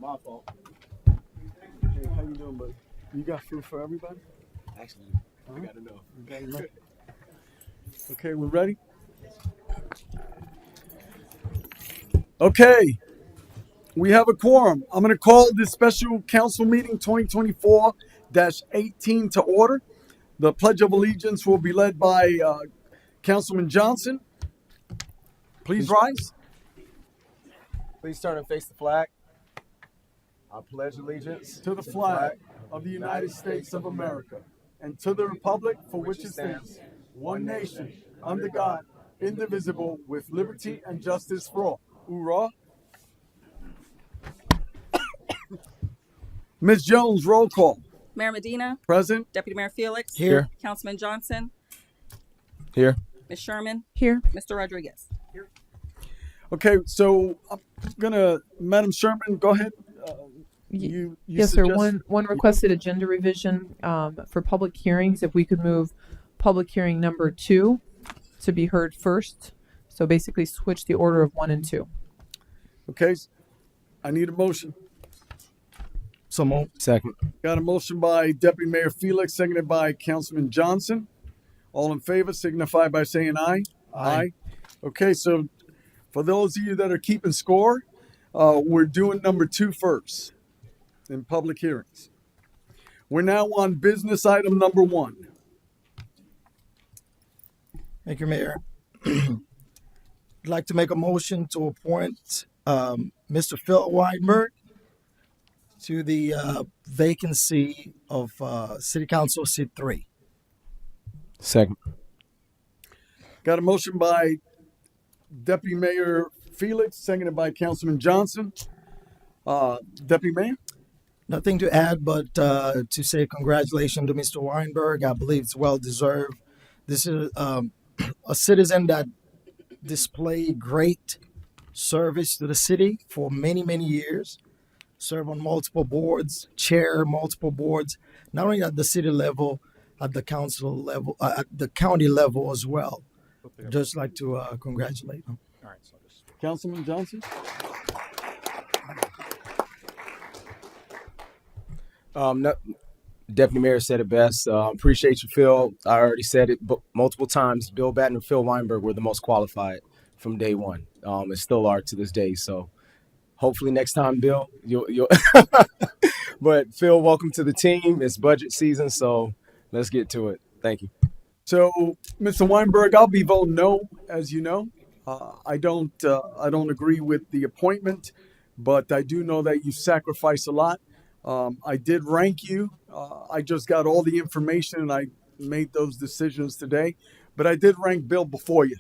My fault. Hey, how you doing, buddy? You got food for everybody? Actually, I got to know. You got enough? Okay, we're ready? Okay, we have a quorum. I'm going to call this special council meeting 2024-18 to order. The Pledge of Allegiance will be led by Councilman Johnson. Please rise. Please turn and face the flag. I pledge allegiance To the flag of the United States of America and to the republic for which it stands, one nation, under God, indivisible, with liberty and justice for all. Hoorah. Ms. Jones, roll call. Mayor Medina, Present. Deputy Mayor Felix, Here. Councilman Johnson, Here. Ms. Sherman, Here. Mr. Rodriguez. Okay, so I'm gonna, Madam Sherman, go ahead. You Yes, sir. suggest- One requested agenda revision for public hearings. If we could move public hearing number 2 to be heard first. So basically switch the order of 1 and 2. Okay, I need a motion. So moved. Second. Got a motion by Deputy Mayor Felix, seconded by Councilman Johnson. All in favor signify by saying aye. Aye. Okay, so for those of you that are keeping score, we're doing number 2 first in public hearings. We're now on business item number 1. Thank you, Mayor. I'd like to make a motion to appoint Mr. Phil Weinberg to the vacancy of City Council Seat 3. Second. Got a motion by Deputy Mayor Felix, seconded by Councilman Johnson. Deputy Mayor? Nothing to add, but to say congratulations to Mr. Weinberg. I believe it's well deserved. This is a citizen that displayed great service to the city for many, many years. Served on multiple boards, chair multiple boards, not only at the city level, at the council level, at the county level as well. Just like to congratulate him. Councilman Johnson? Deputy Mayor said it best. Appreciate you, Phil. I already said it multiple times. Bill Batten and Phil Weinberg were the most qualified from day one, and still are to this day. So hopefully next time, Bill, you'll. But Phil, welcome to the team. It's budget season, so let's get to it. Thank you. So, Mr. Weinberg, I'll be voting no, as you know. I don't agree with the appointment, but I do know that you sacrifice a lot. I did rank you. I just got all the information and I made those decisions today, but I did rank Bill before you.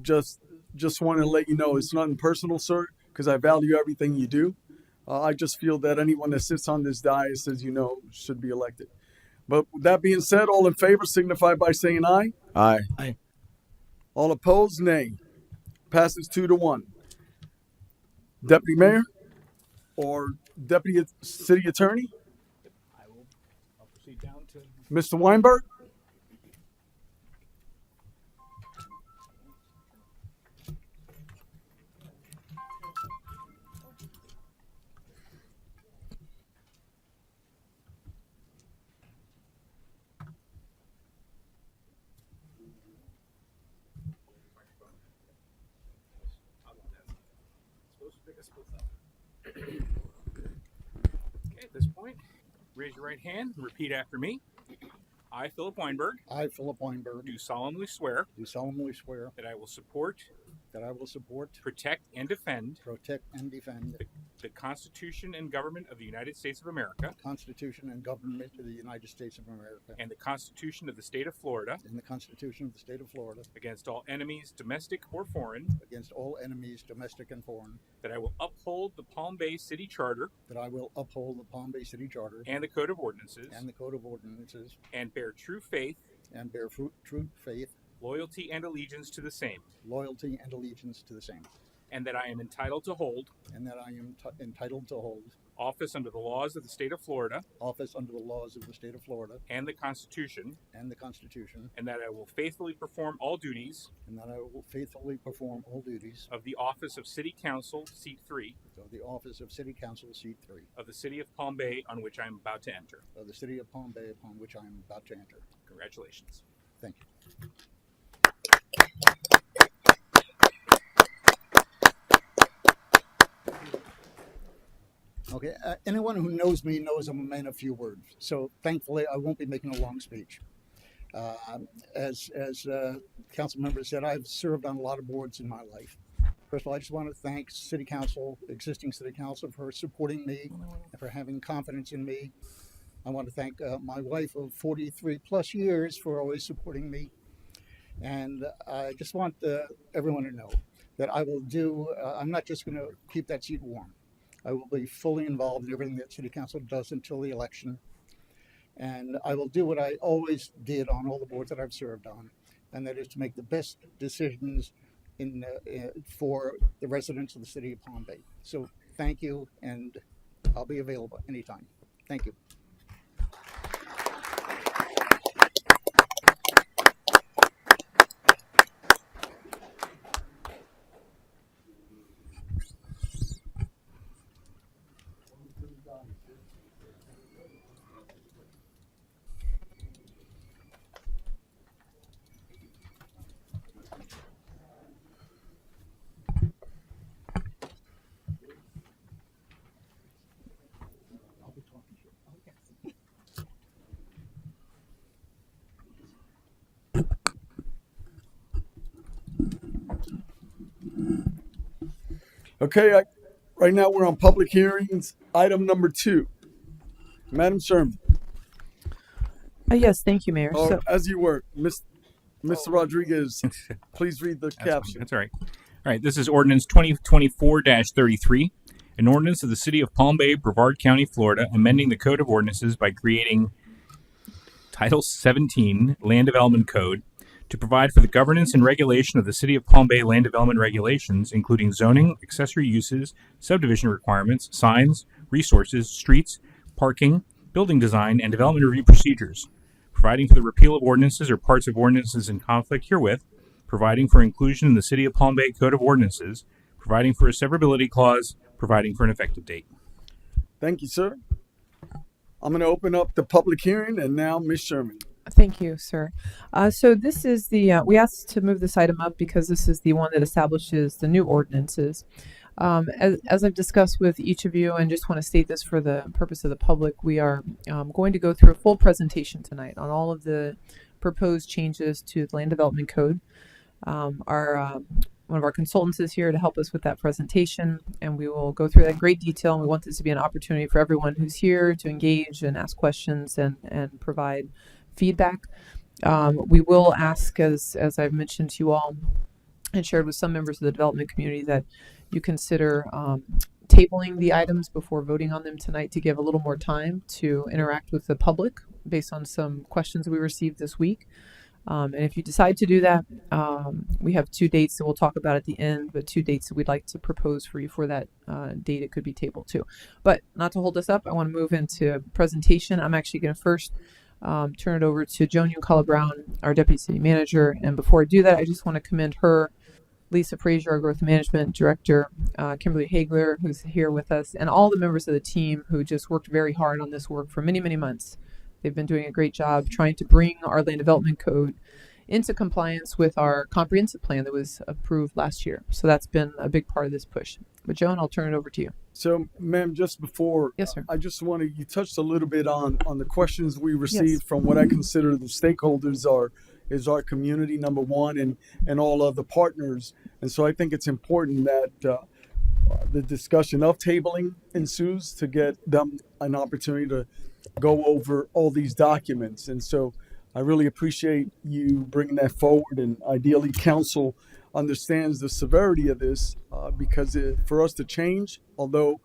Just want to let you know it's nothing personal, sir, because I value everything you do. I just feel that anyone that sits on this dais, as you know, should be elected. But with that being said, all in favor signify by saying aye. Aye. All opposed, nay. Passes 2-1. Deputy Mayor or Deputy City Attorney? I'll proceed down to. Mr. Weinberg? Okay, at this point, raise your right hand and repeat after me. I, Philip Weinberg, I, Philip Weinberg, do solemnly swear do solemnly swear that I will support, that I will support, protect, and defend protect, and defend the Constitution and government of the United States of America the Constitution and government of the United States of America and the Constitution of the State of Florida and the Constitution of the State of Florida against all enemies, domestic or foreign, against all enemies, domestic and foreign, that I will uphold the Palm Bay City Charter that I will uphold the Palm Bay City Charter and the Code of Ordinances and the Code of Ordinances and bear true faith, and bear true faith, loyalty, and allegiance to the same, loyalty, and allegiance to the same, and that I am entitled to hold and that I am entitled to hold office under the laws of the state of Florida office under the laws of the state of Florida and the Constitution, and the Constitution, and that I will faithfully perform all duties and that I will faithfully perform all duties of the office of City Council, Seat 3, of the office of City Council, Seat 3, of the City of Palm Bay, on which I am about to enter. of the City of Palm Bay, upon which I am about to enter. Congratulations. Thank you. Okay, anyone who knows me knows I'm a man of few words. So thankfully, I won't be making a long speech. As council member said, I've served on a lot of boards in my life. First of all, I just want to thank City Council, existing City Council, for supporting me and for having confidence in me. I want to thank my wife of 43 plus years for always supporting me. And I just want everyone to know that I will do, I'm not just going to keep that seat warm. I will be fully involved in everything that City Council does until the election. And I will do what I always did on all the boards that I've served on, and that is to make the best decisions for the residents of the City of Palm Bay. So thank you, and I'll be available anytime. Thank you. Okay, right now we're on public hearings. Item number 2. Madam Sherman, Yes, thank you, Mayor. or So, as you were, Mr. Rodriguez, please read the That's fine. caption. That's all right. All right. This is ordinance 2024-33, an ordinance of the City of Palm Bay, Brevard County, Florida, amending the Code of Ordinances by creating Title 17 Land Development Code to provide for the governance and regulation of the City of Palm Bay land development regulations, including zoning, accessory uses, subdivision requirements, signs, resources, streets, parking, building design, and development review procedures, providing for the repeal of ordinances or parts of ordinances in conflict herewith, providing for inclusion in the City of Palm Bay Code of Ordinances, providing for a severability clause, providing for an effective date. Thank you, sir. I'm going to open up the public hearing, and now Ms. Sherman. thank you, sir. So this is the, we asked to move this item up because this is the one that establishes the new ordinances. As I've discussed with each of you, and just want to state this for the purpose of the public, we are going to go through a full presentation tonight on all of the proposed changes to the Land Development Code. One of our consultants is here to help us with that presentation, and we will go through that in great detail. And we want this to be an opportunity for everyone who's here to engage and ask questions and provide feedback. We will ask, as I've mentioned to you all and shared with some members of the development community, that you consider tabling the items before voting on them tonight to give a little more time to interact with the public based on some questions we received this week. And if you decide to do that, we have 2 dates that we'll talk about at the end, but 2 dates that we'd like to propose for you for that date. It could be tabled too. But not to hold us up, I want to move into presentation. I'm actually going to first turn it over to Joan Yuncala-Brown, our Deputy City Manager. And before I do that, I just want to commend her, Lisa Frazier, our Growth Management Director, Kimberly Hagler, who's here with us, and all the members of the team who just worked very hard on this work for many, many months. They've been doing a great job trying to bring our Land Development Code into compliance with our comprehensive plan that was approved last year. So that's been a big part of this push. But Joan, I'll turn it over to you. So, ma'am, just before, Yes, sir. I just wanted, you touched a little bit on the questions we received from what I consider the stakeholders is our community, number one, and all of the partners. And so I think it's important that the discussion of tabling ensues to get them an opportunity to go over all these documents. And so I really appreciate you bringing that forward, and ideally council understands the severity of this because for us to change, although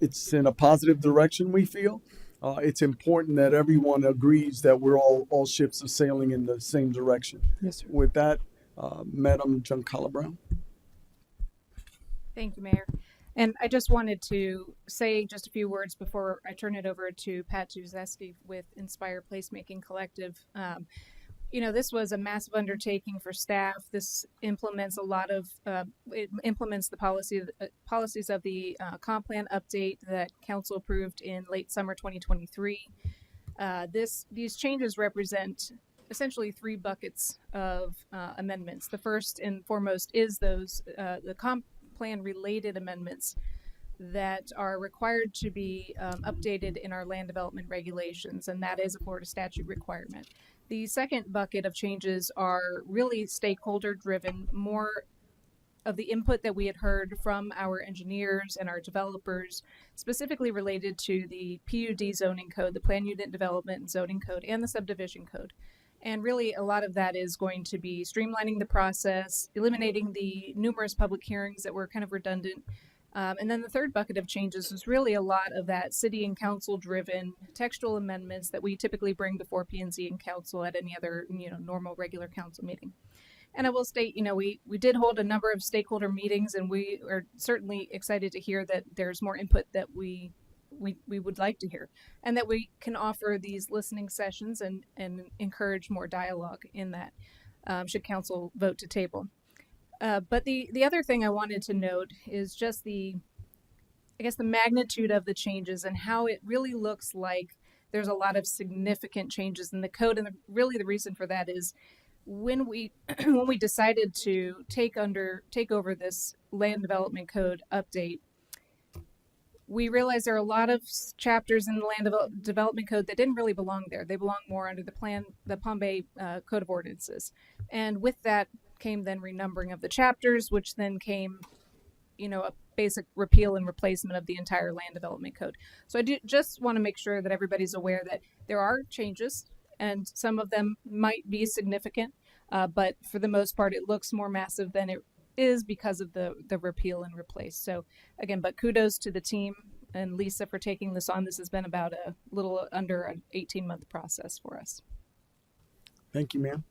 it's in a positive direction, we feel, it's important that everyone agrees that we're all ships are sailing in the same direction. Yes, sir. With that, Madam Yuncala-Brown. Thank you, Mayor. And I just wanted to say just a few words before I turn it over to Pat Juzeski with Inspire Placemaking Collective. This was a massive undertaking for staff. This implements a lot of, it implements the policies of the comp plan update that council approved in late summer 2023. These changes represent essentially three buckets of amendments. The first and foremost is the comp plan related amendments that are required to be updated in our land development regulations, and that is a Florida statute requirement. The second bucket of changes are really stakeholder driven, more of the input that we had heard from our engineers and our developers, specifically related to the PUD zoning code, the Plan Unit Development and Zoning Code, and the Subdivision Code. And really, a lot of that is going to be streamlining the process, eliminating the numerous public hearings that were kind of redundant. And then the third bucket of changes is really a lot of that city and council driven textual amendments that we typically bring before P&Z and council at any other, normal regular council meeting. And I will state, we did hold a number of stakeholder meetings, and we are certainly excited to hear that there's more input that we would like to hear, and that we can offer these listening sessions and encourage more dialogue in that, should council vote to table. But the other thing I wanted to note is just the magnitude of the changes and how it really looks like there's a lot of significant changes in the code. And really the reason for that is when we decided to take over this land development code update, we realized there are a lot of chapters in the land development code that didn't really belong there. They belong more under the Palm Bay Code of Ordinances. And with that came then renumbering of the chapters, which then came, a basic repeal and replacement of the entire land development code. So I do just want to make sure that everybody's aware that there are changes, and some of them might be significant, but for the most part, it looks more massive than it is because of the repeal and replace. So again, but kudos to the team and Lisa for taking this on. This has been about a little under an 18-month process for us. Thank you, ma'am.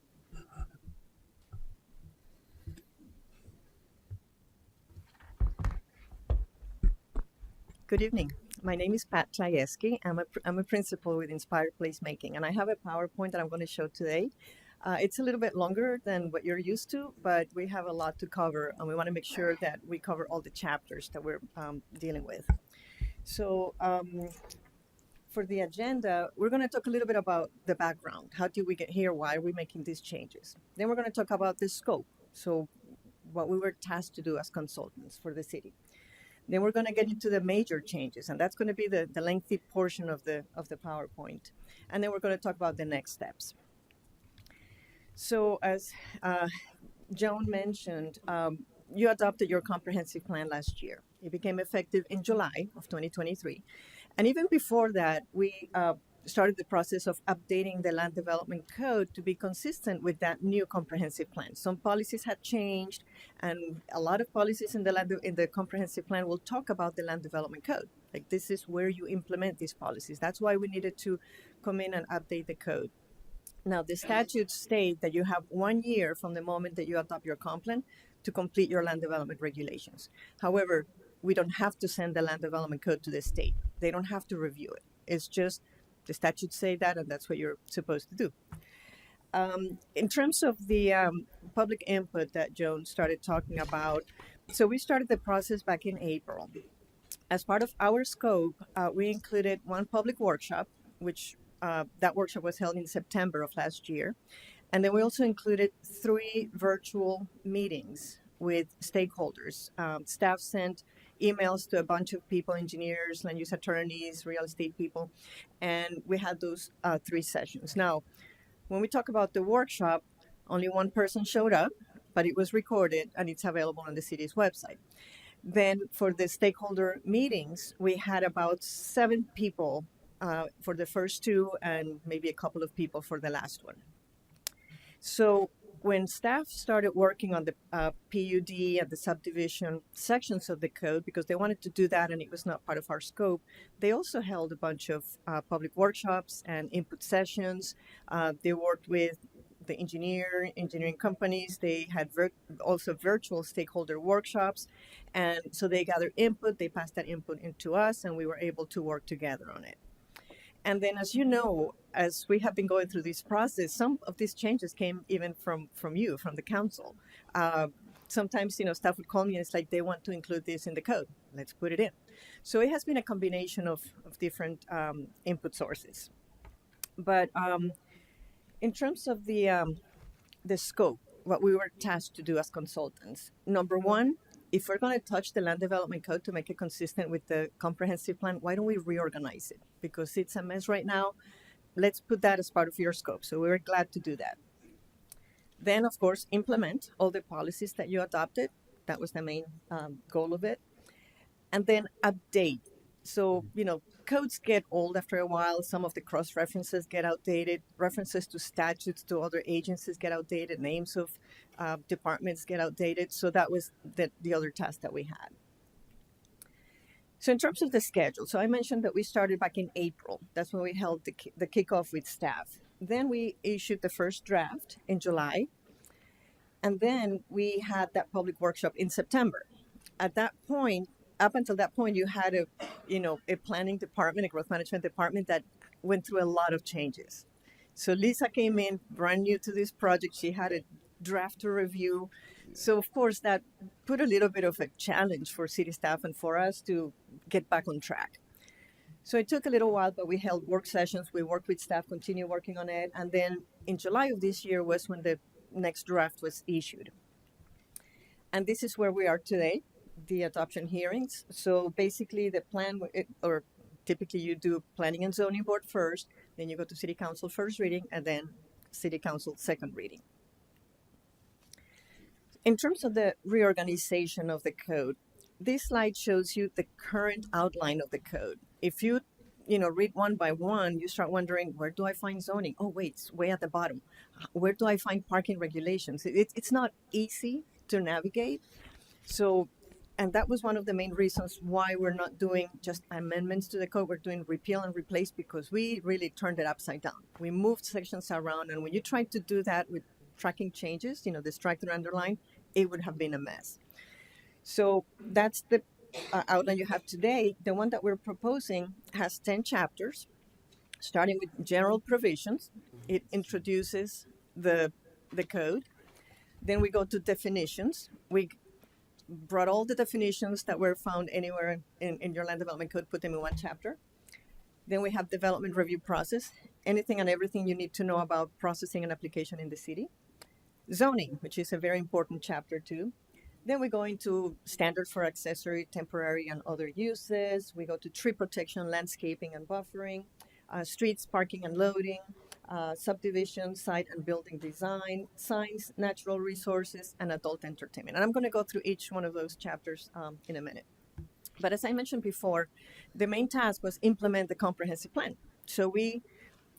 Good evening. My name is Pat Chayeski. I'm a principal with Inspire Placemaking, and I have a PowerPoint that I'm going to show today. It's a little bit longer than what you're used to, but we have a lot to cover, and we want to make sure that we cover all the chapters that we're dealing with. So for the agenda, we're going to talk a little bit about the background. How did we get here? Why are we making these changes? Then we're going to talk about the scope. So what we were tasked to do as consultants for the city. Then we're going to get into the major changes, and that's going to be the lengthy portion of the PowerPoint. And then we're going to talk about the next steps. So as Joan mentioned, you adopted your comprehensive plan last year. It became effective in July of 2023. And even before that, we started the process of updating the land development code to be consistent with that new comprehensive plan. Some policies had changed, and a lot of policies in the comprehensive plan will talk about the land development code. Like, this is where you implement these policies. That's why we needed to come in and update the code. Now, the statutes state that you have 1 year from the moment that you adopt your comp plan to complete your land development regulations. However, we don't have to send the land development code to the state. They don't have to review it. It's just the statutes say that, and that's what you're supposed to do. In terms of the public input that Joan started talking about, so we started the process back in April. As part of our scope, we included one public workshop, which that workshop was held in September of last year. And then we also included 3 virtual meetings with stakeholders. Staff sent emails to a bunch of people, engineers, land use attorneys, real estate people, and we had those 3 sessions. Now, when we talk about the workshop, only one person showed up, but it was recorded and it's available on the city's website. Then for the stakeholder meetings, we had about 7 people for the first 2 and maybe a couple of people for the last one. So when staff started working on the PUD and the subdivision sections of the code, because they wanted to do that and it was not part of our scope, they also held a bunch of public workshops and input sessions. They worked with the engineering companies. They had also virtual stakeholder workshops. And so they gathered input, they passed that input into us, and we were able to work together on it. And then, as you know, as we have been going through this process, some of these changes came even from you, from the council. Sometimes, staff would call me and it's like they want to include this in the code. Let's put it in. So it has been a combination of different input sources. But in terms of the scope, what we were tasked to do as consultants, number one, if we're going to touch the land development code to make it consistent with the comprehensive plan, why don't we reorganize it? Because it's a mess right now. Let's put that as part of your scope. So we were glad to do that. Then, of course, implement all the policies that you adopted. That was the main goal of it. And then update. So, codes get old after a while. Some of the cross-references get outdated. References to statutes to other agencies get outdated. Names of departments get outdated. So that was the other task that we had. So in terms of the schedule, so I mentioned that we started back in April. That's when we held the kickoff with staff. Then we issued the first draft in July. And then we had that public workshop in September. At that point, up until that point, you had a planning department, a growth management department that went through a lot of changes. So Lisa came in brand new to this project. She had a draft to review. So of course that put a little bit of a challenge for city staff and for us to get back on track. So it took a little while, but we held work sessions. We worked with staff, continued working on it. And then in July of this year was when the next draft was issued. And this is where we are today. The adoption hearings. So basically the plan, or typically you do planning and zoning board first, then you go to city council first reading, and then city council second reading. In terms of the reorganization of the code, this slide shows you the current outline of the code. If you read one by one, you start wondering, where do I find zoning? Oh, wait, it's way at the bottom. Where do I find parking regulations? It's not easy to navigate. So, and that was one of the main reasons why we're not doing just amendments to the code. We're doing repeal and replace because we really turned it upside down. We moved sections around, and when you tried to do that with tracking changes, the strike through underline, it would have been a mess. So that's the outline you have today. The one that we're proposing has 10 chapters, starting with general provisions. It introduces the code. Then we go to definitions. We brought all the definitions that were found anywhere in your land development code, put them in one chapter. Then we have development review process, anything and everything you need to know about processing an application in the city. Zoning, which is a very important chapter too. Then we go into standards for accessory, temporary, and other uses. We go to tree protection, landscaping, and buffering, streets, parking, and loading, subdivision, site and building design, signs, natural resources, and adult entertainment. And I'm going to go through each one of those chapters in a minute. But as I mentioned before, the main task was implement the comprehensive plan. So we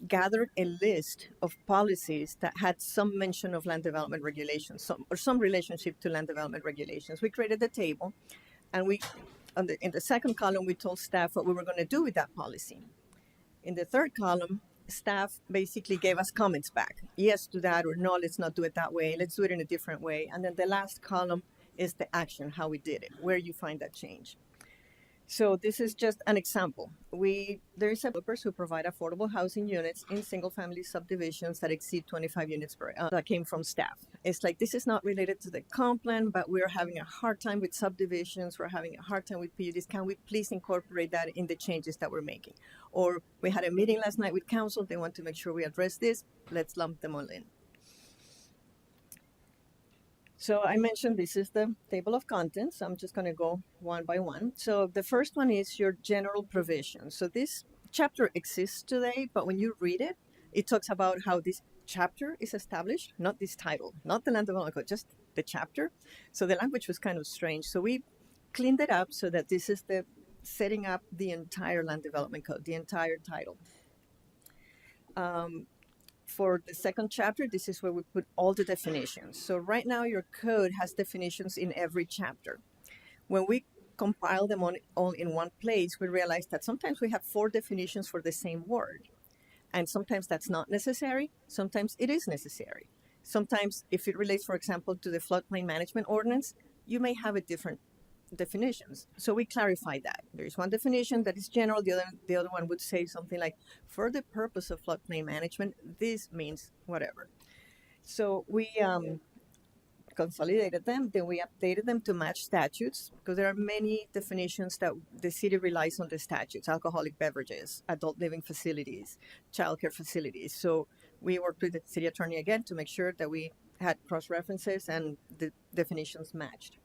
gathered a list of policies that had some mention of land development regulations, some relationship to land development regulations. We created the table, and in the second column, we told staff what we were going to do with that policy. In the third column, staff basically gave us comments back. Yes to that, or no, let's not do it that way. Let's do it in a different way. And then the last column is the action, how we did it, where you find that change. So this is just an example. There is developers who provide affordable housing units in single-family subdivisions that exceed 25 units per that came from staff. It's like, this is not related to the comp plan, but we're having a hard time with subdivisions. We're having a hard time with PUDs. Can we please incorporate that in the changes that we're making? Or we had a meeting last night with council. They want to make sure we address this. Let's lump them all in. So I mentioned this is the table of contents. I'm just going to go one by one. So the first one is your general provisions. So this chapter exists today, but when you read it, it talks about how this chapter is established, not this title, not the land development code, just the chapter. So the language was kind of strange. So we cleaned it up so that this is the setting up the entire land development code, the entire title. For the second chapter, this is where we put all the definitions. So right now your code has definitions in every chapter. When we compile them all in one place, we realize that sometimes we have 4 definitions for the same word. And sometimes that's not necessary. Sometimes it is necessary. Sometimes, if it relates, for example, to the floodplain management ordinance, you may have a different definitions. So we clarify that. There is one definition that is general. The other one would say something like, for the purpose of floodplain management, this means whatever. So we consolidated them, then we updated them to match statutes, because there are many definitions that the city relies on the statutes: alcoholic beverages, adult living facilities, childcare facilities. So we worked with the city attorney again to make sure that we had cross references and the definitions matched.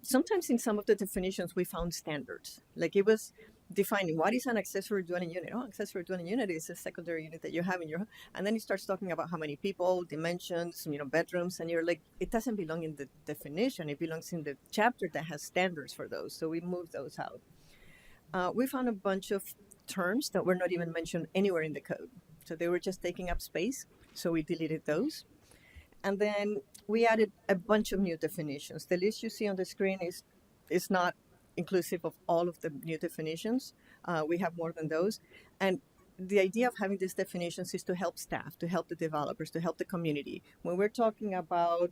Sometimes in some of the definitions we found standards, like it was defining what is an accessory dwelling unit. Oh, accessory dwelling unit is a secondary unit that you have in your home, and then it starts talking about how many people, dimensions, bedrooms, and you're like, it doesn't belong in the definition. It belongs in the chapter that has standards for those. So we moved those out. We found a bunch of terms that were not even mentioned anywhere in the code, so they were just taking up space. So we deleted those. And then we added a bunch of new definitions. The list you see on the screen is not inclusive of all of the new definitions. We have more than those. And the idea of having these definitions is to help staff, to help the developers, to help the community. When we're talking about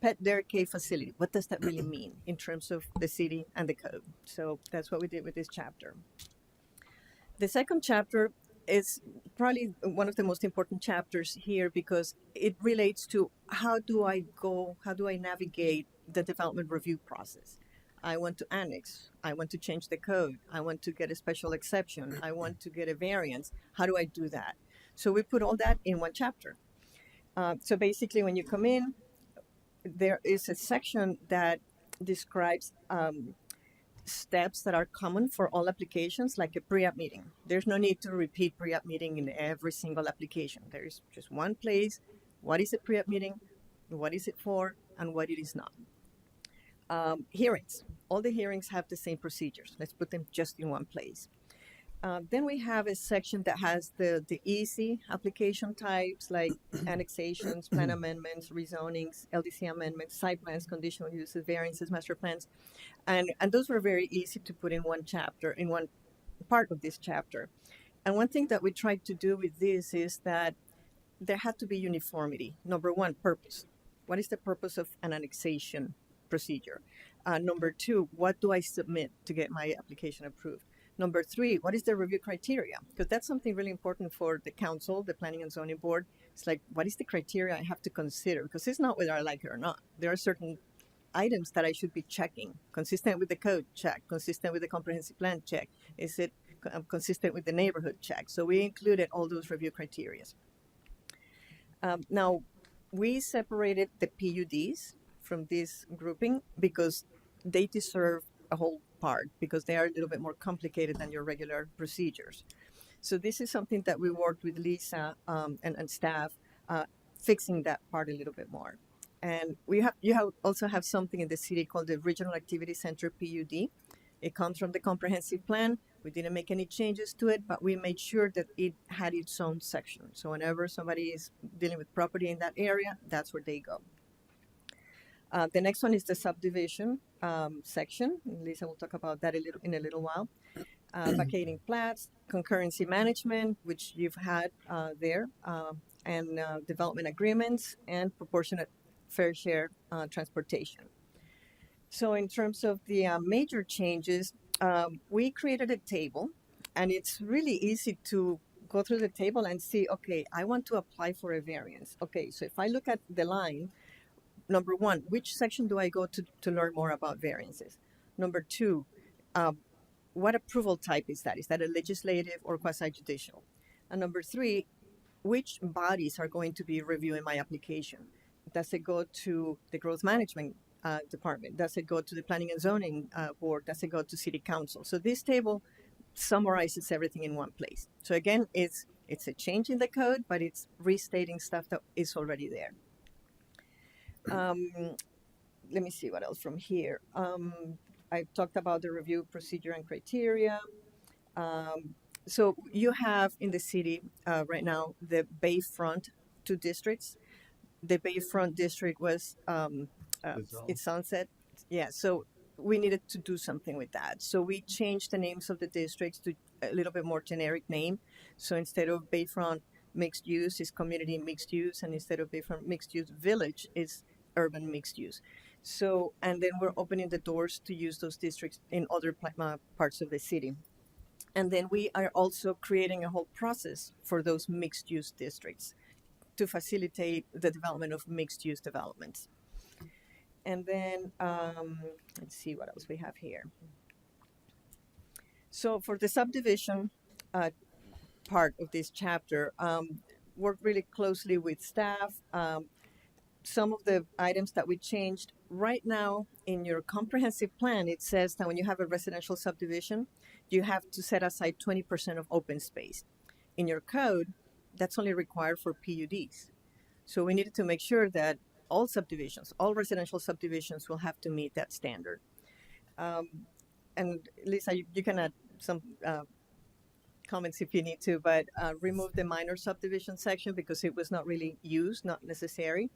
pet daycare facility, what does that really mean in terms of the city and the code? So that's what we did with this chapter. The second chapter is probably one of the most important chapters here, because it relates to how do I navigate the development review process. I want to annex, I want to change the code, I want to get a special exception, I want to get a variance. How do I do that? So we put all that in one chapter. So basically when you come in, there is a section that describes steps that are common for all applications, like a pre-app meeting. There's no need to repeat pre-app meeting in every single application. There is just one place. What is a pre-app meeting? What is it for? And what it is not. Hearings. All the hearings have the same procedures. Let's put them just in one place. Then we have a section that has the easy application types, like annexations, plan amendments, rezonings, LDC amendments, site plans, conditional uses, variances, master plans. And those were very easy to put in one chapter, in one part of this chapter. And one thing that we tried to do with this is that there had to be uniformity. Number one, purpose. What is the purpose of an annexation procedure? Number two, what do I submit to get my application approved? Number three, what is the review criteria? Because that's something really important for the council, the planning and zoning board. It's like, what is the criteria I have to consider? Because it's not whether I like it or not. There are certain items that I should be checking. Consistent with the code, check. Consistent with the comprehensive plan, check. Is it consistent with the neighborhood, check? So we included all those review criteria. Now, we separated the PUDs from this grouping because they deserve a whole part, because they are a little bit more complicated than your regular procedures. So this is something that we worked with Lisa and staff, fixing that part a little bit more. And you also have something in the city called the Regional Activity Center PUD. It comes from the comprehensive plan. We didn't make any changes to it, but we made sure that it had its own section. So whenever somebody is dealing with property in that area, that's where they go. The next one is the subdivision section. Lisa will talk about that in a little while. Vacating plats, concurrency management, which you've had there, and development agreements, and proportionate fair share transportation. So in terms of the major changes, we created a table, and it's really easy to go through the table and see, okay, I want to apply for a variance. Okay, so if I look at the line, number one, which section do I go to learn more about variances? Number two, what approval type is that? Is that a legislative or quasi-judicial? And number three, which bodies are going to be reviewing my application? Does it go to the growth management department? Does it go to the planning and zoning board? Does it go to city council? So this table summarizes everything in one place. So again, it's a change in the code, but it's restating stuff that is already there. Let me see what else from here. I talked about the review procedure and criteria. So you have in the city right now the Bayfront 2 districts. The Bayfront district was it's sunset. Yeah, so we needed to do something with that. So we changed the names of the districts to a little bit more generic name. So instead of Bayfront mixed use is community mixed use, and instead of different mixed use village is urban mixed use. So, and then we're opening the doors to use those districts in other parts of the city. And then we are also creating a whole process for those mixed use districts to facilitate the development of mixed use developments. And then let's see what else we have here. So for the subdivision part of this chapter, worked really closely with staff. Some of the items that we changed right now in your comprehensive plan, it says that when you have a residential subdivision, you have to set aside 20% of open space. In your code, that's only required for PUDs. So we needed to make sure that all subdivisions, all residential subdivisions will have to meet that standard. And Lisa, you can add some comments if you need to, but remove the minor subdivision section because it was not really used, not necessary,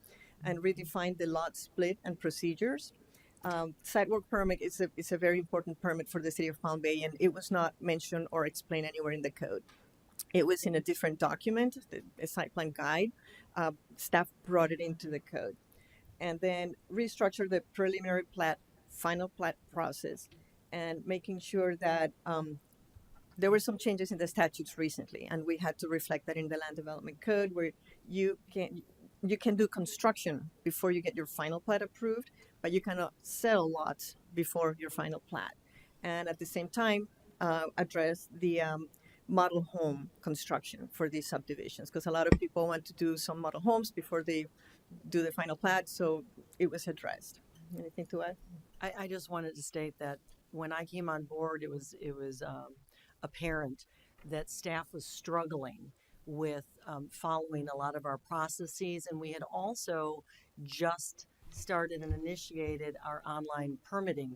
and redefine the lot split and procedures. Sidewalk permit is a very important permit for the city of Palm Bay, and it was not mentioned or explained anywhere in the code. It was in a different document, a site plan guide. Staff brought it into the code. And then restructure the preliminary plat, final plat process, and making sure that there were some changes in the statutes recently, and we had to reflect that in the land development code, where you can do construction before you get your final plat approved, but you cannot sell lots before your final plat. And at the same time, address the model home construction for these subdivisions, because a lot of people want to do some model homes before they do the final plat, so it was addressed. Anything to add? I just wanted to state that when I came on board, it was apparent that staff was struggling with following a lot of our processes, and we had also just started and initiated our online permitting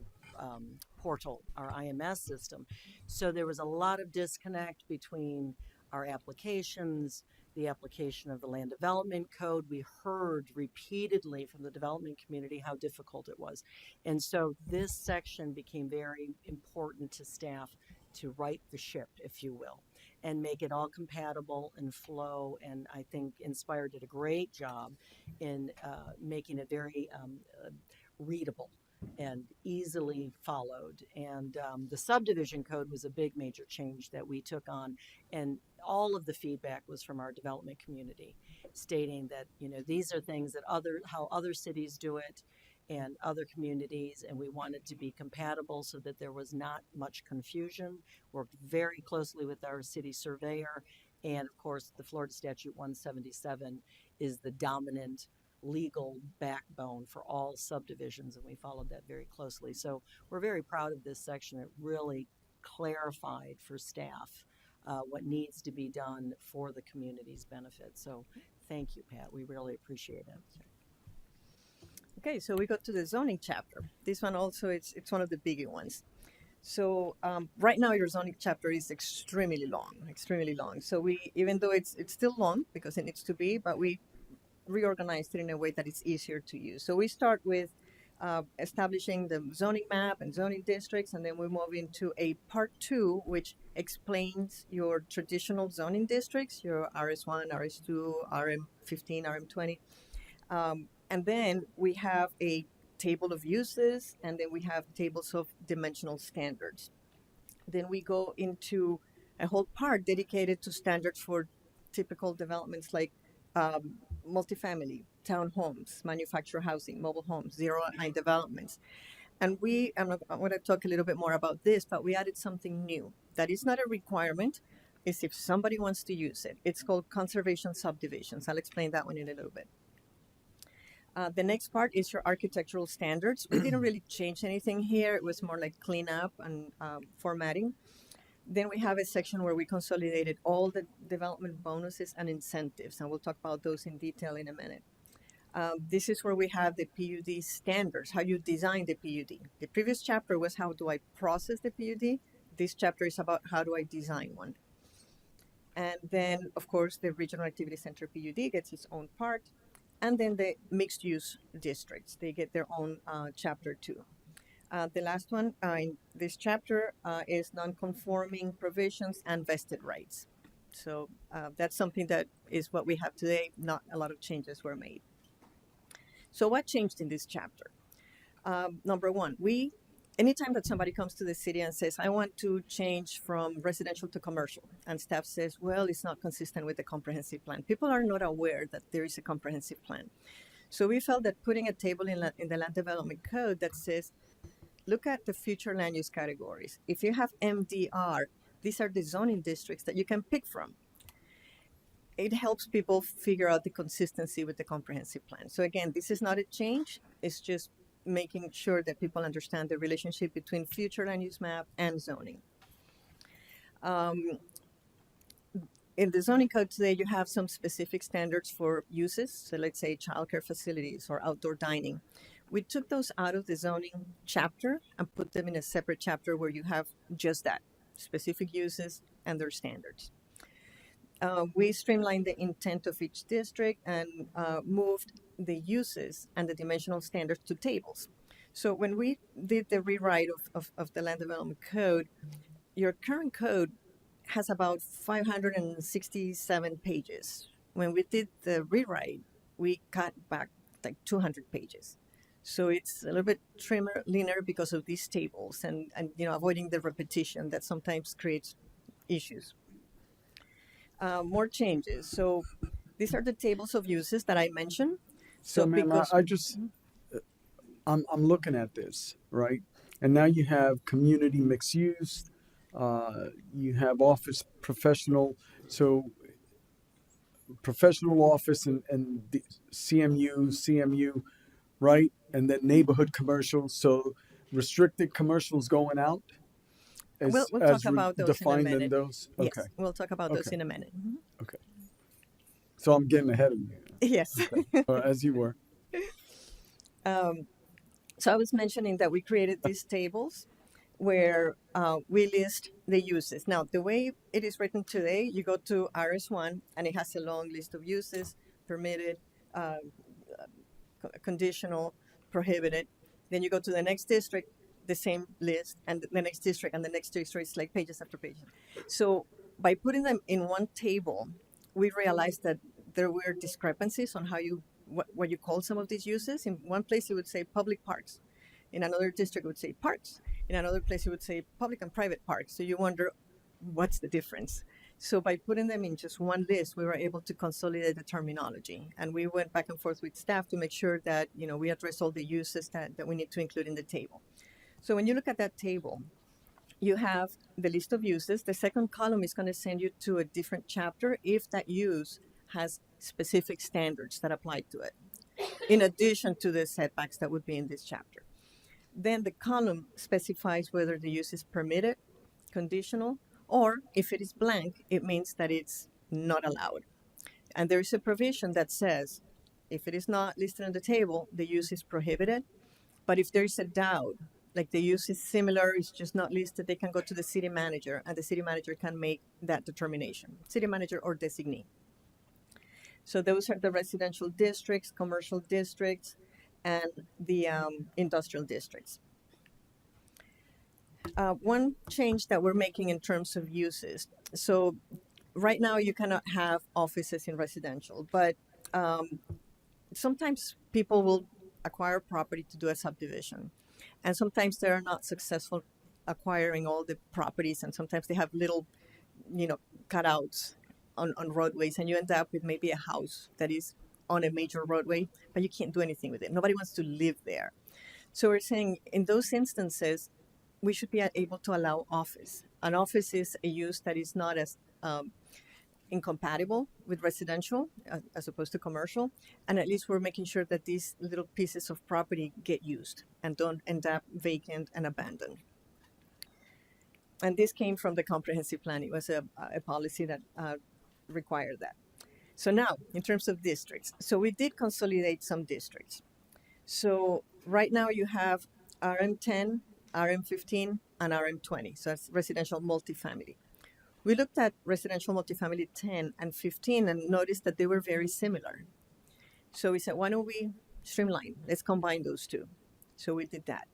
portal, our IMS system. So there was a lot of disconnect between our applications, the application of the land development code. We heard repeatedly from the development community how difficult it was. And so this section became very important to staff to right the ship, if you will, and make it all compatible and flow. And I think Inspire did a great job in making it very readable and easily followed. And the subdivision code was a big major change that we took on, and all of the feedback was from our development community, stating that, you know, these are things that how other cities do it and other communities, and we wanted to be compatible so that there was not much confusion. Worked very closely with our city surveyor, and of course the Florida Statute 177 is the dominant legal backbone for all subdivisions, and we followed that very closely. So we're very proud of this section. It really clarified for staff what needs to be done for the community's benefit. So thank you, Pat. We really appreciate it. Okay, so we go to the zoning chapter. This one also, it's one of the bigger ones. So right now your zoning chapter is extremely long. So we, even though it's still long because it needs to be, but we reorganized it in a way that it's easier to use. So we start with establishing the zoning map and zoning districts, and then we move into a part 2, which explains your traditional zoning districts, your RS1, RS2, RM15, RM20. And then we have a table of uses, and then we have tables of dimensional standards. Then we go into a whole part dedicated to standards for typical developments like multifamily, townhomes, manufactured housing, mobile homes, zero-line developments. And I want to talk a little bit more about this, but we added something new that is not a requirement. It's if somebody wants to use it. It's called conservation subdivisions. I'll explain that one in a little bit. The next part is your architectural standards. We didn't really change anything here. It was more like cleanup and formatting. Then we have a section where we consolidated all the development bonuses and incentives, and we'll talk about those in detail in a minute. This is where we have the PUD standards, how you design the PUD. The previous chapter was how do I process the PUD. This chapter is about how do I design one. And then, of course, the Regional Activity Center PUD gets its own part. And then the mixed-use districts, they get their own chapter 2. The last one in this chapter is non-conforming provisions and vested rights. So that's something that is what we have today. Not a lot of changes were made. So what changed in this chapter? Number one, anytime that somebody comes to the city and says, I want to change from residential to commercial, and staff says, well, it's not consistent with the comprehensive plan. People are not aware that there is a comprehensive plan. So we felt that putting a table in the land development code that says, look at the future land use categories. If you have MDR, these are the zoning districts that you can pick from. It helps people figure out the consistency with the comprehensive plan. So again, this is not a change. It's just making sure that people understand the relationship between future land use map and zoning. In the zoning code today, you have some specific standards for uses. So let's say childcare facilities or outdoor dining. We took those out of the zoning chapter and put them in a separate chapter where you have just that, specific uses and their standards. We streamlined the intent of each district and moved the uses and the dimensional standards to tables. So when we did the rewrite of the land development code, your current code has about 567 pages. When we did the rewrite, we cut back like 200 pages. So it's a little bit leaner because of these tables and avoiding the repetition that sometimes creates issues. More changes. So these are the tables of uses that I mentioned. So, ma'am, I'm looking at this, right? And now you have community mixed use, you have office professional. So professional office and the CMU, right? And then neighborhood commercial. So restricted commercials going out. We'll talk about those defined in a minute. in those. Okay. Yes, we'll talk about those in a minute. Okay. So I'm getting ahead of you. Yes. Okay. As you were. So I was mentioning that we created these tables where we list the uses. Now, the way it is written today, you go to RS1 and it has a long list of uses, permitted, conditional, prohibited. Then you go to the next district, the same list, and the next district, and the next district. It's like pages after pages. So by putting them in one table, we realized that there were discrepancies on what you call some of these uses. In one place, it would say public parks. In another district, it would say parks. In another place, it would say public and private parks. So you wonder, what's the difference? So by putting them in just one list, we were able to consolidate the terminology. And we went back and forth with staff to make sure that we address all the uses that we need to include in the table. So when you look at that table, you have the list of uses. The second column is going to send you to a different chapter if that use has specific standards that apply to it, in addition to the setbacks that would be in this chapter. Then the column specifies whether the use is permitted, conditional, or if it is blank, it means that it's not allowed. And there is a provision that says if it is not listed on the table, the use is prohibited. But if there is a doubt, like the use is similar, it's just not listed, they can go to the city manager, and the city manager can make that determination, city manager or designee. So those are the residential districts, commercial districts, and the industrial districts. One change that we're making in terms of uses. So right now you cannot have offices in residential, but sometimes people will acquire property to do a subdivision. And sometimes they're not successful acquiring all the properties, and sometimes they have little, cutouts on roadways, and you end up with maybe a house that is on a major roadway, but you can't do anything with it. Nobody wants to live there. So we're saying in those instances, we should be able to allow office. An office is a use that is not as incompatible with residential as opposed to commercial. And at least we're making sure that these little pieces of property get used and don't end up vacant and abandoned. And this came from the comprehensive plan. It was a policy that required that. So now, in terms of districts, so we did consolidate some districts. So right now you have RM10, RM15, and RM20. So that's residential multifamily. We looked at residential multifamily 10 and 15 and noticed that they were very similar. So we said, why don't we streamline? Let's combine those two. So we did that.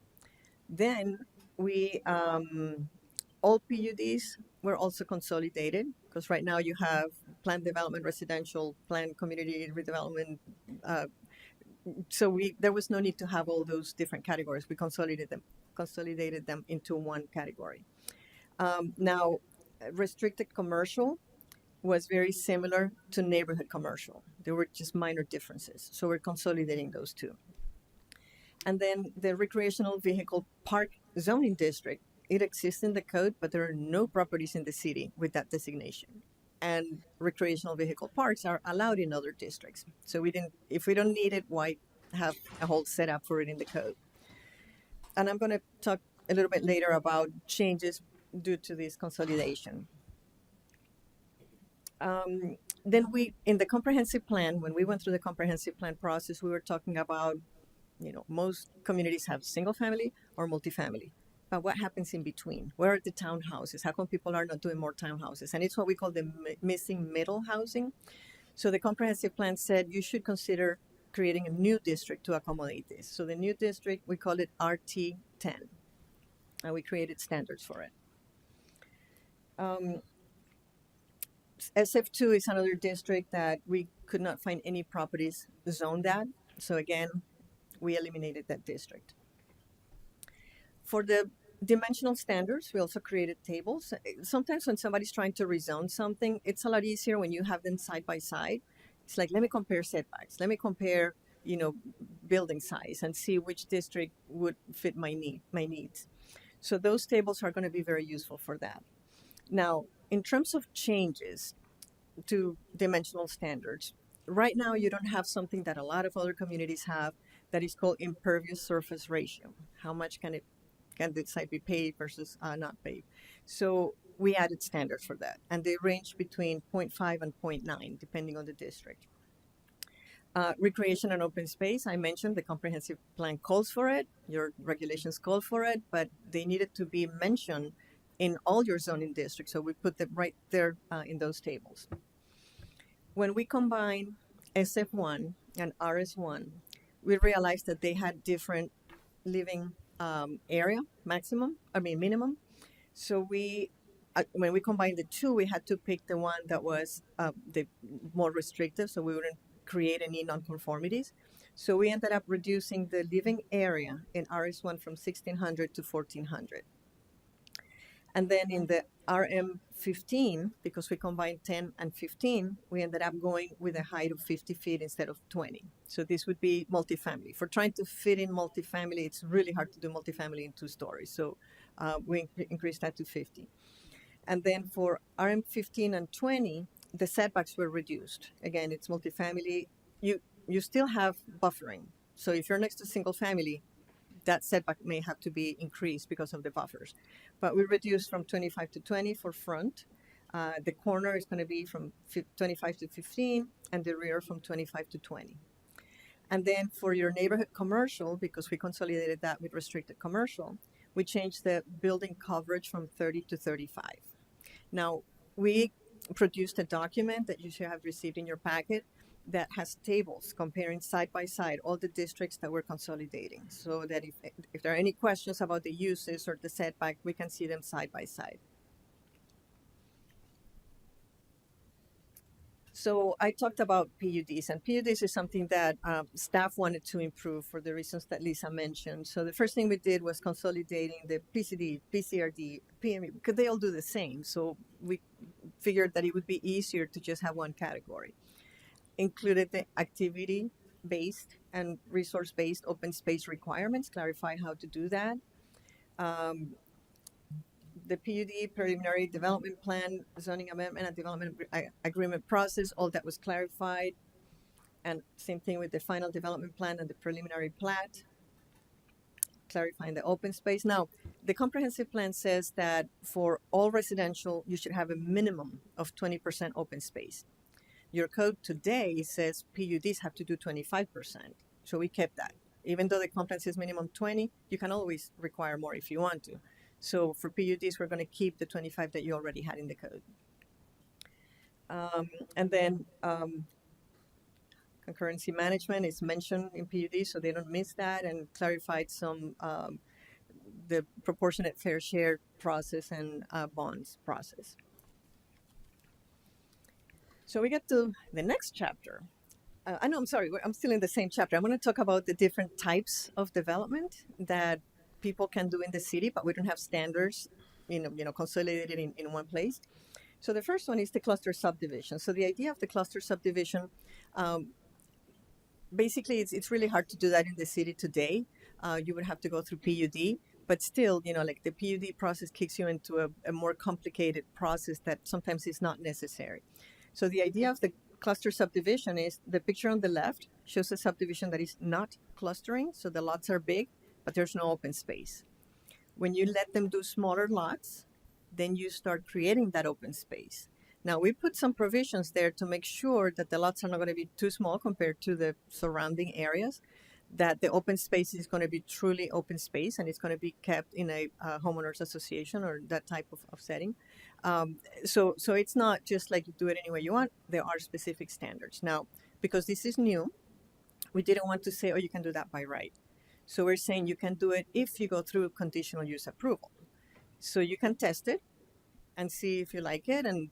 Then we, all PUDs were also consolidated because right now you have planned development, residential, planned community redevelopment. So there was no need to have all those different categories. We consolidated them into one category. Now, restricted commercial was very similar to neighborhood commercial. There were just minor differences. So we're consolidating those two. And then the recreational vehicle park zoning district, it exists in the code, but there are no properties in the city with that designation. And recreational vehicle parks are allowed in other districts. So if we don't need it, why have a whole setup for it in the code? And I'm going to talk a little bit later about changes due to this consolidation. Then in the comprehensive plan, when we went through the comprehensive plan process, we were talking about, most communities have single family or multifamily. But what happens in between? Where are the townhouses? How come people are not doing more townhouses? And it's what we call the missing middle housing. So the comprehensive plan said you should consider creating a new district to accommodate this. So the new district, we call it RT10. And we created standards for it. SF2 is another district that we could not find any properties zoned at. So again, we eliminated that district. For the dimensional standards, we also created tables. Sometimes when somebody's trying to rezone something, it's a lot easier when you have them side by side. It's like, let me compare setbacks. Let me compare, building size and see which district would fit my needs. So those tables are going to be very useful for that. Now, in terms of changes to dimensional standards, right now you don't have something that a lot of other communities have that is called impervious surface ratio. How much can the site be paved versus not paved? So we added standards for that, and they range between 0.5 and 0.9, depending on the district. Recreation and open space, I mentioned the comprehensive plan calls for it, your regulations call for it, but they needed to be mentioned in all your zoning districts, so we put them right there in those tables. When we combine SF1 and RS1, we realized that they had different living area minimum. So when we combined the two, we had to pick the one that was the more restrictive, so we wouldn't create any nonconformities. So we ended up reducing the living area in RS1 from 1,600 to 1,400. And then in the RM15, because we combined 10 and 15, we ended up going with a height of 50 feet instead of 20. So this would be multifamily. For trying to fit in multifamily, it's really hard to do multifamily in 2 stories. So we increased that to 50. And then for RM15 and 20, the setbacks were reduced. Again, it's multifamily. You still have buffering. So if you're next to single family, that setback may have to be increased because of the buffers. But we reduced from 25 to 20 for front. The corner is going to be from 25 to 15, and the rear from 25 to 20. And then for your neighborhood commercial, because we consolidated that with restricted commercial, we changed the building coverage from 30 to 35. Now, we produced a document that you should have received in your packet that has tables comparing side by side all the districts that we're consolidating, so that if there are any questions about the uses or the setback, we can see them side by side. So I talked about PUDs, and PUDs is something that staff wanted to improve for the reasons that Lisa mentioned. So the first thing we did was consolidating the PCD, PCRD, PME, because they all do the same. So we figured that it would be easier to just have one category. Included the activity-based and resource-based open space requirements, clarify how to do that. The PUD, preliminary development plan, zoning amendment and development agreement process, all that was clarified. And same thing with the final development plan and the preliminary plat, clarifying the open space. Now, the comprehensive plan says that for all residential, you should have a minimum of 20% open space. Your code today says PUDs have to do 25%. So we kept that. Even though the compliance is minimum 20, you can always require more if you want to. So for PUDs, we're going to keep the 25 that you already had in the code. And then concurrency management is mentioned in PUD, so they don't miss that, and clarified some the proportionate fair share process and bonds process. So we get to the next chapter. I know, I'm sorry, I'm still in the same chapter. I'm going to talk about the different types of development that people can do in the city, but we don't have standards, consolidated in one place. So the first one is the cluster subdivision. So the idea of the cluster subdivision, um, basically, it's really hard to do that in the city today. You would have to go through PUD, but still, like the PUD process kicks you into a more complicated process that sometimes is not necessary. So the idea of the cluster subdivision is the picture on the left shows a subdivision that is not clustering, so the lots are big, but there's no open space. When you let them do smaller lots, then you start creating that open space. Now, we put some provisions there to make sure that the lots are not going to be too small compared to the surrounding areas, that the open space is going to be truly open space and it's going to be kept in a homeowners association or that type of setting. So it's not just like you do it any way you want. There are specific standards. Now, because this is new, we didn't want to say, oh, you can do that by right. So we're saying you can do it if you go through conditional use approval. So you can test it and see if you like it. And,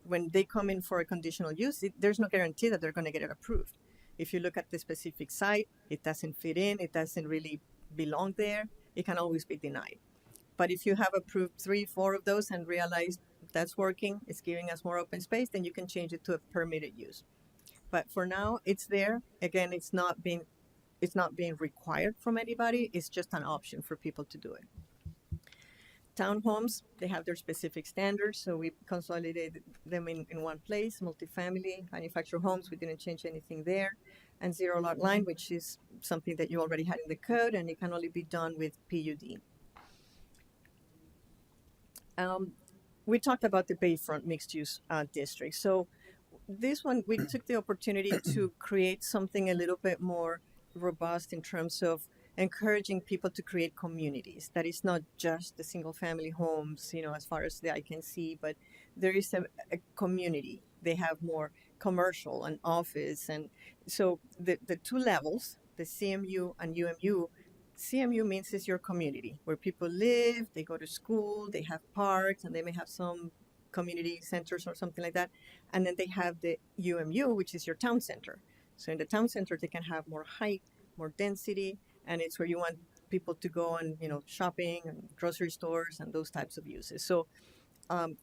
when they come in for a conditional use, there's no guarantee that they're going to get it approved. If you look at the specific site, it doesn't fit in, it doesn't really belong there, it can always be denied. But if you have approved 3-4 of those and realize that's working, it's giving us more open space, then you can change it to a permitted use. But for now, it's there. Again, it's not being required from anybody. It's just an option for people to do it. Townhomes, they have their specific standards, so we consolidated them in one place. Multifamily, manufactured homes, we didn't change anything there. And zero lot line, which is something that you already had in the code, and it can only be done with PUD. We talked about the Bayfront mixed-use district. So this one, we took the opportunity to create something a little bit more robust in terms of encouraging people to create communities. That is not just the single family homes, as far as the eye can see, but there is a community. They have more commercial and office. And so the two levels, the CMU and UMU, CMU means it's your community where people live, they go to school, they have parks, and they may have some community centers or something like that. And then they have the UMU, which is your town center. So in the town center, they can have more height, more density, and it's where you want people to go and, shopping and grocery stores and those types of uses. So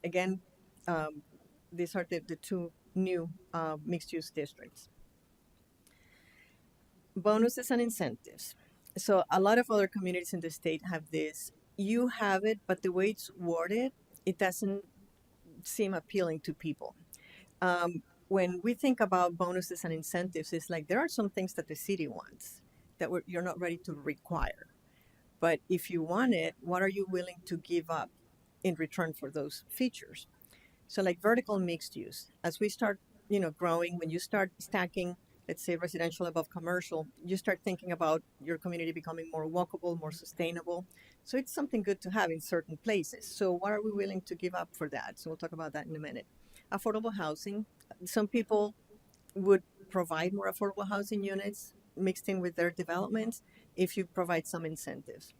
again, these are the two new mixed-use districts. Bonuses and incentives. So a lot of other communities in the state have this. You have it, but the way it's worded, it doesn't seem appealing to people. When we think about bonuses and incentives, it's like there are some things that the city wants that you're not ready to require. But if you want it, what are you willing to give up in return for those features? So like vertical mixed use, as we start, growing, when you start stacking, let's say residential above commercial, you start thinking about your community becoming more walkable, more sustainable. So it's something good to have in certain places. So what are we willing to give up for that? So we'll talk about that in a minute. Affordable housing. Some people would provide more affordable housing units mixed in with their developments if you provide some incentives.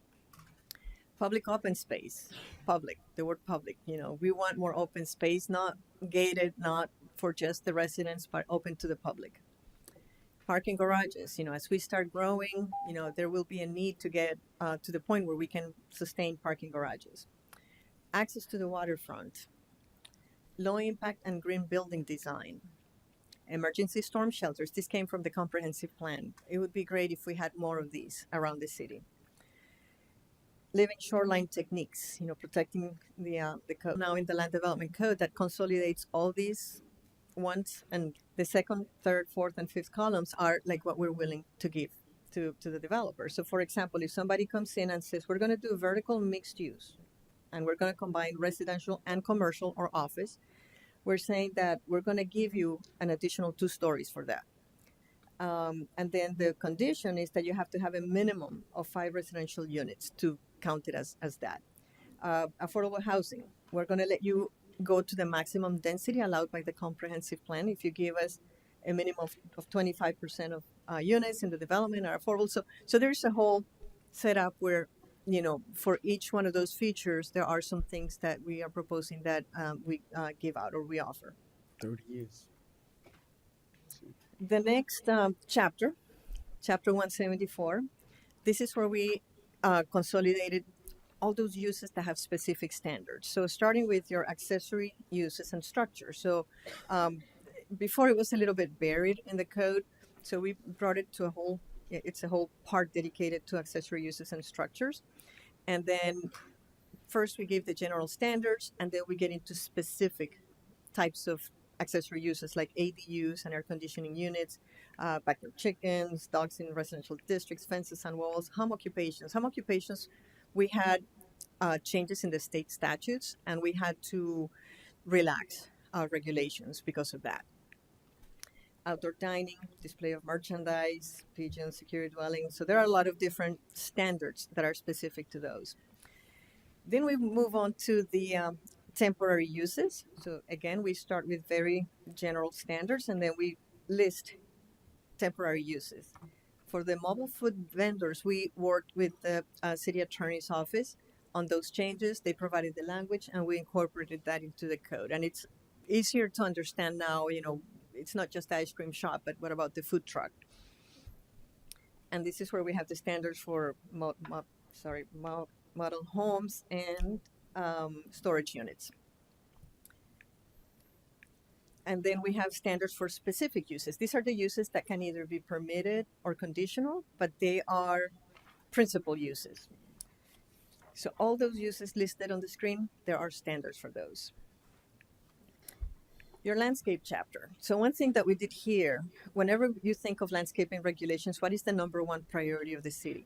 Public open space. Public, the word public, we want more open space, not gated, not for just the residents, but open to the public. Parking garages, as we start growing, there will be a need to get to the point where we can sustain parking garages. Access to the waterfront. Low impact and green building design. Emergency storm shelters. This came from the comprehensive plan. It would be great if we had more of these around the city. Living shoreline techniques, protecting the code. Now in the land development code that consolidates all these ones, and the second, third, fourth, and fifth columns are like what we're willing to give to the developer. So for example, if somebody comes in and says, we're going to do vertical mixed use, and we're going to combine residential and commercial or office, we're saying that we're going to give you an additional 2 stories for that. And then the condition is that you have to have a minimum of 5 residential units to count it as that. Affordable housing, we're going to let you go to the maximum density allowed by the comprehensive plan if you give us a minimum of 25% of units in the development are affordable. So there's a whole setup where, for each one of those features, there are some things that we are proposing that we give out or we offer. 30 years. The next chapter, chapter 174, this is where we consolidated all those uses that have specific standards. So starting with your accessory uses and structures. So um, before it was a little bit buried in the code, so we brought it to a whole. It's a whole part dedicated to accessory uses and structures, and then first we give the general standards, and then we get into specific types of accessory uses like ADUs and air conditioning units, backyard chickens, dogs in residential districts, fences and walls, home occupations. Home occupations, we had changes in the state statutes, and we had to relax regulations because of that. Outdoor dining, display of merchandise, pigeon security dwelling. So there are a lot of different standards that are specific to those. Then we move on to the temporary uses. So again, we start with very general standards, and then we list temporary uses. For the mobile food vendors, we worked with the city attorney's office on those changes. They provided the language, and we incorporated that into the code. And it's easier to understand now. It's not just the ice cream shop, but what about the food truck? And this is where we have the standards for model homes and storage units. And then we have standards for specific uses. These are the uses that can either be permitted or conditional, but they are principal uses. So all those uses listed on the screen, there are standards for those. Your landscape chapter. So one thing that we did here, whenever you think of landscaping regulations, what is the number one priority of the city?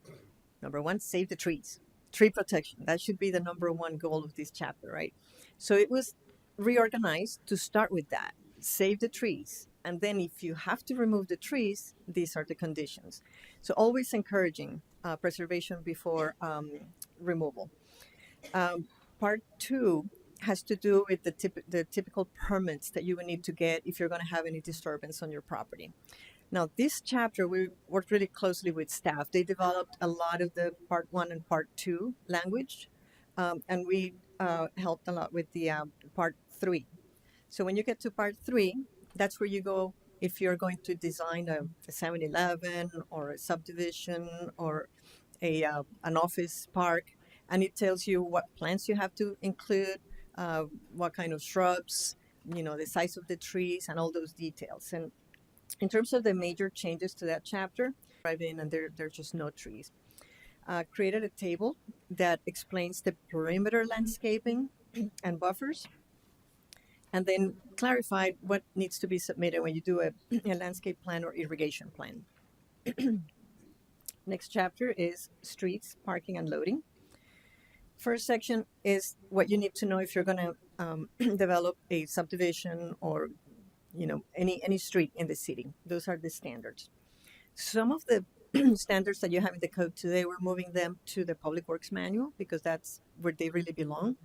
Number one, save the trees. Tree protection. That should be the number one goal of this chapter, right? So it was reorganized to start with that. Save the trees. And then if you have to remove the trees, these are the conditions. So always encouraging preservation before removal. Part two has to do with the typical permits that you would need to get if you're going to have any disturbance on your property. Now, this chapter, we worked really closely with staff. They developed a lot of the part one and part two language, and we helped a lot with the part three. So when you get to part three, that's where you go if you're going to design a 7-Eleven or a subdivision or an office park, and it tells you what plants you have to include, what kind of shrubs, the size of the trees, and all those details. And in terms of the major changes to that chapter, drive in and there's just no trees. Created a table that explains the perimeter landscaping and buffers, and then clarified what needs to be submitted when you do a landscape plan or irrigation plan. Next chapter is streets, parking, and loading. First section is what you need to know if you're going to develop a subdivision or any street in the city. Those are the standards. Some of the standards that you have in the code today, we're moving them to the Public Works Manual because that's where they really belong.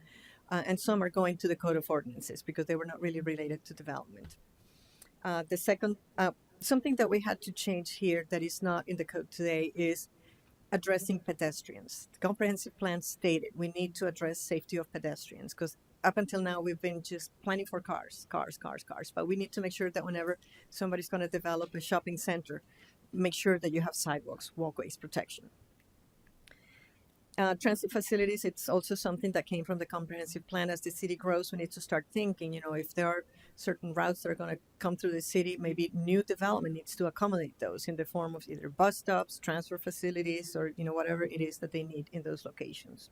And some are going to the Code of Ordinances because they were not really related to development. The second, something that we had to change here that is not in the code today is addressing pedestrians. The comprehensive plan stated we need to address safety of pedestrians because up until now we've been just planning for cars. But we need to make sure that whenever somebody's going to develop a shopping center, make sure that you have sidewalks, walkways, protection. Transit facilities, it's also something that came from the comprehensive plan. As the city grows, we need to start thinking, if there are certain routes that are going to come through the city, maybe new development needs to accommodate those in the form of either bus stops, transfer facilities, or, whatever it is that they need in those locations.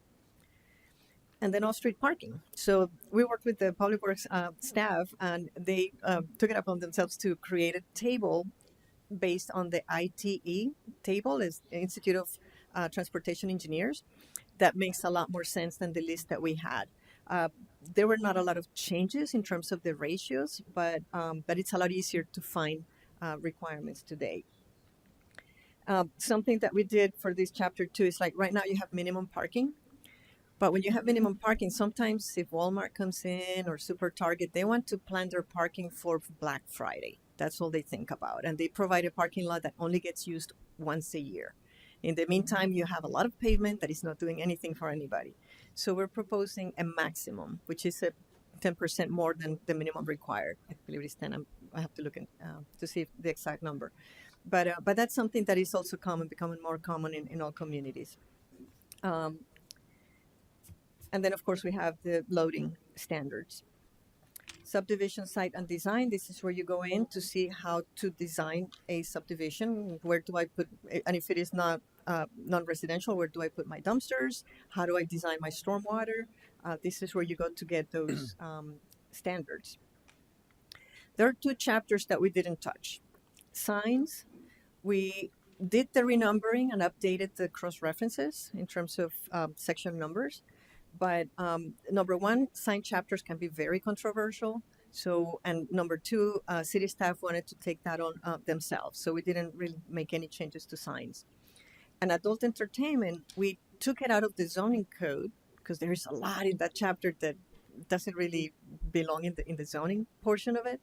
And then off-street parking. So we worked with the Public Works staff, and they took it upon themselves to create a table based on the ITE table, is Institute of Transportation Engineers. That makes a lot more sense than the list that we had. There were not a lot of changes in terms of the ratios, but it's a lot easier to find requirements today. Something that we did for this chapter too is like right now you have minimum parking. But when you have minimum parking, sometimes if Walmart comes in or Super Target, they want to plan their parking for Black Friday. That's all they think about. And they provide a parking lot that only gets used once a year. In the meantime, you have a lot of pavement that is not doing anything for anybody. So we're proposing a maximum, which is a 10% more than the minimum required. I believe it's 10. I'm I have to look in, to see the exact number. But that's something that is also becoming more common in all communities. And then, of course, we have the loading standards. Subdivision site and design. This is where you go in to see how to design a subdivision. Where do I put, and if it is not non-residential, where do I put my dumpsters? How do I design my stormwater? This is where you go to get those standards. There are two chapters that we didn't touch. Signs. We did the renumbering and updated the cross references in terms of section numbers. But number one, sign chapters can be very controversial. So, and number two, city staff wanted to take that on themselves. So we didn't really make any changes to signs. And adult entertainment, we took it out of the zoning code because there is a lot in that chapter that doesn't really belong in the zoning portion of it.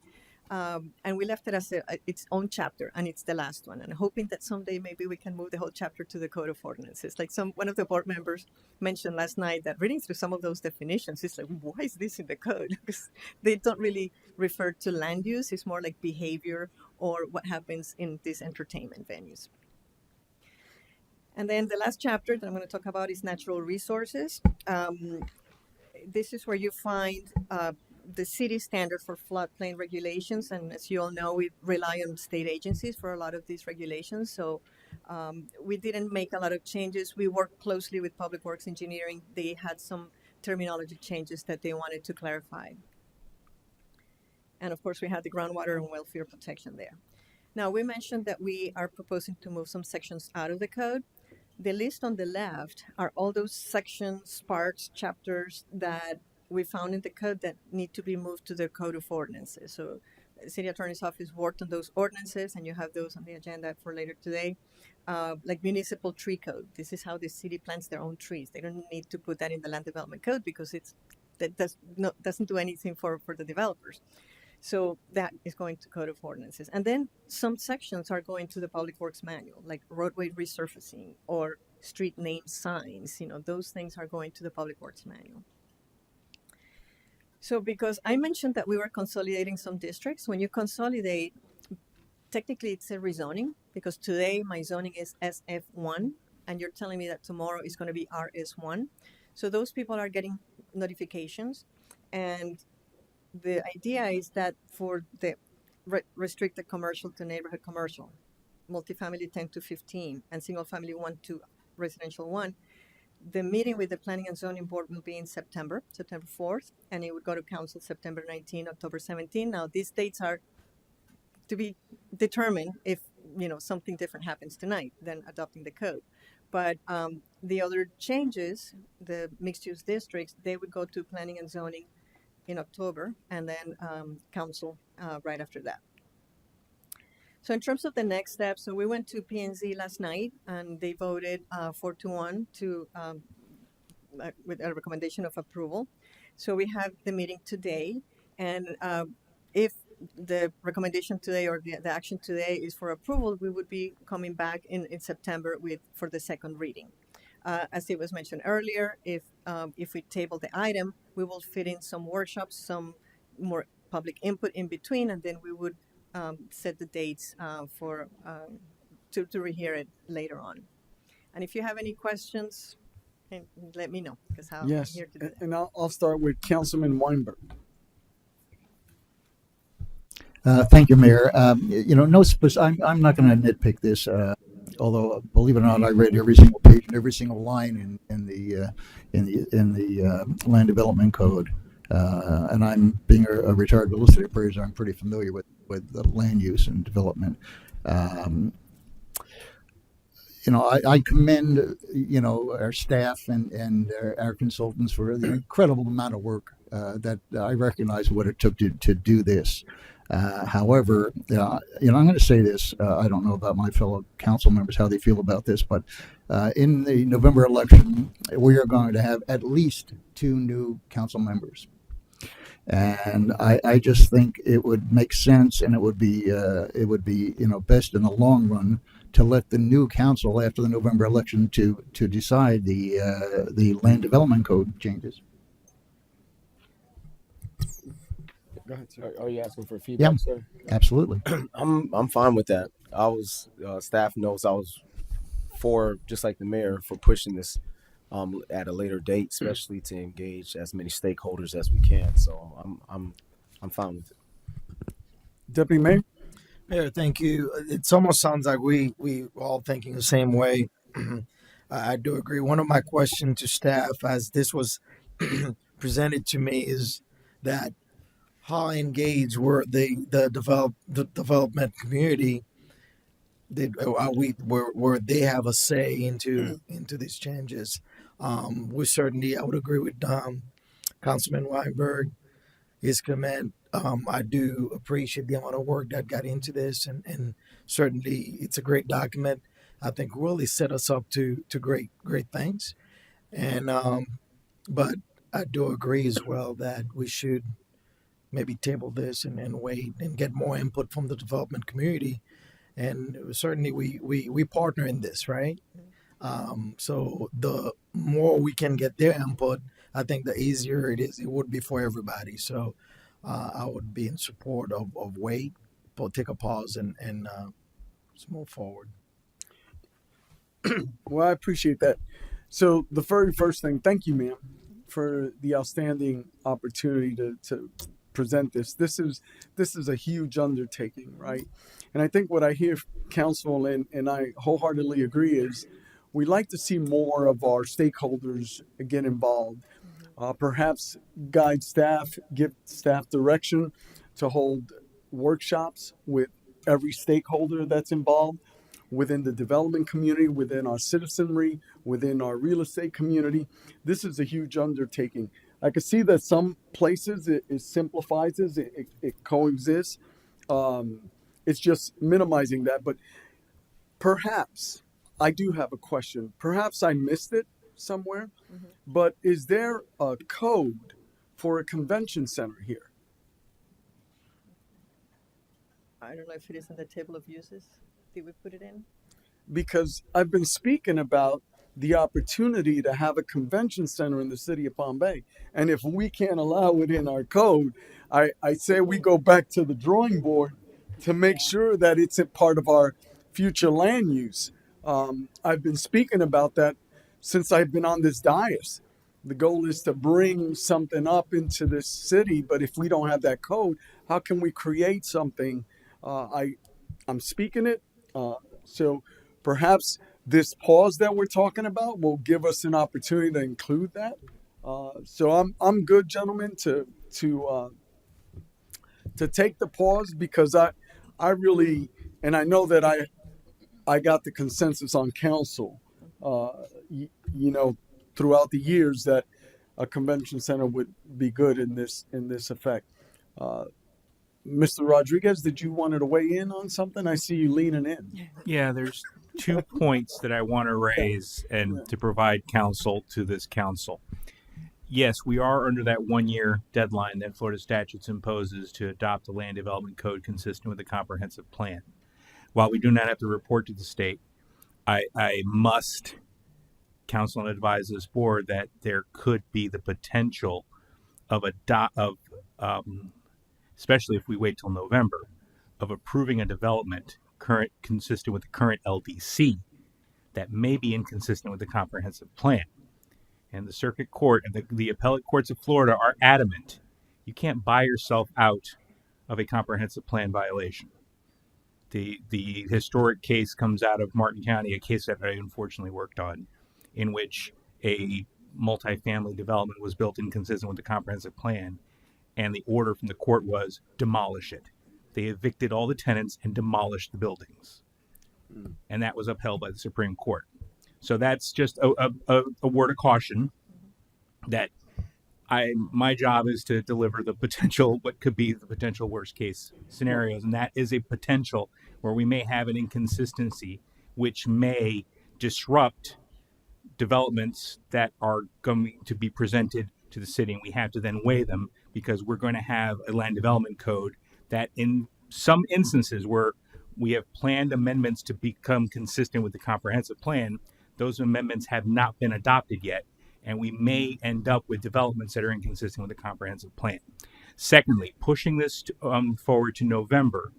And we left it as its own chapter, and it's the last one. And hoping that someday maybe we can move the whole chapter to the Code of Ordinances. Like one of the board members mentioned last night that reading through some of those definitions, it's like, why is this in the code? Because they don't really refer to land use. It's more like behavior or what happens in these entertainment venues. And then the last chapter that I'm going to talk about is natural resources. This is where you find the city standard for floodplain regulations, and as you all know, we rely on state agencies for a lot of these regulations. So we didn't make a lot of changes. We worked closely with Public Works Engineering. They had some terminology changes that they wanted to clarify. And of course, we had the groundwater and welfare protection there. Now, we mentioned that we are proposing to move some sections out of the code. The list on the left are all those sections, parts, chapters that we found in the code that need to be moved to the Code of Ordinances. So the City Attorney's Office worked on those ordinances, and you have those on the agenda for later today. Like municipal tree code. This is how the city plants their own trees. They don't need to put that in the land development code because doesn't do anything for the developers. So that is going to Code of Ordinances. And then some sections are going to the Public Works Manual, like roadway resurfacing or street name signs. Those things are going to the Public Works Manual. So because I mentioned that we were consolidating some districts, when you consolidate, technically it's a rezoning, because today my zoning is SF1, and you're telling me that tomorrow is going to be RS1. So those people are getting notifications, and the idea is that for the restricted commercial to neighborhood commercial, multifamily 10 to 15, and single family 1 to residential 1, the meeting with the Planning and Zoning Board will be in September 4th, and it would go to Council September 19, October 17. Now, these dates are to be determined if, something different happens tonight than adopting the code. But the other changes, the mixed-use districts, they would go to Planning and Zoning in October, and then Council right after that. So in terms of the next steps, so we went to P&Z last night, and they voted 4-1 with a recommendation of approval. So we have the meeting today, and if the recommendation today or the action today is for approval, we would be coming back in September for the second reading. As it was mentioned earlier, if we table the item, we will fit in some workshops, some more public input in between, and then we would set the dates to rehear it later on. And if you have any questions, let me know, because I'm here to do that. And I'll start with Councilman Weinberg. Thank you, Mayor. No I'm not going to nitpick this. Although, believe it or not, I read every single page and every single line in the land development code. And I'm being a retired real estate appraiser. I'm pretty familiar with the land use and development. I commend our staff and our consultants for the incredible amount of work that I recognize what it took to do this. However, I'm going to say this. I don't know about my fellow council members, how they feel about this, but in the November election, we are going to have at least 2 new council members. And I just think it would make sense, and it would be best in the long run to let the new council after the November election to decide the land development code changes. Go ahead, sir. Are you asking for Yeah, feedback, sir? absolutely. I'm fine with that. I was staff knows I was for, just like the mayor, for pushing this at a later date, especially to engage as many stakeholders as we can. So I'm fine with it. Deputy Mayor? Mayor, thank you. It almost sounds like we all thinking the same way. I do agree. One of my questions to staff, as this was presented to me, is that how engaged were the development community? Did are we where they have a say into these changes? We certainly, I would agree with Councilman Weinberg, his comment. I do appreciate the amount of work that got into this, and certainly it's a great document. I think really set us up to great things. And but I do agree as well that we should maybe table this and wait and get more input from the development community. And certainly we partner in this, right? So the more we can get their input, I think the easier it would be for everybody. So I would be in support of wait, but take a pause and let's move forward. Well, I appreciate that. So the very first thing, thank you, ma'am, for the outstanding opportunity to present this. This is a huge undertaking, right? And I think what I hear council and I wholeheartedly agree is we like to see more of our stakeholders get involved. Perhaps guide staff, give staff direction to hold workshops with every stakeholder that's involved within the development community, within our citizenry, within our real estate community. This is a huge undertaking. I can see that some places it simplifies it coexists. It's just minimizing that. But perhaps I do have a question. Perhaps I missed it somewhere, but is there a code for a convention center here? I don't know if it is in the table of uses. Did we put it in? Because I've been speaking about the opportunity to have a convention center in the city of Palm Bay. And if we can't allow it in our code, I say we go back to the drawing board to make sure that it's a part of our future land use. I've been speaking about that since I've been on this dais. The goal is to bring something up into this city, but if we don't have that code, how can we create something? I'm speaking it. So perhaps this pause that we're talking about will give us an opportunity to include that. So I'm good, gentlemen, to take the pause because I really, and I know that I got the consensus on council, throughout the years that a convention center would be good in this effect. Mr. Rodriguez, did you want to weigh in on something? I see you leaning in. Yeah, there's 2 points that I want to raise and to provide counsel to this council. Yes, we are under that 1-year deadline that Florida statutes imposes to adopt a land development code consistent with the comprehensive plan. While we do not have to report to the state, I must counsel and advise this board that there could be the potential of especially if we wait till November, of approving a development consistent with the current LDC that may be inconsistent with the comprehensive plan. And the circuit court and the appellate courts of Florida are adamant. You can't buy yourself out of a comprehensive plan violation. The historic case comes out of Martin County, a case that I unfortunately worked on, in which a multifamily development was built inconsistent with the comprehensive plan, and the order from the court was demolish it. They evicted all the tenants and demolished the buildings. And that was upheld by the Supreme Court. So that's just a word of caution that my job is to deliver what could be the potential worst case scenarios. And that is a potential where we may have an inconsistency which may disrupt developments that are going to be presented to the city. And we have to then weigh them because we're going to have a land development code that in some instances where we have planned amendments to become consistent with the comprehensive plan, those amendments have not been adopted yet. And we may end up with developments that are inconsistent with the comprehensive plan. Secondly, pushing this forward to November.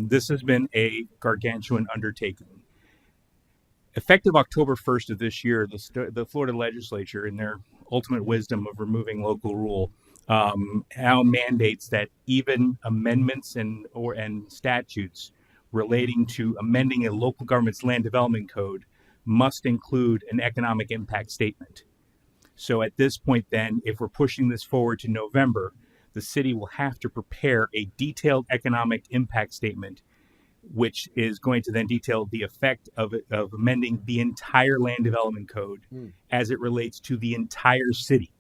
This has been a gargantuan undertaking. Effective October 1st of this year, the Florida legislature, in their ultimate wisdom of removing local rule, now mandates that even amendments and statutes relating to amending a local government's land development code must include an economic impact statement. So at this point, then, if we're pushing this forward to November, the city will have to prepare a detailed economic impact statement, which is going to then detail the effect of amending the entire land development code as it relates to the entire city.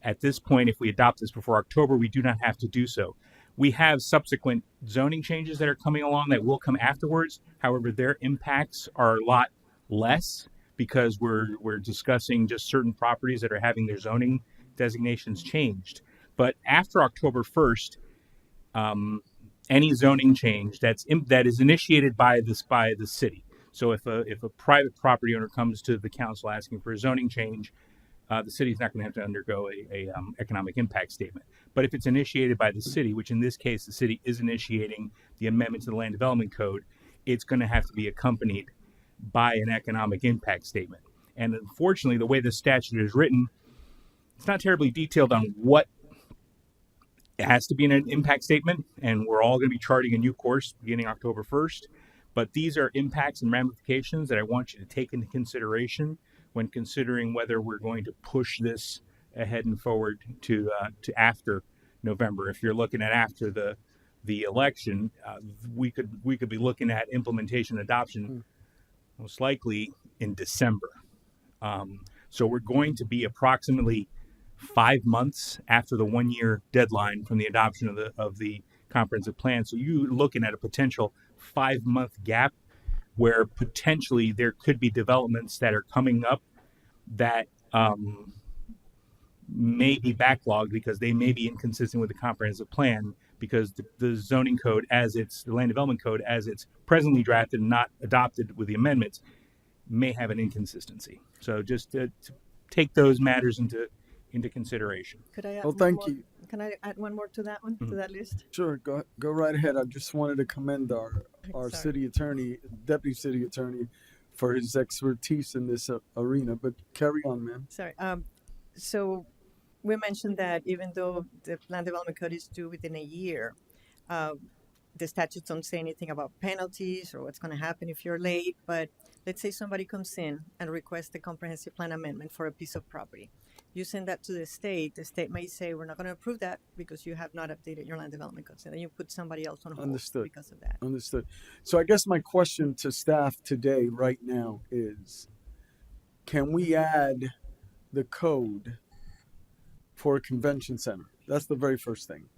At this point, if we adopt this before October, we do not have to do so. We have subsequent zoning changes that are coming along that will come afterwards. However, their impacts are a lot less because we're discussing just certain properties that are having their zoning designations changed. But after October 1st, any zoning change that is initiated by the city. So if a private property owner comes to the council asking for a zoning change, the city is not going to have to undergo a economic impact statement. But if it's initiated by the city, which in this case the city is initiating the amendment to the land development code, it's going to have to be accompanied by an economic impact statement. And unfortunately, the way the statute is written, it's not terribly detailed on what it has to be in an impact statement, and we're all going to be charting a new course beginning October 1st. But these are impacts and ramifications that I want you to take into consideration when considering whether we're going to push this ahead and forward to after November. If you're looking at after the election, we could be looking at implementation adoption most likely in December. So we're going to be approximately 5 months after the 1-year deadline from the adoption of the comprehensive plan. So you're looking at a potential 5-month gap where potentially there could be developments that are coming up that may be backlogged because they may be inconsistent with the comprehensive plan, because the zoning code the land development code as it's presently drafted and not adopted with the amendments may have an inconsistency. So just to take those matters into consideration. Could I add Well, one thank more? you. Can I add one more to that one, to that list? Sure, go right ahead. I just wanted to commend our Sorry. city attorney, deputy city attorney, for his expertise in this arena. But carry on, ma'am. Sorry. So we mentioned that even though the land development code is due within a year, the statutes don't say anything about penalties or what's going to happen if you're late. But let's say somebody comes in and requests a comprehensive plan amendment for a piece of property. You send that to the state may say, we're not going to approve that because you have not updated your land development code. And then you put somebody else on hold Understood. because of that. Understood. So I guess my question to staff today, right now, is can we add the code for a convention center? That's the very first thing.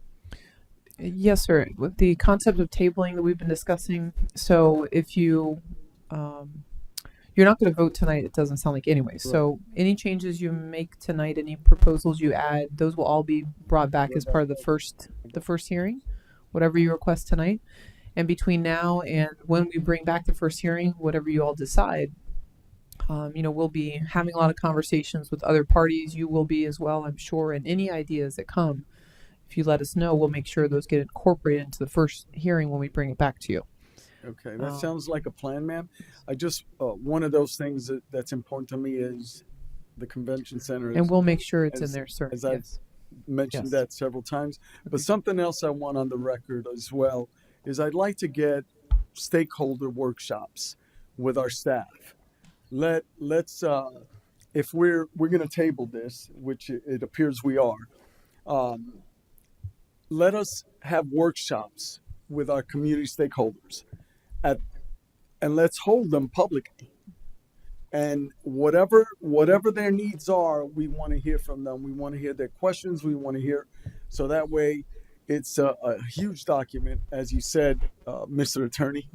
Yes, sir. With the concept of tabling that we've been discussing, so if you're not going to vote tonight, it doesn't sound like anyway. Right. So any changes you make tonight, any proposals you add, those will all be brought back as part of the first hearing, whatever you request tonight. And between now and when we bring back the first hearing, whatever you all decide, we'll be having a lot of conversations with other parties. You will be as well, I'm sure. And any ideas that come, if you let us know, we'll make sure those get incorporated into the first hearing when we bring it back to you. Okay, that sounds like a plan, ma'am. I just, one of those things that's important to me is the convention center. And we'll make sure it's in there, sir. As I've mentioned that several times. But something else I want on the record as well is I'd like to get stakeholder workshops with our staff. Let's if we're going to table this, which it appears we are, let us have workshops with our community stakeholders. And let's hold them publicly. And whatever their needs are, we want to hear from them. We want to hear their questions. We want to hear, so that way, it's a huge document, as you said, Mr. Attorney,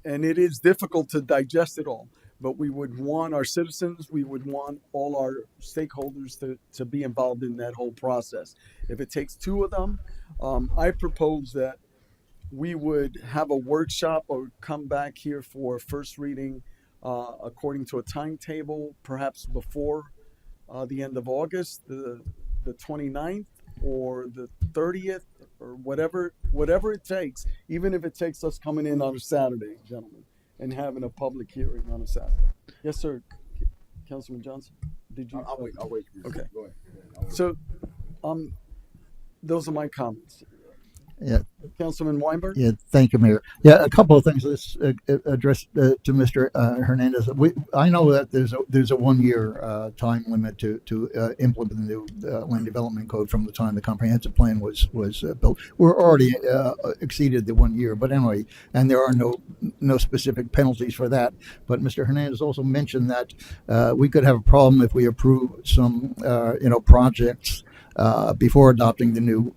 and it is difficult to digest it all. But we would want our citizens, we would want all our stakeholders to be involved in that whole process. If it takes two of them, I propose that we would have a workshop or come back here for first reading according to a timetable, perhaps before the end of August, the 29th, or the 30th or whatever it takes, even if it takes us coming in on a Saturday, gentlemen, and having a public hearing on a Saturday. Yes, sir. Councilman Johnson, did you? I'll wait. Okay. Go ahead. So, those are my comments. Yeah. Councilman Weinberg? Yeah, thank you, Mayor. Yeah, a couple of things. Let's address to Mr. Hernandez. I know that there's a 1 year time limit to implement the new land development code from the time the comprehensive plan was built. We're already exceeded the 1 year, but anyway, and there are no specific penalties for that. But Mr. Hernandez also mentioned that we could have a problem if we approve some projects before adopting the new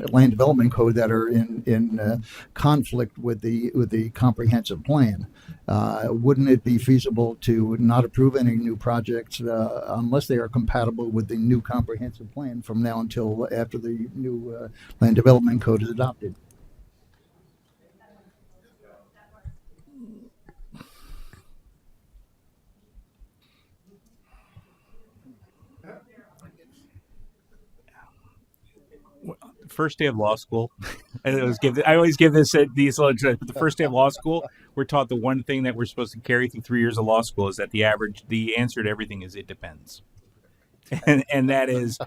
land development code that are in conflict with the comprehensive plan. Wouldn't it be feasible to not approve any new projects unless they are compatible with the new comprehensive plan from now until after the new land development code is adopted? First day of law school, I always give these little, but the first day of law school, we're taught the one thing that we're supposed to carry through 3 years of law school is that the answer to everything is it depends, and that is,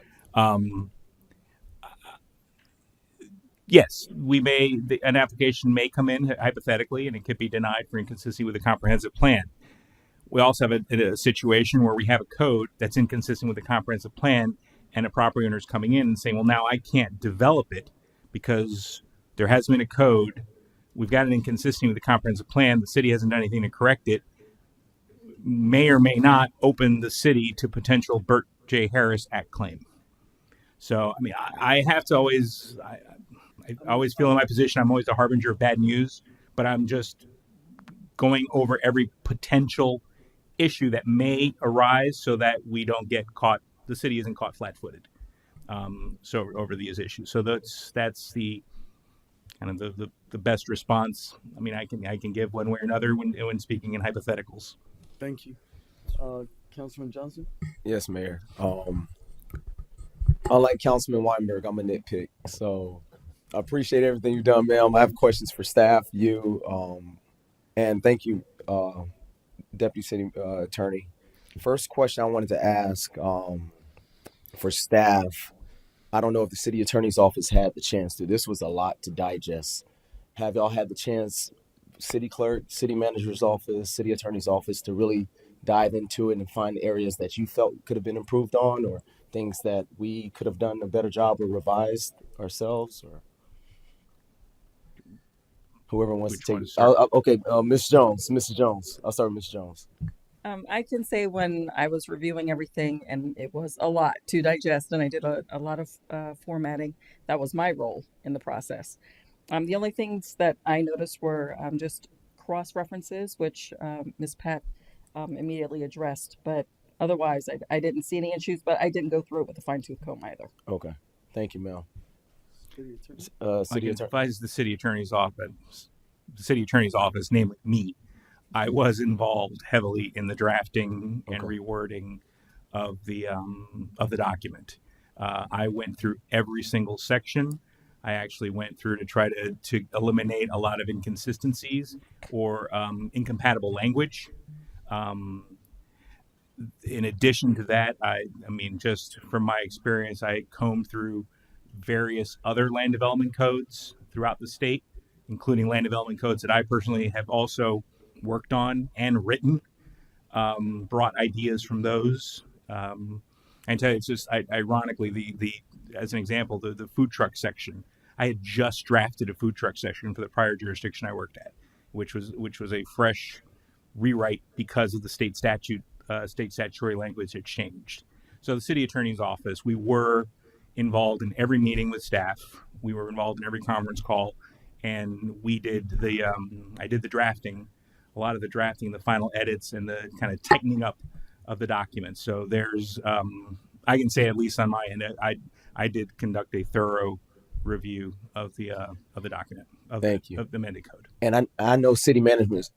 yes, an application may come in hypothetically and it could be denied for inconsistency with a comprehensive plan. We also have a situation where we have a code that's inconsistent with the comprehensive plan, and a property owner is coming in and saying, well, now I can't develop it because there hasn't been a code. We've got an inconsistency with the comprehensive plan. The city hasn't done anything to correct it. May or may not open the city to potential Burt J. Harris Act claim. So, I mean, I have to always, I always feel in my position, I'm always the harbinger of bad news, but I'm just going over every potential issue that may arise so that we don't get caught. The city isn't caught flat-footed. So over these issues. So that's the kind of the best response. I mean, I can give one way or another when speaking in hypotheticals. Thank you, Councilman Johnson. Yes, Mayor. Unlike Councilman Weinberg, I'm a nitpick. So I appreciate everything you've done, ma'am. I have questions for staff, and thank you, Deputy City Attorney. First question I wanted to ask for staff. I don't know if the city attorney's office had the chance to. This was a lot to digest. Have y'all had the chance, city clerk, city manager's office, city attorney's office, to really dive into it and find areas that you felt could have been improved on, or things that we could have done a better job or revised ourselves, or whoever wants to take it? Okay, Ms. Jones, Mrs. Jones. I'll start with Ms. Jones. I can say when I was reviewing everything, and it was a lot to digest, and I did a lot of formatting. That was my role in the process. The only things that I noticed were just cross references, which Ms. Pat immediately addressed. But otherwise, I didn't see any issues, but I didn't go through it with a fine-tooth comb either. Okay. Thank you, Mel. City advise the city attorney's office. The city attorney's office, namely me, I was involved heavily in the drafting and rewording of the document. I went through every single section. I actually went through to try to eliminate a lot of inconsistencies or incompatible language. In addition to that, I mean, just from my experience, I combed through various other land development codes throughout the state, including land development codes that I personally have also worked on and written, brought ideas from those. And tell you, it's just ironically, the as an example, the food truck section. I had just drafted a food truck section for the prior jurisdiction I worked at, which was a fresh rewrite because of the state statute, state statutory language had changed. So the city attorney's office, we were involved in every meeting with staff. We were involved in every conference call, and we did I did the drafting, a lot of the drafting, the final edits, and the kind of tightening up of the document. So there's, I can say at least on my end, I did conduct a thorough review of the document of Thank you. of the amended code. And I know city management,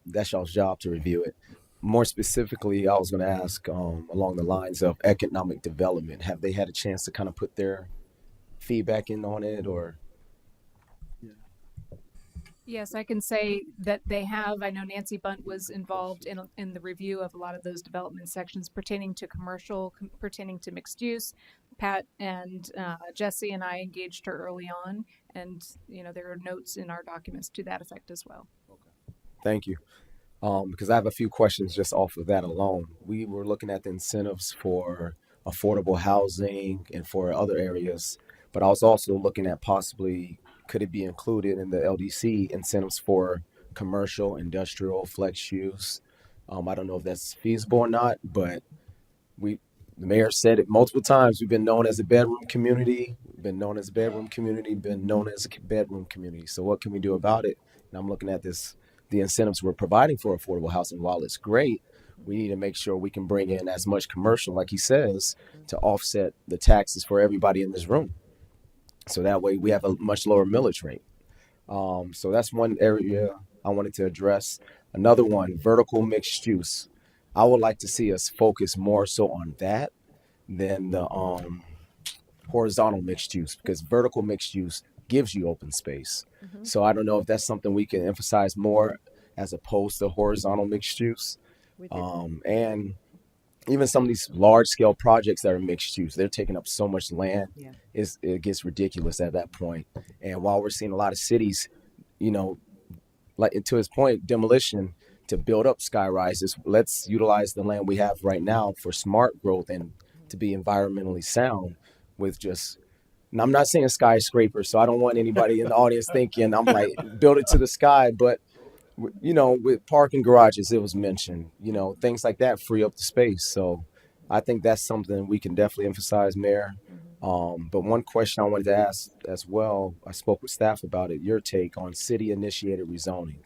that's y'all's job to review it. more specifically, I was going to ask along the lines of economic development. Have they had a chance to kind of put their feedback in on it, or? Yes, I can say that they have. I know Nancy Bunt was involved in the review of a lot of those development sections pertaining to commercial, pertaining to mixed use. Pat and Jesse and I engaged her early on, and there are notes in our documents to that effect as well. Thank you. Because I have a few questions just off of that alone. We were looking at the incentives for affordable housing and for other areas, but I was also looking at possibly could it be included in the LDC incentives for commercial, industrial, flex use. I don't know if that's feasible or not, but we the mayor said it multiple times. We've been known as a bedroom community. We've been known as a bedroom community. Been known as a bedroom community. So what can we do about it? And I'm looking at the incentives we're providing for affordable housing. While it's great, we need to make sure we can bring in as much commercial, like he says, to offset the taxes for everybody in this room. So that way we have a much lower millage rate. So that's one area I wanted to address. Another one, vertical mixed use. I would like to see us focus more so on that than the horizontal mixed use, because vertical mixed use gives you open space. So I don't know if that's something we can emphasize more as opposed to horizontal mixed use. And even some of these large scale projects that are mixed use, they're taking up so much land. Yeah. It gets ridiculous at that point. And while we're seeing a lot of cities, like to his point, demolition to build up sky rises, let's utilize the land we have right now for smart growth and to be environmentally sound with just, and I'm not saying skyscraper, so I don't want anybody in the audience thinking I'm like build it to the sky, but with parking garages, it was mentioned, things like that free up the space. So I think that's something we can definitely emphasize, Mayor. But one question I wanted to ask as well, I spoke with staff about it, your take on city initiated rezoning.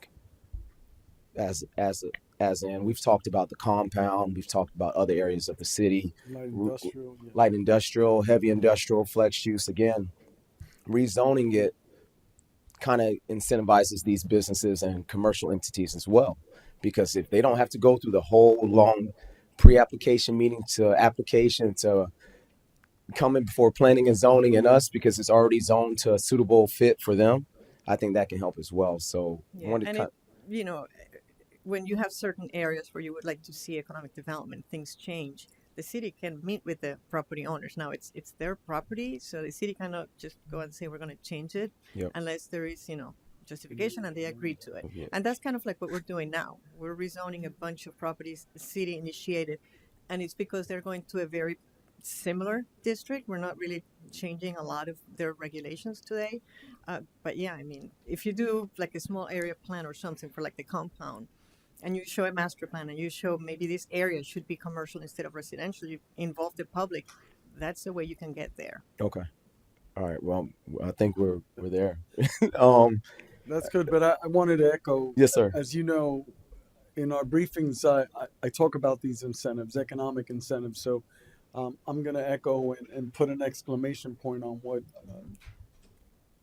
As in, we've talked about the compound, we've talked about other areas of the city, light industrial, heavy industrial, flex use. Again, rezoning it kind of incentivizes these businesses and commercial entities as well, because if they don't have to go through the whole long pre-application meeting to application to coming before planning and zoning and us, because it's already zoned to a suitable fit for them, I think that can help as well. So when you have certain areas where you would like to see economic development, things change. The city can meet with the property owners. Now it's their property, so the city cannot just go and say we're going to change it unless there is justification and they agree to it. Yep. And that's kind of like what we're doing now. We're rezoning a bunch of properties the city initiated, and it's because they're going to a very similar district. We're not really changing a lot of their regulations today. But yeah, I mean, if you do like a small area plan or something for like the compound, and you show a master plan and you show maybe this area should be commercial instead of residential, you involve the public, that's the way you can get there. Okay. All right. Well, I think we're there. That's good, but I wanted to echo. Yes, sir. As you know, in our briefings, I talk about these incentives, economic incentives. So I'm going to echo and put an exclamation point on what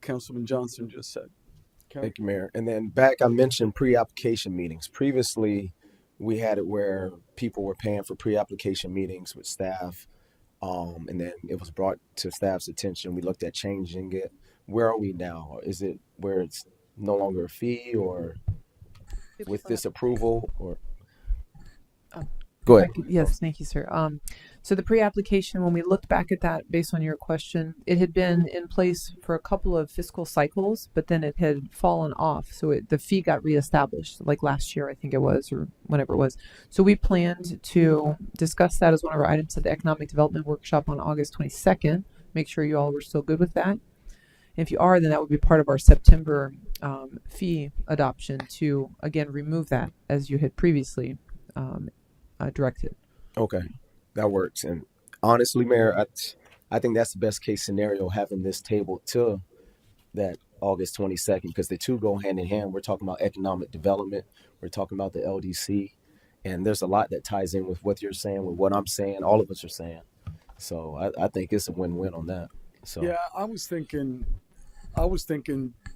Councilman Johnson just said. Okay. Thank you, Mayor. And then back, I mentioned pre-application meetings. Previously, we had it where people were paying for pre-application meetings with staff, and then it was brought to staff's attention. We looked at changing it. Where are we now? Is it where it's no longer a fee, or with this approval, or? Go ahead. Yes, thank you, sir. So the pre-application, when we looked back at that, based on your question, it had been in place for a couple of fiscal cycles, but then it had fallen off. So the fee got reestablished, like last year, I think it was, or whenever it was. So we planned to discuss that as one of our items at the Economic Development Workshop on August 22nd. Make sure you all were still good with that. And if you are, then that would be part of our September fee adoption to, again, remove that as you had previously directed. Okay, that works. And honestly, Mayor, I think that's the best case scenario, having this table till that August 22nd, because the two go hand in hand. We're talking about economic development. We're talking about the LDC. And there's a lot that ties in with what you're saying, with what I'm saying, all of us are saying. So I think it's a win-win on that. So yeah, I was thinking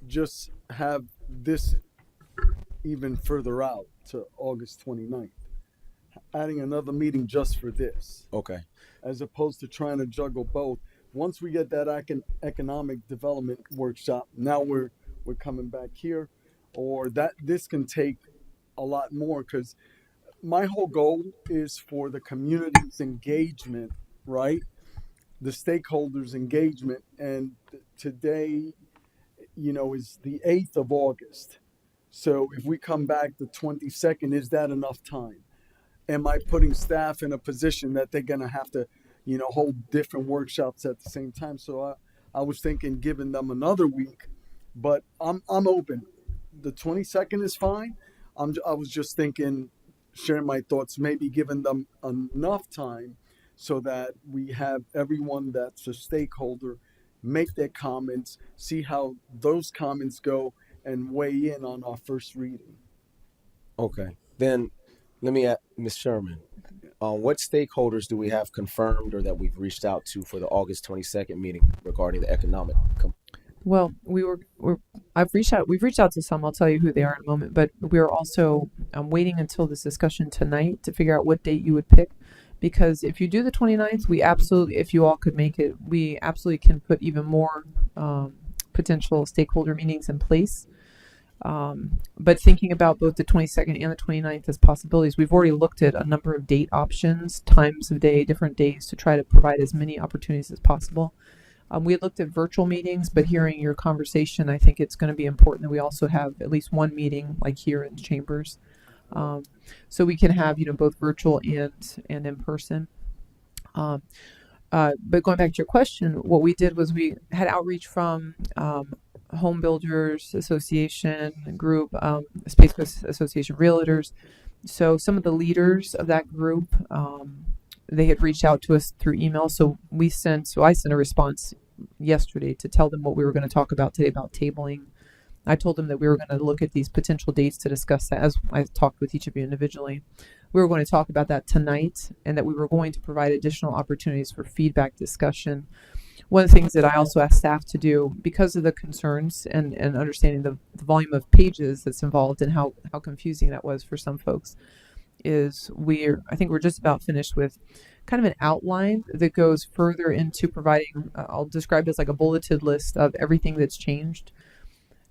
just have this even further out to August 29th. adding another meeting just for this, Okay. as opposed to trying to juggle both. Once we get that economic development workshop, now we're coming back here, or that this can take a lot more, because my whole goal is for the community's engagement, right? The stakeholders' engagement, and today, is the 8th of August. So if we come back the 22nd, is that enough time? Am I putting staff in a position that they're going to have to, hold different workshops at the same time? So I was thinking giving them another week, but I'm open. The 22nd is fine. I was just thinking, sharing my thoughts, maybe giving them enough time so that we have everyone that's a stakeholder make their comments, see how those comments go, and weigh in on our first reading. Okay. Then let me ask Ms. Sherman. What stakeholders do we have confirmed or that we've reached out to for the August 22nd meeting regarding the economic? Well, we've reached out to some. I'll tell you who they are in a moment. But we're also waiting until this discussion tonight to figure out what date you would pick. Because if you do the 29th, if you all could make it, we absolutely can put even more potential stakeholder meetings in place. But thinking about both the 22nd and the 29th as possibilities, we've already looked at a number of date options, times of day, different days to try to provide as many opportunities as possible. We had looked at virtual meetings, but hearing your conversation, I think it's going to be important that we also have at least one meeting like here in chambers. So we can have, both virtual and in person. But going back to your question, what we did was we had outreach from Home Builders Association group, Space Coast Association Realtors. So some of the leaders of that group, they had reached out to us through email. So I sent a response yesterday to tell them what we were going to talk about today about tabling. I told them that we were going to look at these potential dates to discuss that as I talked with each of you individually. We were going to talk about that tonight and that we were going to provide additional opportunities for feedback discussion. One of the things that I also asked staff to do, because of the concerns and understanding the volume of pages that's involved and how confusing that was for some folks, is I think we're just about finished with kind of an outline that goes further into providing, I'll describe it as like a bulleted list of everything that's changed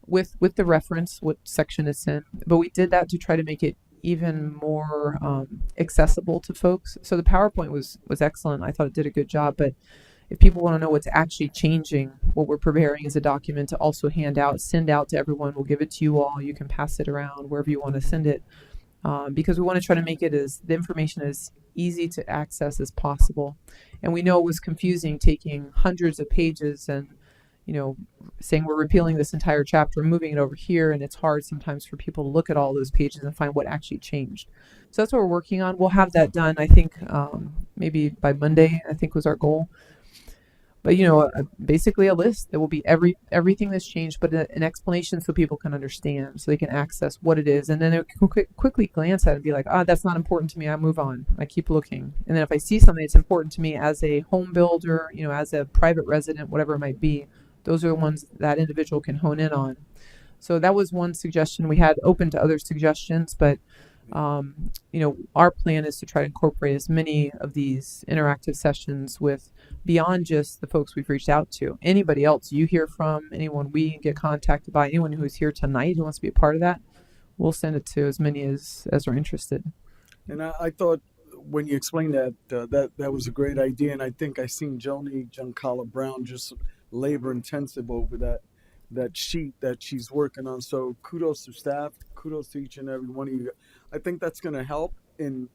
with the reference, what section it's in. But we did that to try to make it even more accessible to folks. So the PowerPoint was excellent. I thought it did a good job, but if people want to know what's actually changing, what we're preparing is a document to also send out to everyone. We'll give it to you all. You can pass it around wherever you want to send it, because we want to try to make it the information as easy to access as possible. And we know it was confusing taking hundreds of pages and, saying we're repealing this entire chapter, moving it over here, and it's hard sometimes for people to look at all those pages and find what actually changed. So that's what we're working on. We'll have that done, I think, maybe by Monday, I think was our goal. But, basically a list that will be everything that's changed, but an explanation so people can understand, so they can access what it is. And then they can quickly glance at it and be like, that's not important to me. I move on. I keep looking. And then if I see something that's important to me as a home builder, as a private resident, whatever it might be, those are the ones that individual can hone in on. So that was one suggestion. We had open to other suggestions, but our plan is to try to incorporate as many of these interactive sessions with beyond just the folks we've reached out to. Anybody else you hear from, anyone we get contacted by, anyone who's here tonight who wants to be a part of that, we'll send it to as many as are interested. And I thought when you explained that, that was a great idea. And I think I seen Joni Giancarlo Brown just labor intensive over that sheet that she's working on. So kudos to staff, kudos to each and every one of you. I think that's going to help in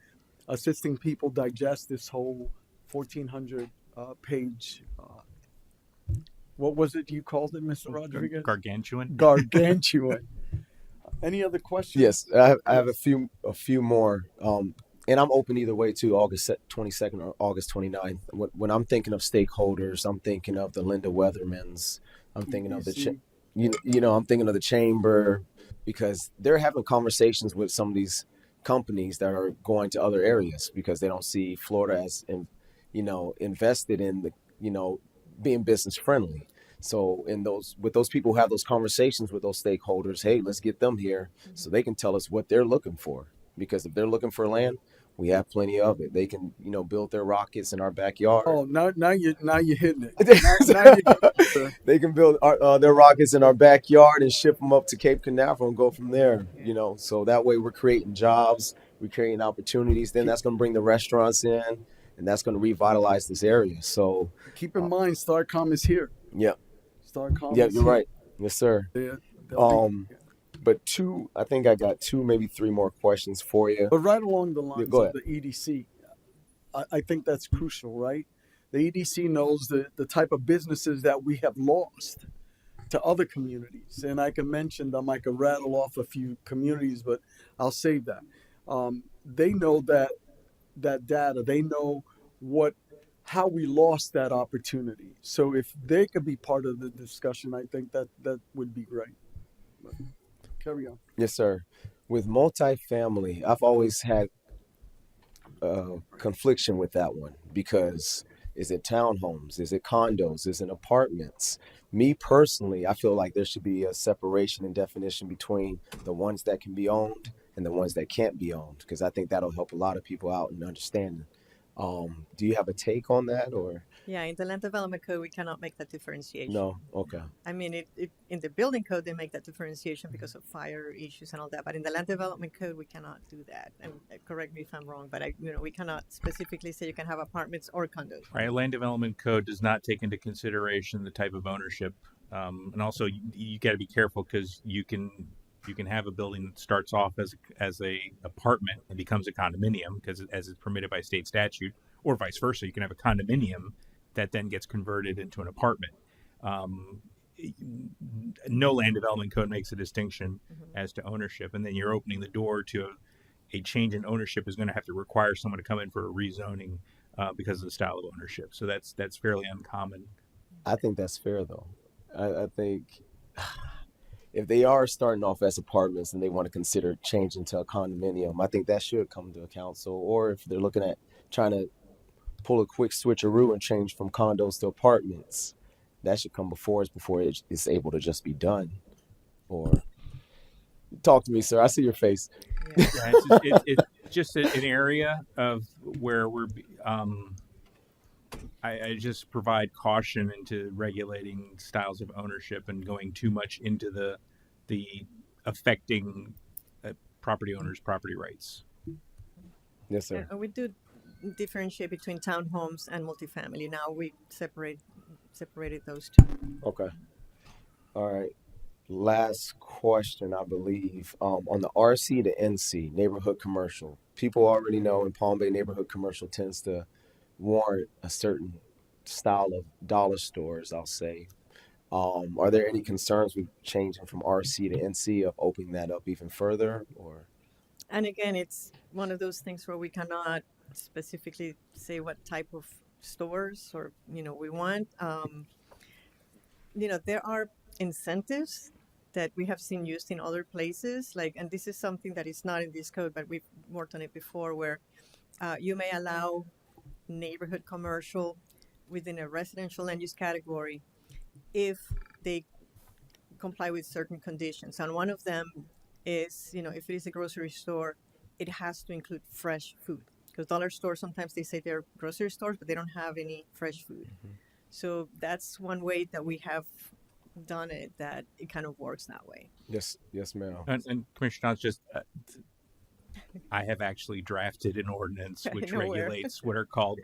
assisting people digest this whole 1,400 page. What was it you called it, Mr. Rodriguez? Gargantuan. Gargantuan. Any other questions? Yes, I have a few more. And I'm open either way too, August 22nd or August 29th. When I'm thinking of stakeholders, I'm thinking of the Linda Weathermans. I'm thinking of I'm thinking of the chamber, because they're having conversations with some of these companies that are going to other areas because they don't see Florida as, invested in being business friendly. So with those people who have those conversations with those stakeholders, hey, let's get them here so they can tell us what they're looking for. Because if they're looking for land, We have plenty of it. They can, build their rockets in our backyard. Oh, now you're hitting it. Now you They can build their rockets in our backyard and ship them up to Cape Canaveral and go from there. So that way we're creating jobs, we're creating opportunities. Then that's going to bring the restaurants in, and that's going to revitalize this area. So keep in mind, Starcom is here. yeah, Starcom. yeah, is you're here. right. Yes, sir. They'll be- But I think I got two, maybe three more questions for you. But right along the lines go of ahead. the EDC, I think that's crucial, right? The EDC knows the type of businesses that we have lost to other communities. And I can rattle off a few communities, but I'll save that. They know that data. They know how we lost that opportunity. So if they could be part of the discussion, I think that would be great. But carry on. Yes, sir. With multifamily, I've always had confliction with that one because is it townhomes? Is it condos? Is it apartments? Me personally, I feel like there should be a separation and definition between the ones that can be owned and the ones that can't be owned, because I think that'll help a lot of people out in understanding. Do you have a take on that, or Yeah, in the land development code, we cannot make that differentiation. no? Okay. I mean, in the building code, they make that differentiation because of fire issues and all that. But in the land development code, we cannot do that. And correct me if I'm wrong, but we cannot specifically say you can have apartments or condos. Right, land development code does not take into consideration the type of ownership, and also you got to be careful because you can have a building that starts off as a apartment and becomes a condominium because as it's permitted by state statute, or vice versa. You can have a condominium that then gets converted into an apartment. No land development code makes a distinction as to ownership, and then you're opening the door to a change in ownership is going to have to require someone to come in for a rezoning because of the style of ownership. So that's fairly uncommon. I think that's fair, though. I think if they are starting off as apartments and they want to consider changing to a condominium, I think that should come to a council. Or if they're looking at trying to pull a quick switcheroo and change from condos to apartments, that should come before it's able to just be done. Or talk to me, sir. I see your face. Yeah, it's just an area of where we're. I just provide caution into regulating styles of ownership and going too much into the affecting property owners' property rights. Yes, sir. We do differentiate between townhomes and multifamily. Now we separated those two. Okay. All right. Last question, I believe, on the RC to NC, neighborhood commercial. People already know in Palm Bay, neighborhood commercial tends to warrant a certain style of dollar stores, I'll say. Are there any concerns with changing from RC to NC, of opening that up even further? Or And again, it's one of those things where we cannot specifically say what type of stores or we want. There are incentives that we have seen used in other places, and this is something that is not in this code, but we've worked on it before, where you may allow neighborhood commercial within a residential land use category if they comply with certain conditions. And one of them is, if it is a grocery store, it has to include fresh food. Because dollar stores, sometimes they say they're grocery stores, but they don't have any fresh food. Mm-hmm. So that's one way that we have done it, that it kind of works that way. Yes, ma'am. And Commissioner Johnson, I have actually drafted an ordinance which regulates what are called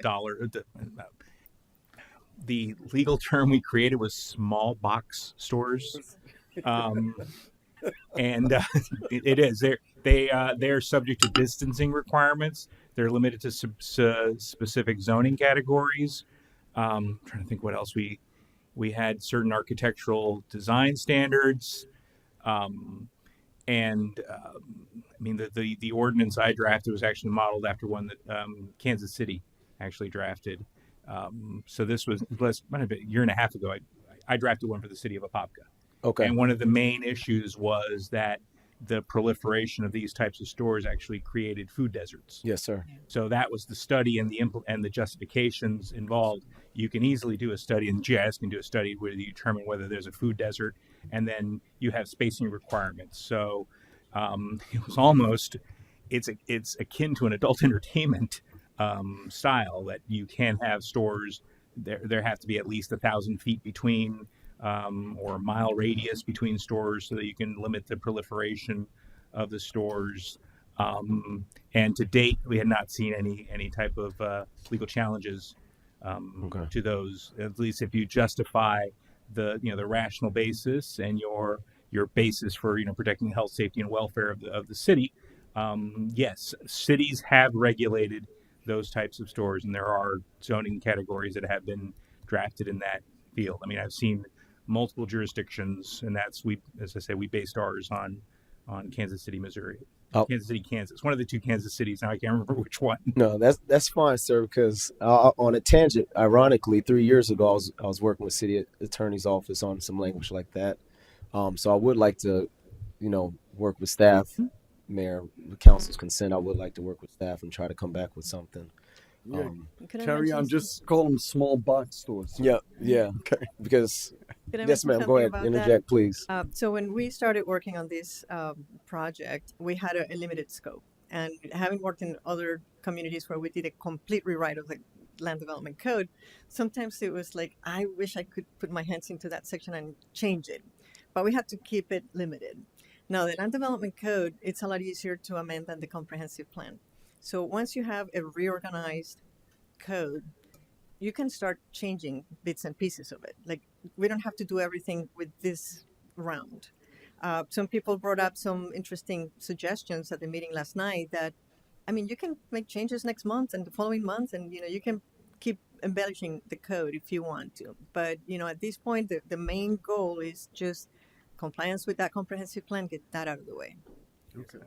the legal term we created was small box stores. And it is. They're subject to distancing requirements. They're limited to specific zoning categories. I'm trying to think what else we had certain architectural design standards. I mean, the ordinance I drafted was actually modeled after one that Kansas City actually drafted. So this was might have been a year and a half ago. I drafted one for the city of Apopka. Okay. And one of the main issues was that the proliferation of these types of stores actually created food deserts. Yes, sir. So that was the study and the justifications involved. You can easily do a study, and GIS can do a study where you determine whether there's a food desert, and then you have spacing requirements. So it was almost it's akin to an adult entertainment style, that you can have stores. There have to be at least 1,000 feet between, or a mile radius between stores, so that you can limit the proliferation of the stores. And to date, we had not seen any type of legal challenges Okay. to those. At least if you justify the rational basis and your basis for protecting the health, safety, and welfare of the city. Yes, cities have regulated those types of stores, and there are zoning categories that have been drafted in that field. I mean, I've seen multiple jurisdictions, and as I say, we based ours on Kansas City, Missouri. Oh. Kansas City, Kansas. One of the two Kansas cities. Now I can't remember which one. No, that's fine, sir. Because on a tangent, ironically, 3 years ago, I was working with city attorney's office on some language like that. So I would like to, work with staff, mayor, with council's consent. I would like to work with staff and try to come back with something. Yeah. Could I Carry mention on. some- Just call them small box stores. Yeah, yeah. Okay. Because could I yes, mention ma'am. Go something ahead. about that? Interject, please. So when we started working on this project, we had a limited scope. And having worked in other communities where we did a complete rewrite of the land development code, sometimes it was like, I wish I could put my hands into that section and change it. But we had to keep it limited. Now, the land development code, it's a lot easier to amend than the comprehensive plan. So once you have a reorganized code, you can start changing bits and pieces of it. Like, we don't have to do everything with this round. Some people brought up some interesting suggestions at the meeting last night that, I mean, you can make changes next month and the following month, and, you can keep embellishing the code if you want to. But, at this point, the main goal is just compliance with that comprehensive plan, get that out of the way. Okay.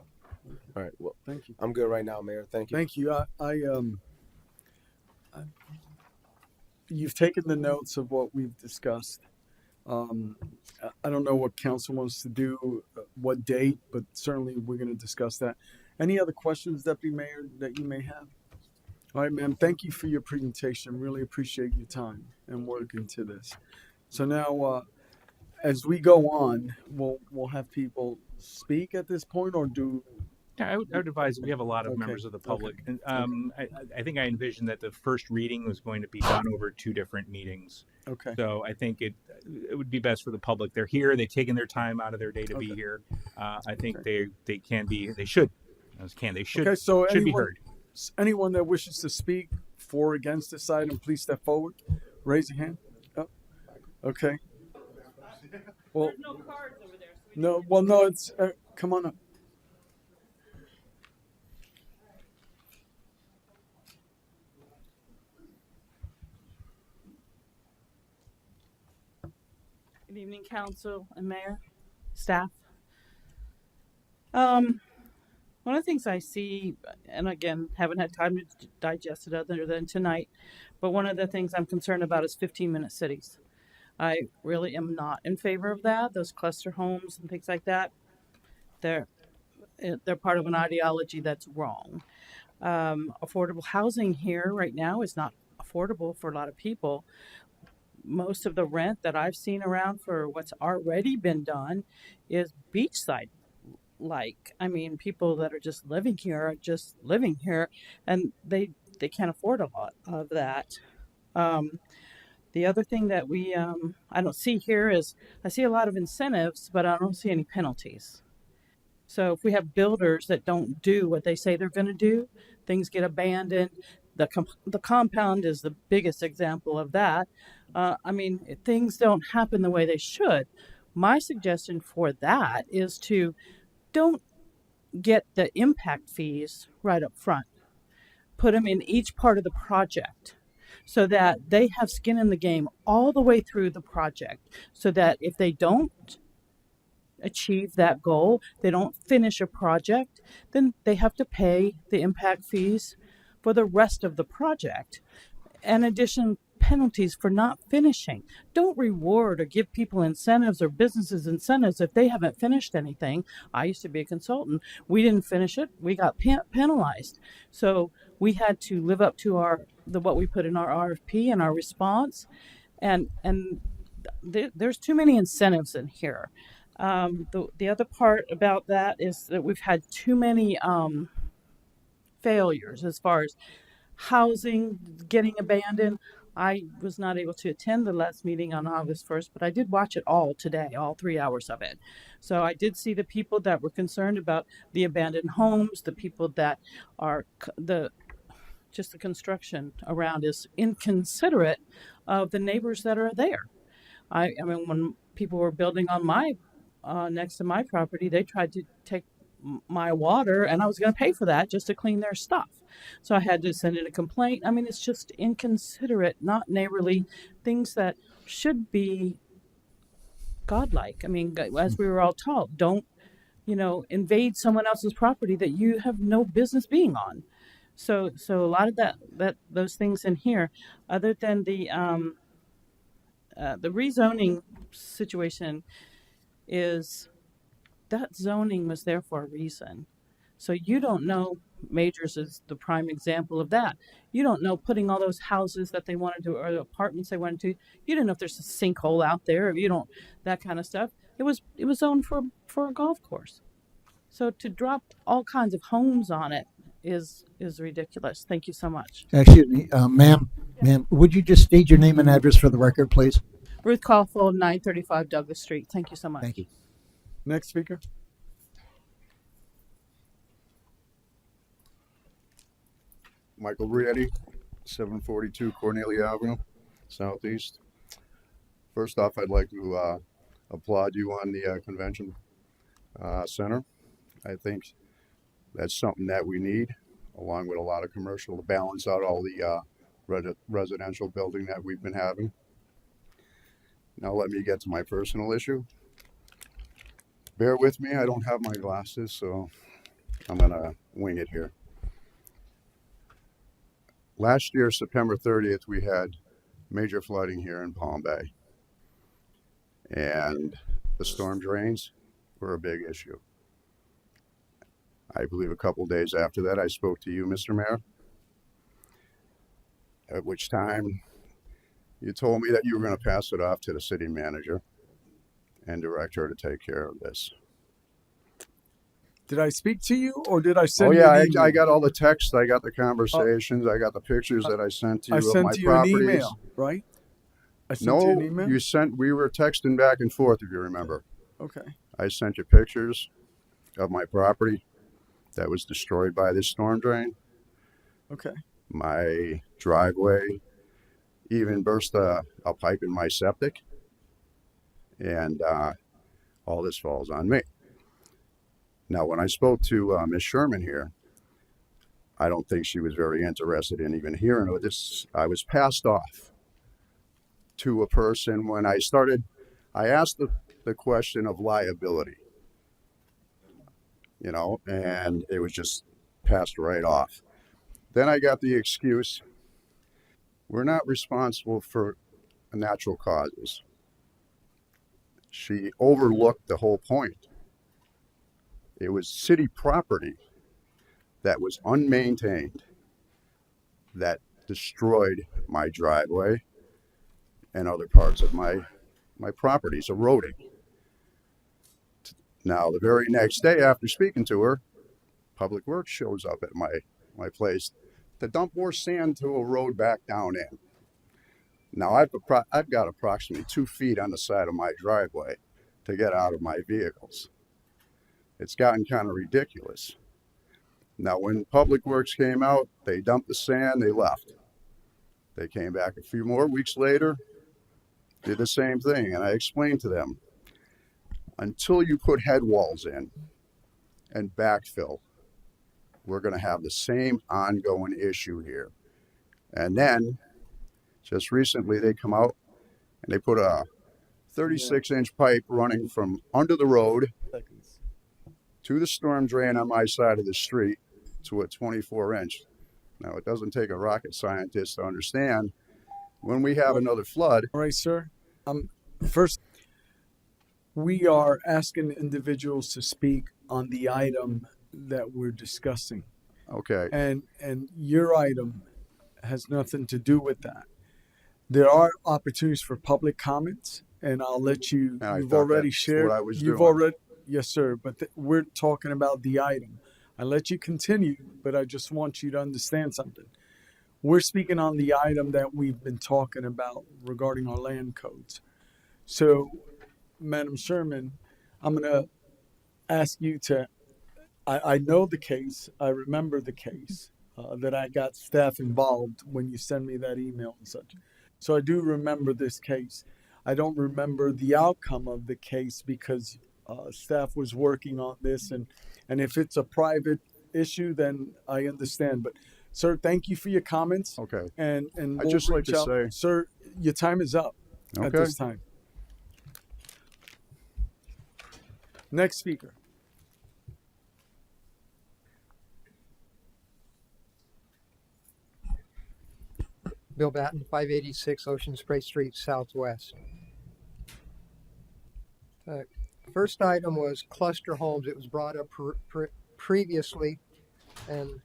All right. Well, Thank you. I'm good right now, Mayor. Thank you. Thank you. You've taken the notes of what we've discussed. I don't know what council wants to do, what date, but certainly we're going to discuss that. Any other questions, Deputy Mayor, that you may have? All right, ma'am. Thank you for your presentation. Really appreciate your time and work into this. So now, as we go on, we'll have people speak at this point, or do. Yeah, I would advise, we have a lot of Okay, members of the okay, public. And I think I envisioned that the first reading was going to be done over 2 different meetings. Okay. So I think it would be best for the public. They're here. They've taken their time out of their day to be Okay. here. I think Okay. they should Okay. So should be heard. anyone that wishes to speak for or against this item, please step forward. Raise your hand. Oh, okay. Well, no cards over there. no. Well, no. It's come on up. Good evening, council and mayor, staff. One of the things I see, and again, haven't had time to digest it other than tonight, but one of the things I'm concerned about is 15-minute cities. I really am not in favor of that. Those cluster homes and things like that, they're part of an ideology that's wrong. Affordable housing here right now is not affordable for a lot of people. Most of the rent that I've seen around for what's already been done is beachside. I mean, people that are just living here are just living here, and they can't afford a lot of that. The other thing that I don't see here is I see a lot of incentives, but I don't see any penalties. So if we have builders that don't do what they say they're going to do, things get abandoned. The compound is the biggest example of that. I mean, things don't happen the way they should. My suggestion for that is to don't get the impact fees right up front. Put them in each part of the project so that they have skin in the game all the way through the project, so that if they don't achieve that goal, they don't finish a project, then they have to pay the impact fees for the rest of the project. In addition, penalties for not finishing. Don't reward or give people incentives or businesses incentives if they haven't finished anything. I used to be a consultant. We didn't finish it. We got penalized. So we had to live up to what we put in our RFP and our response. And there's too many incentives in here. The other part about that is that we've had too many failures as far as housing getting abandoned. I was not able to attend the last meeting on August 1st, but I did watch it all today, all 3 hours of it. So I did see the people that were concerned about the abandoned homes, the people that are the just the construction around is inconsiderate of the neighbors that are there. I mean, when people were building on my next to my property, they tried to take my water, and I was going to pay for that just to clean their stuff. So I had to send in a complaint. I mean, it's just inconsiderate, not neighborly, things that should be godlike. I mean, as we were all taught, don't invade someone else's property that you have no business being on. So a lot of those things in here, other than the rezoning situation, is that zoning was there for a reason. So you don't know, Majors is the prime example of that. You don't know, putting all those houses that they wanted to, or the apartments they wanted to, you don't know if there's a sinkhole out there, you don't, that kind of stuff. It was zoned for a golf course. So to drop all kinds of homes on it is ridiculous. Thank you so much. Excuse me, ma'am, would you just state your name and address for the record, please? Ruth Caulfield, 935 Douglas Street. Thank you so much. Thank you. Next speaker. Michael Rietti, 742 Cornelia Avenue, Southeast. First off, I'd like to applaud you on the convention center. I think that's something that we need, along with a lot of commercial, to balance out all the residential building that we've been having. Now let me get to my personal issue. Bear with me, I don't have my glasses, so I'm gonna wing it here. Last year, September 30th, we had major flooding here in Palm Bay. And the storm drains were a big issue. I believe a couple days after that, I spoke to you, Mr. Mayor, at which time you told me that you were going to pass it off to the city manager and direct her to take care of this. Did I speak to you, or did I send you an an email? I got all the texts, I got the conversations, I got the pictures that I sent to you of my properties. An email, right? I sent you an email? We were texting back and forth, if you remember. Okay. I sent you pictures of my property that was destroyed by this storm drain. Okay. My driveway even burst a pipe in my septic. And all this falls on me. Now, when I spoke to Ms. Sherman here, I don't think she was very interested in even hearing of this. I was passed off to a person when I asked the question of liability, and it was just passed right off. Then I got the excuse, we're not responsible for natural causes. She overlooked the whole point. It was city property that was unmaintained that destroyed my driveway and other parts of my properties, eroding. Now, the very next day after speaking to her, Public Works shows up at my place to dump more sand to a road back down in. Now, I've got approximately 2 feet on the side of my driveway to get out of my vehicles. It's gotten kind of ridiculous. Now, when Public Works came out, they dumped the sand, they left. They came back a few more weeks later, did the same thing, and I explained to them, until you put head walls in and backfill, we're going to have the same ongoing issue here. And then, just recently, they come out and they put a 36-inch pipe running from under the road to the storm drain on my side of the street to a 24-inch. Now, it doesn't take a rocket scientist to understand when we have another flood. All right, sir. First, we are asking individuals to speak on the item that we're discussing. Okay. And your item has nothing to do with that. There are opportunities for public comments, and I'll let you. You've already shared. What I was doing. Yes, sir. But we're talking about the item. I let you continue, but I just want you to understand something. We're speaking on the item that we've been talking about regarding our land codes. So, Madam Sherman, I'm going to ask you to. I know the case. I remember the case that I got staff involved when you send me that email and such. So I do remember this case. I don't remember the outcome of the case because staff was working on this, and if it's a private issue, then I understand. But, sir, thank you for your comments. Okay. And I'd we'll just like reach to out. say, Sir, your time is up at okay, this time. Next speaker. Bill Batten, 586 Ocean Spray Street, Southwest. First item was cluster homes. It was brought up previously, and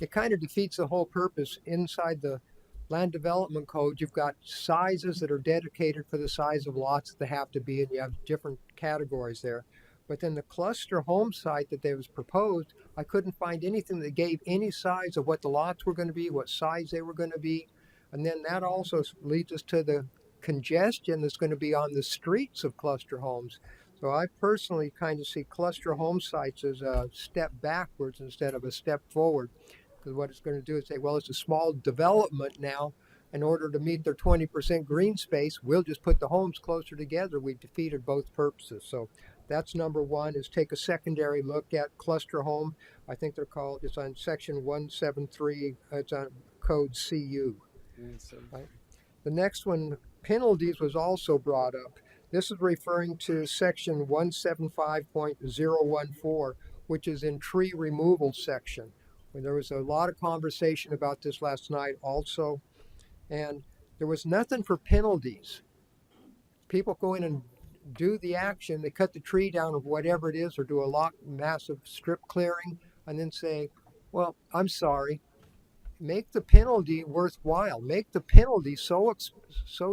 it kind of defeats the whole purpose. Inside the land development code, you've got sizes that are dedicated for the size of lots that they have to be, and you have different categories there. But then the cluster home site that was proposed, I couldn't find anything that gave any size of what the lots were going to be, what size they were going to be. And then that also leads us to the congestion that's going to be on the streets of cluster homes. So I personally kind of see cluster home sites as a step backwards instead of a step forward. Because what it's going to do is say, well, it's a small development now. In order to meet their 20% green space, we'll just put the homes closer together. We've defeated both purposes. So that's number one, is take a secondary look at cluster home. I think they're called, it's on section 173, it's on code CU. Right. The next one, penalties, was also brought up. This is referring to section 175.014, which is in tree removal section. There was a lot of conversation about this last night also, and there was nothing for penalties. People go in and do the action, they cut the tree down or whatever it is, or do a massive strip clearing, and then say, well, I'm sorry. Make the penalty worthwhile. Make the penalty so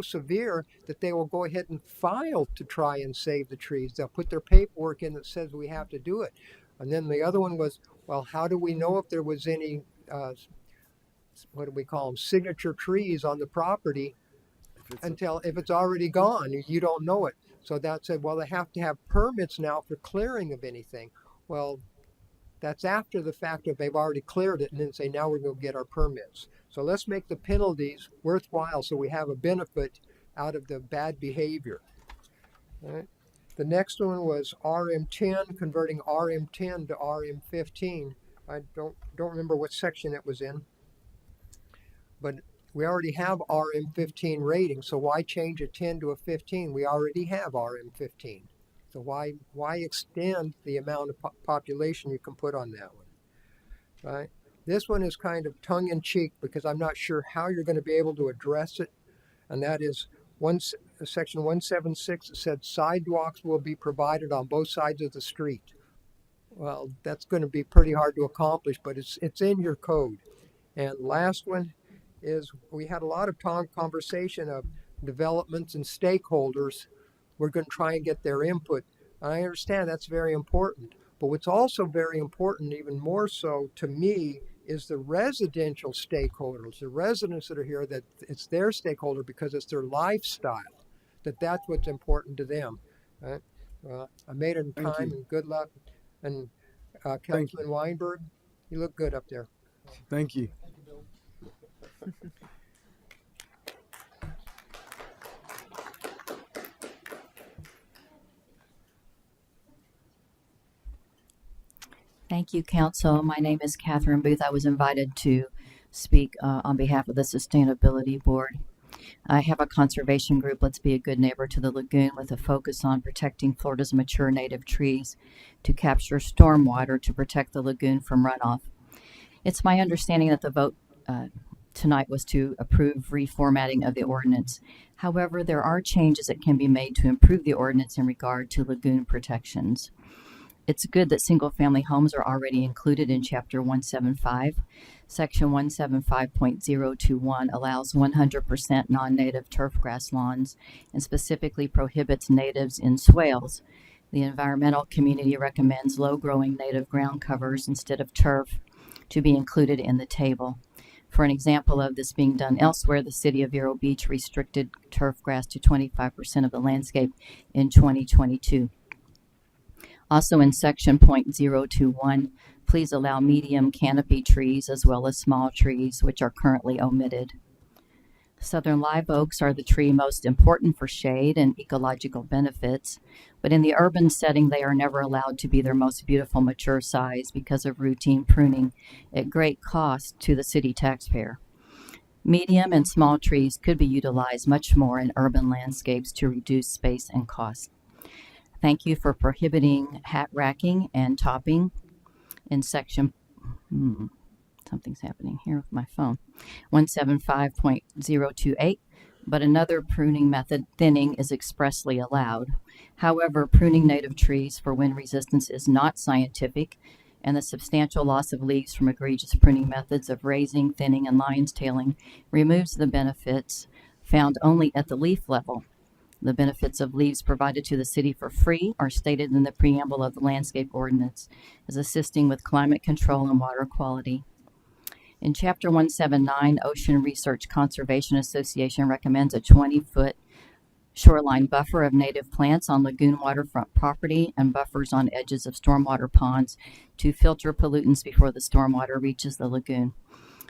severe that they will go ahead and file to try and save the trees. They'll put their paperwork in that says we have to do it. And then the other one was, well, how do we know if there was any, what do we call them, signature trees on the property if it's already gone? You don't know it. So that said, well, they have to have permits now for clearing of anything. Well, that's after the fact that they've already cleared it, and then say, now we're going to get our permits. So let's make the penalties worthwhile so we have a benefit out of the bad behavior. All right. The next one was RM10, converting RM10 to RM15. I don't remember what section it was in, but we already have RM15 rating, so why change a 10 to a 15? We already have RM15. So why extend the amount of population you can put on that one, right? This one is kind of tongue-in-cheek because I'm not sure how you're going to be able to address it, and that is section 176. It said sidewalks will be provided on both sides of the street. Well, that's going to be pretty hard to accomplish, but it's in your code. And last one is, we had a lot of conversation of developments and stakeholders. We're going to try and get their input. And I understand that's very important. But what's also very important, even more so to me, is the residential stakeholders, the residents that are here, that it's their stakeholder because it's their lifestyle, that's what's important to them. Right? I made it in time, and good luck. And Councilman Weinberg, you look good up there. Thank you. Thank you, Council. My name is Catherine Booth. I was invited to speak on behalf of the Sustainability Board. I have a conservation group, Let's Be a Good Neighbor to the Lagoon, with a focus on protecting Florida's mature native trees to capture stormwater to protect the lagoon from runoff. It's my understanding that the vote tonight was to approve reformatting of the ordinance. However, there are changes that can be made to improve the ordinance in regard to lagoon protections. It's good that single-family homes are already included in Chapter 175. Section 175.021 allows 100% non-native turf grass lawns and specifically prohibits natives in swales. The environmental community recommends low-growing native ground covers instead of turf to be included in the table. For an example of this being done elsewhere, the city of Vero Beach restricted turf grass to 25% of the landscape in 2022. Also in section .021, please allow medium canopy trees as well as small trees, which are currently omitted. Southern live oaks are the tree most important for shade and ecological benefits, but in the urban setting, they are never allowed to be their most beautiful mature size because of routine pruning at great cost to the city taxpayer. Medium and small trees could be utilized much more in urban landscapes to reduce space and cost. Thank you for prohibiting hat racking and topping in section something's happening here with my phone, 175.028, but another pruning method, thinning, is expressly allowed. However, pruning native trees for wind resistance is not scientific, and the substantial loss of leaves from egregious pruning methods of raising, thinning, and lion's tailing removes the benefits found only at the leaf level. The benefits of leaves provided to the city for free are stated in the preamble of the landscape ordinance as assisting with climate control and water quality. In Chapter 179, Ocean Research Conservation Association recommends a 20-foot shoreline buffer of native plants on lagoon waterfront property and buffers on edges of stormwater ponds to filter pollutants before the stormwater reaches the lagoon.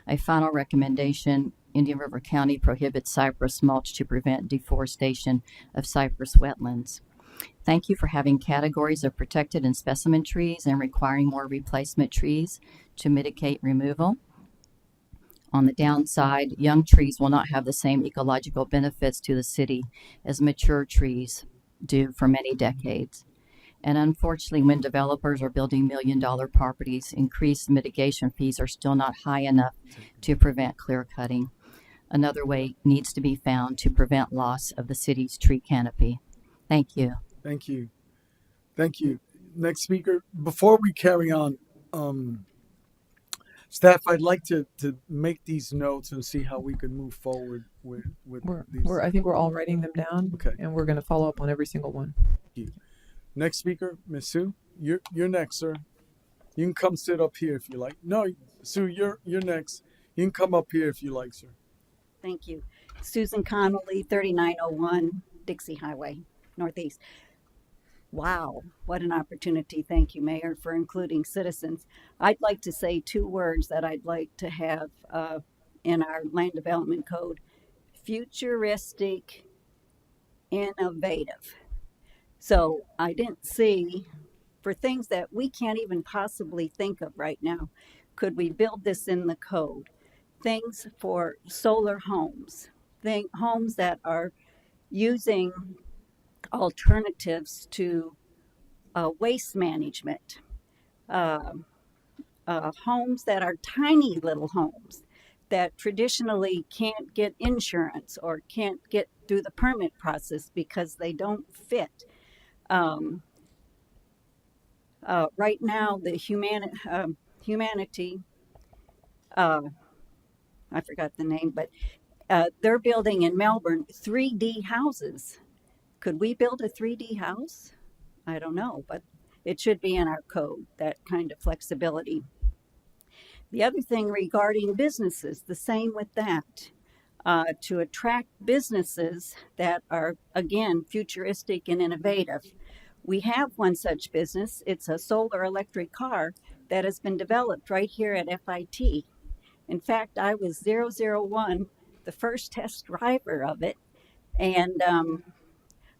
A final recommendation, Indian River County prohibits cypress mulch to prevent deforestation of cypress wetlands. Thank you for having categories of protected and specimen trees and requiring more replacement trees to mitigate removal. On the downside, young trees will not have the same ecological benefits to the city as mature trees do for many decades. And unfortunately, when developers are building million-dollar properties, increased mitigation fees are still not high enough to prevent clear cutting. Another way needs to be found to prevent loss of the city's tree canopy. Thank you. Thank you. Thank you. Next speaker. Before we carry on, staff, I'd like to make these notes and see how we can move forward with these. I think we're all writing them down. Okay. And we're going to follow up on every single one. Thank you. Next speaker, Miss Sue. You're next, sir. You can come sit up here if you like. No, Sue, you're next. You can come up here if you like, sir. Thank you. Susan Connolly, 3901 Dixie Highway, Northeast. Wow, what an opportunity. Thank you, Mayor, for including citizens. I'd like to say two words that I'd like to have in our land development code: futuristic, innovative. So I didn't see, for things that we can't even possibly think of right now, could we build this in the code? Things for solar homes, homes that are using alternatives to waste management, homes that are tiny little homes that traditionally can't get insurance or can't get through the permit process because they don't fit. Right now, the humanity, I forgot the name, but they're building in Melbourne 3D houses. Could we build a 3D house? I don't know, but it should be in our code, that kind of flexibility. The other thing regarding businesses, the same with that. To attract businesses that are, again, futuristic and innovative. We have one such business. It's a solar electric car that has been developed right here at FIT. In fact, I was 001, the first test driver of it. And,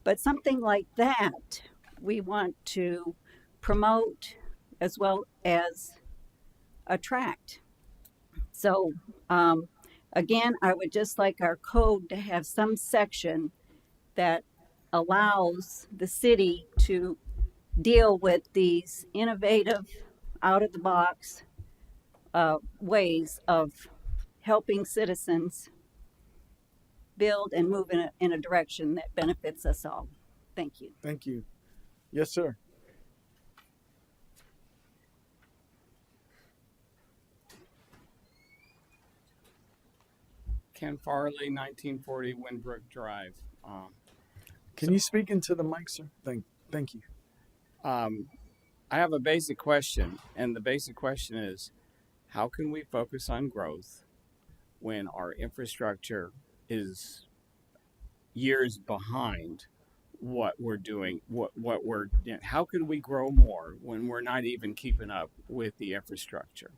but something like that, we want to promote as well as attract. So, again, I would just like our code to have some section that allows the city to deal with these innovative, out-of-the-box ways of helping citizens build and move in a direction that benefits us all. Thank you. Thank you. Yes, sir. Ken Farley, 1940 Windbrook Drive. Can you speak into the mic, sir? Thank you. I have a basic question, and the basic question is, how can we focus on growth when our infrastructure is years behind what we're doing? How can we grow more when we're not even keeping up with the infrastructure?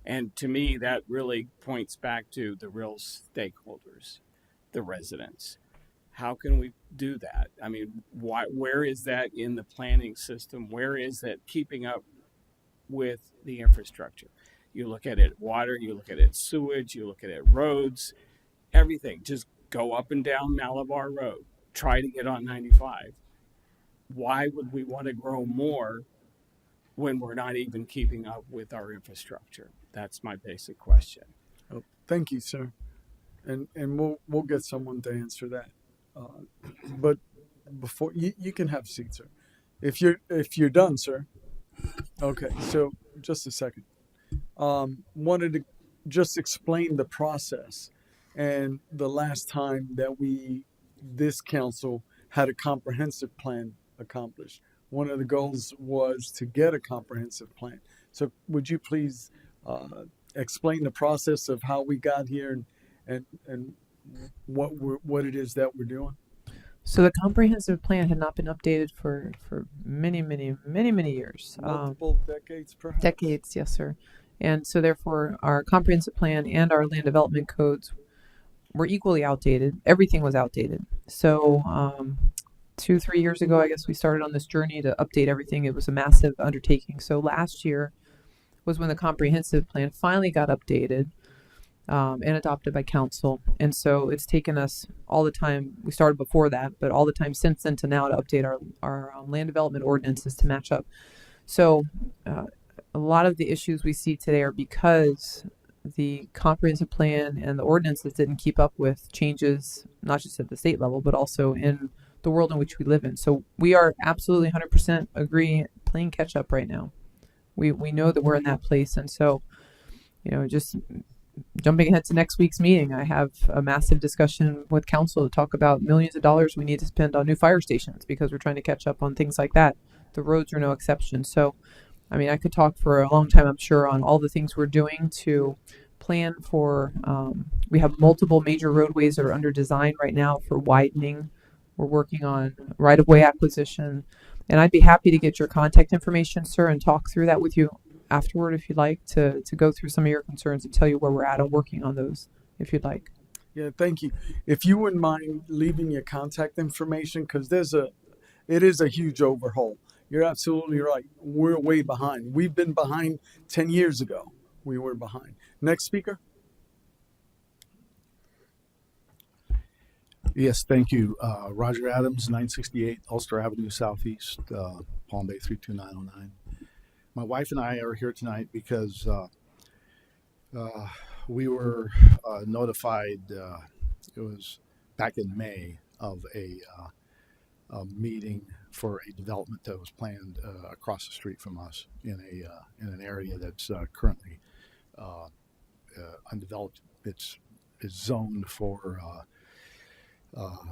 And to me, that really points back to the real stakeholders, the residents. How can we do that? I mean, where is that in the planning system? Where is that keeping up with the infrastructure? You look at it water, you look at it sewage, you look at it roads, everything. Just go up and down Malabar Road. Try to get on 95. Why would we want to grow more when we're not even keeping up with our infrastructure? That's my basic question. Oh, thank you, sir. And we'll get someone to answer that. But before you can have a seat, sir. If you're done, sir. Okay, so just a second. Wanted to just explain the process and the last time that this council had a comprehensive plan accomplished. One of the goals was to get a comprehensive plan. So would you please explain the process of how we got here and what it is that we're doing? So the comprehensive plan had not been updated for many years. Multiple decades, perhaps? Decades, yes, sir. And so therefore our comprehensive plan and our land development codes were equally outdated. Everything was outdated. So 2-3 years ago, I guess we started on this journey to update everything. It was a massive undertaking. So last year was when the comprehensive plan finally got updated and adopted by council. And so it's taken us all the time. We started before that, but all the time since then to now to update our land development ordinances to match up. So a lot of the issues we see today are because the comprehensive plan and the ordinances didn't keep up with changes, not just at the state level, but also in the world in which we live in. So we are absolutely 100% agree playing catch up right now. We know that we're in that place. And so, just jumping ahead to next week's meeting, I have a massive discussion with council to talk about millions of dollars we need to spend on new fire stations because we're trying to catch up on things like that. The roads are no exception. So, I mean, I could talk for a long time, I'm sure, on all the things we're doing to plan for. We have multiple major roadways that are under design right now for widening. We're working on right-of-way acquisition. And I'd be happy to get your contact information, sir, and talk through that with you afterward if you'd like to go through some of your concerns and tell you where we're at on working on those if you'd like. Yeah, thank you. If you wouldn't mind leaving your contact information, because it is a huge overhaul. You're absolutely right. We're way behind. We've been behind 10 years ago. We were behind. Next speaker. Yes, thank you. Roger Adams, 968 Ulster Avenue Southeast, Palm Bay 32909. My wife and I are here tonight because we were notified, it was back in May, of a meeting for a development that was planned across the street from us in an area that's currently undeveloped. It's zoned for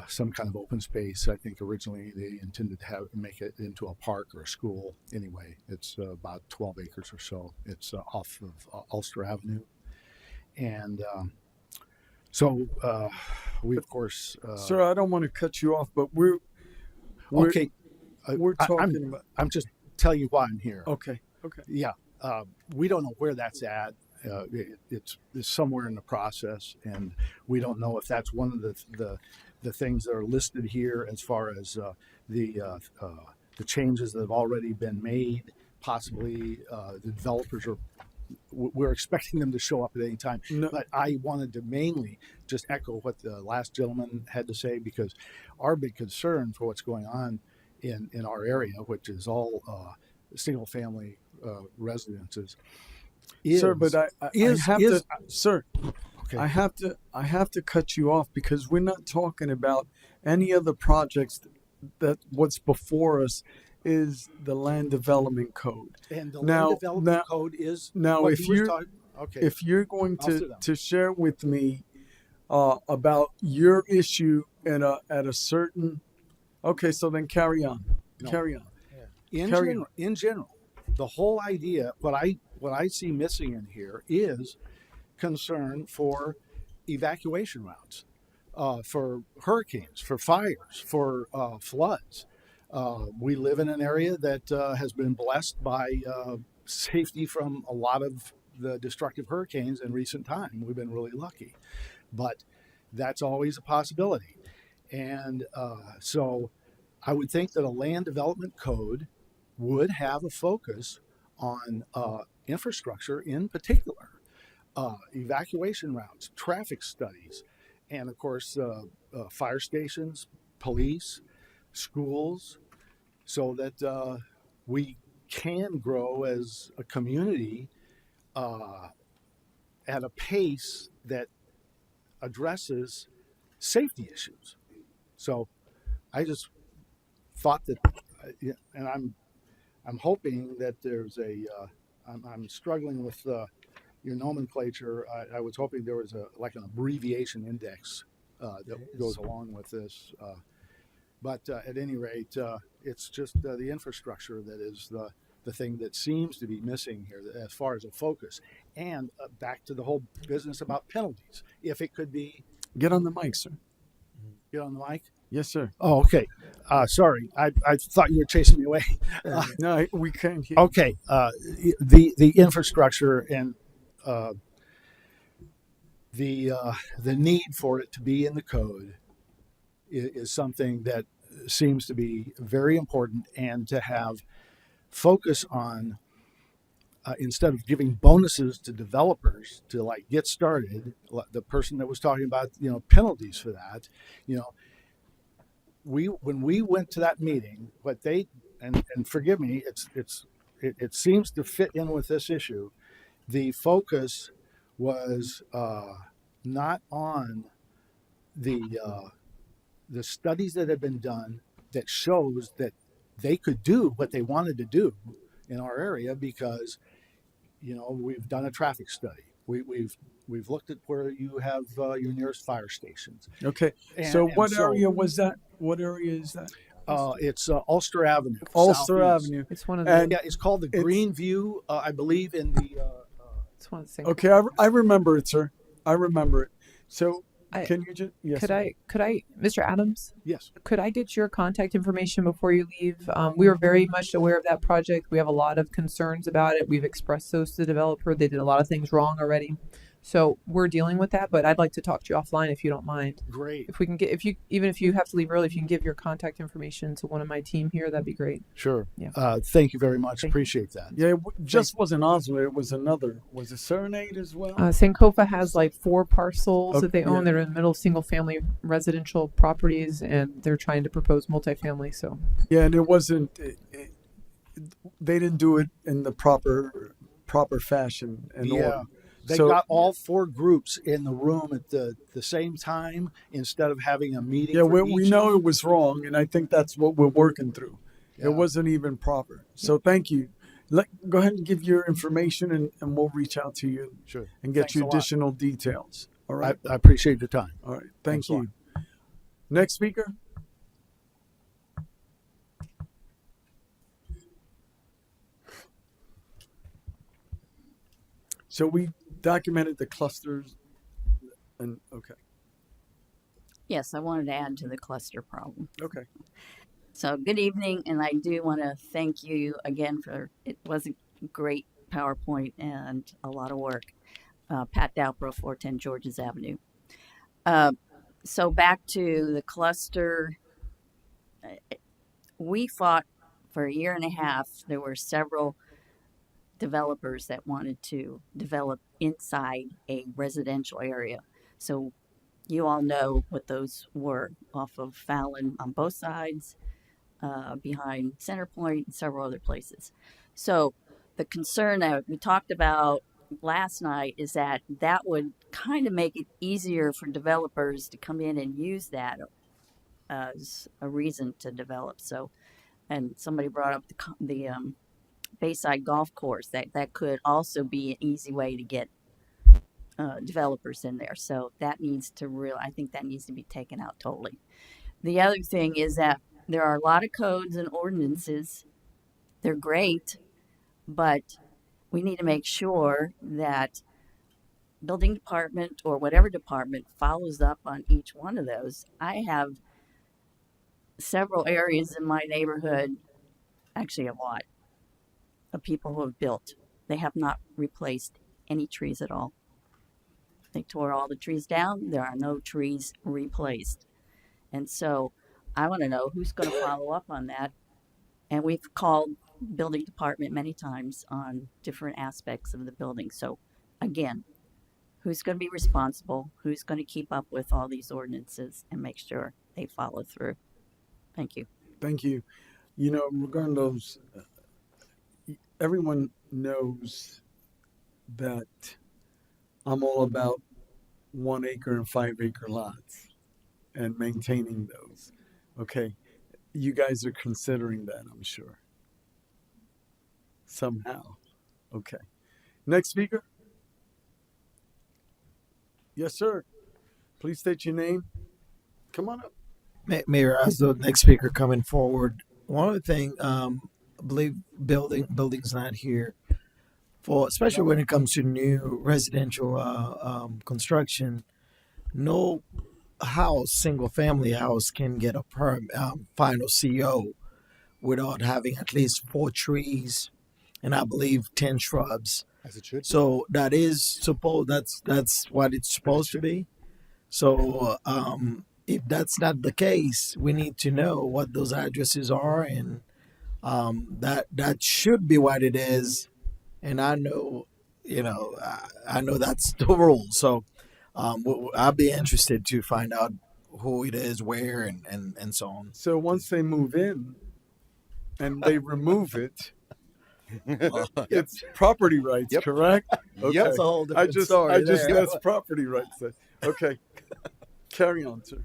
some kind of open space. I think originally they intended to make it into a park or a school. Anyway, it's about 12 acres or so. It's off of Ulster Avenue. And so we, of course... Sir, I don't want to cut you off, but we're okay. We're talking about... I'm just telling you why I'm here. Okay. Yeah. We don't know where that's at. It's somewhere in the process, and we don't know if that's one of the things that are listed here as far as the changes that have already been made. Possibly the developers we're expecting them to show up at any time. No. But I wanted to mainly just echo what the last gentleman had to say, because our big concern for what's going on in our area, which is all single family residences, sir, but I have to cut you off, because we're not talking about any other projects. That what's before us is the land development code. And the land development code is now. If you're going to share with me about your issue at a certain, okay, so then carry on. No. Carry on. Carry on. In general, the whole idea, what I see missing in here is concern for evacuation routes, for hurricanes, for fires, for floods. We live in an area that has been blessed by safety from a lot of the destructive hurricanes in recent time. We've been really lucky, but that's always a possibility. And so I would think that a land development code would have a focus on infrastructure in particular, evacuation routes, traffic studies, and of course, fire stations, police, schools, so that we can grow as a community at a pace that addresses safety issues. So I just thought that, and I'm hoping that there's I'm struggling with your nomenclature. I was hoping there was like an abbreviation index that goes along with this. But at any rate, it's just the infrastructure that is the thing that seems to be missing here as far as a focus. And back to the whole business about penalties. If it could be. Get on the mic, sir. Get on the mic? Yes, sir. Oh, okay. Sorry, I thought you were chasing me away. No, we can't hear. Okay. The infrastructure and the need for it to be in the code is something that seems to be very important, and to have focus on instead of giving bonuses to developers to like get started, the person that was talking about penalties for that, when we went to that meeting, what they and forgive me, it seems to fit in with this issue. The focus was not on the studies that have been done that shows that they could do what they wanted to do in our area, because we've done a traffic study. We've looked at where you have your nearest fire stations. Okay. So what area was that? What area is that? It's Ulster Avenue. Ulster Southeast. Avenue. It's one of And Yeah, it's called the Green View, I believe, in the. It's one of the Okay, I remember it, sir. I remember it. So can you just? Yes. Could I, Mr. Adams? Yes. Could I get your contact information before you leave? We are very much aware of that project. We have a lot of concerns about it. We've expressed those to the developer. They did a lot of things wrong already. So we're dealing with that, but I'd like to talk to you offline if you don't mind. Great. If we can get, even if you have to leave early, if you can give your contact information to one of my team here, that'd be great. Sure. Yeah. Thank you very much. Appreciate that. Yeah, it just wasn't Oswald. It was another. Was it Serenade as well? Sankofa has like 4 parcels that they own. Yeah. They're in the middle of single-family residential properties, and they're trying to propose multifamily. So. Yeah, and it wasn't. They didn't do it in the proper fashion and order. They got all 4 groups in the room at the same time instead of having a meeting. Yeah, for we each. know it was wrong, and I think that's what we're working through. It wasn't even proper. So thank you. Go ahead and give your information, and we'll reach out to you and get Thanks you a lot. additional details. All right. I appreciate your time. All right. Thanks Thank a lot. you. Next speaker. So we documented the clusters, and okay. Yes, I wanted to add to the cluster problem. Okay. So good evening, and I do want to thank you again for, it was a great PowerPoint and a lot of work. Pat Dalbro, 410 Georges Avenue. So back to the cluster, we fought for a year and a half. There were several developers that wanted to develop inside a residential area. So you all know what those were, off of Fallon on both sides, behind Centerpoint and several other places. So the concern that we talked about last night is that that would kind of make it easier for developers to come in and use that as a reason to develop. So, and somebody brought up the Bayside Golf Course, that could also be an easy way to get developers in there. So that needs to I think that needs to be taken out totally. The other thing is that there are a lot of codes and ordinances they're great, but we need to make sure that building department or whatever department follows up on each one of those. I have several areas in my neighborhood, actually a lot, of people who have built. They have not replaced any trees at all. They tore all the trees down. There are no trees replaced. And so I want to know who's going to follow up on that. And we've called building department many times on different aspects of the building. So again, who's going to be responsible? Who's going to keep up with all these ordinances and make sure they follow through? Thank you. Thank you. You know, regarding those, everyone knows that I'm all about 1 acre and 5 acre lots and maintaining those. Okay. You guys are considering that, I'm sure. Somehow. Okay. Next speaker. Yes, sir. Please state your name. Come on up. Mayor, as the next speaker coming forward, one other thing, I believe building's not here for, especially when it comes to new residential construction. No house, single family house, can get a final CO without having at least 4 trees and I believe 10 shrubs. As it should be. So that's what it's supposed to be. So if that's not the case, we need to know what those addresses are, and that should be what it is. And I know, I know that's the rule. So I'll be interested to find out who it is, where, and so on. So once they move in and they remove it, it's property rights, correct? Okay. That's a whole different story. I just there. that's property rights. Okay. Carry on, sir.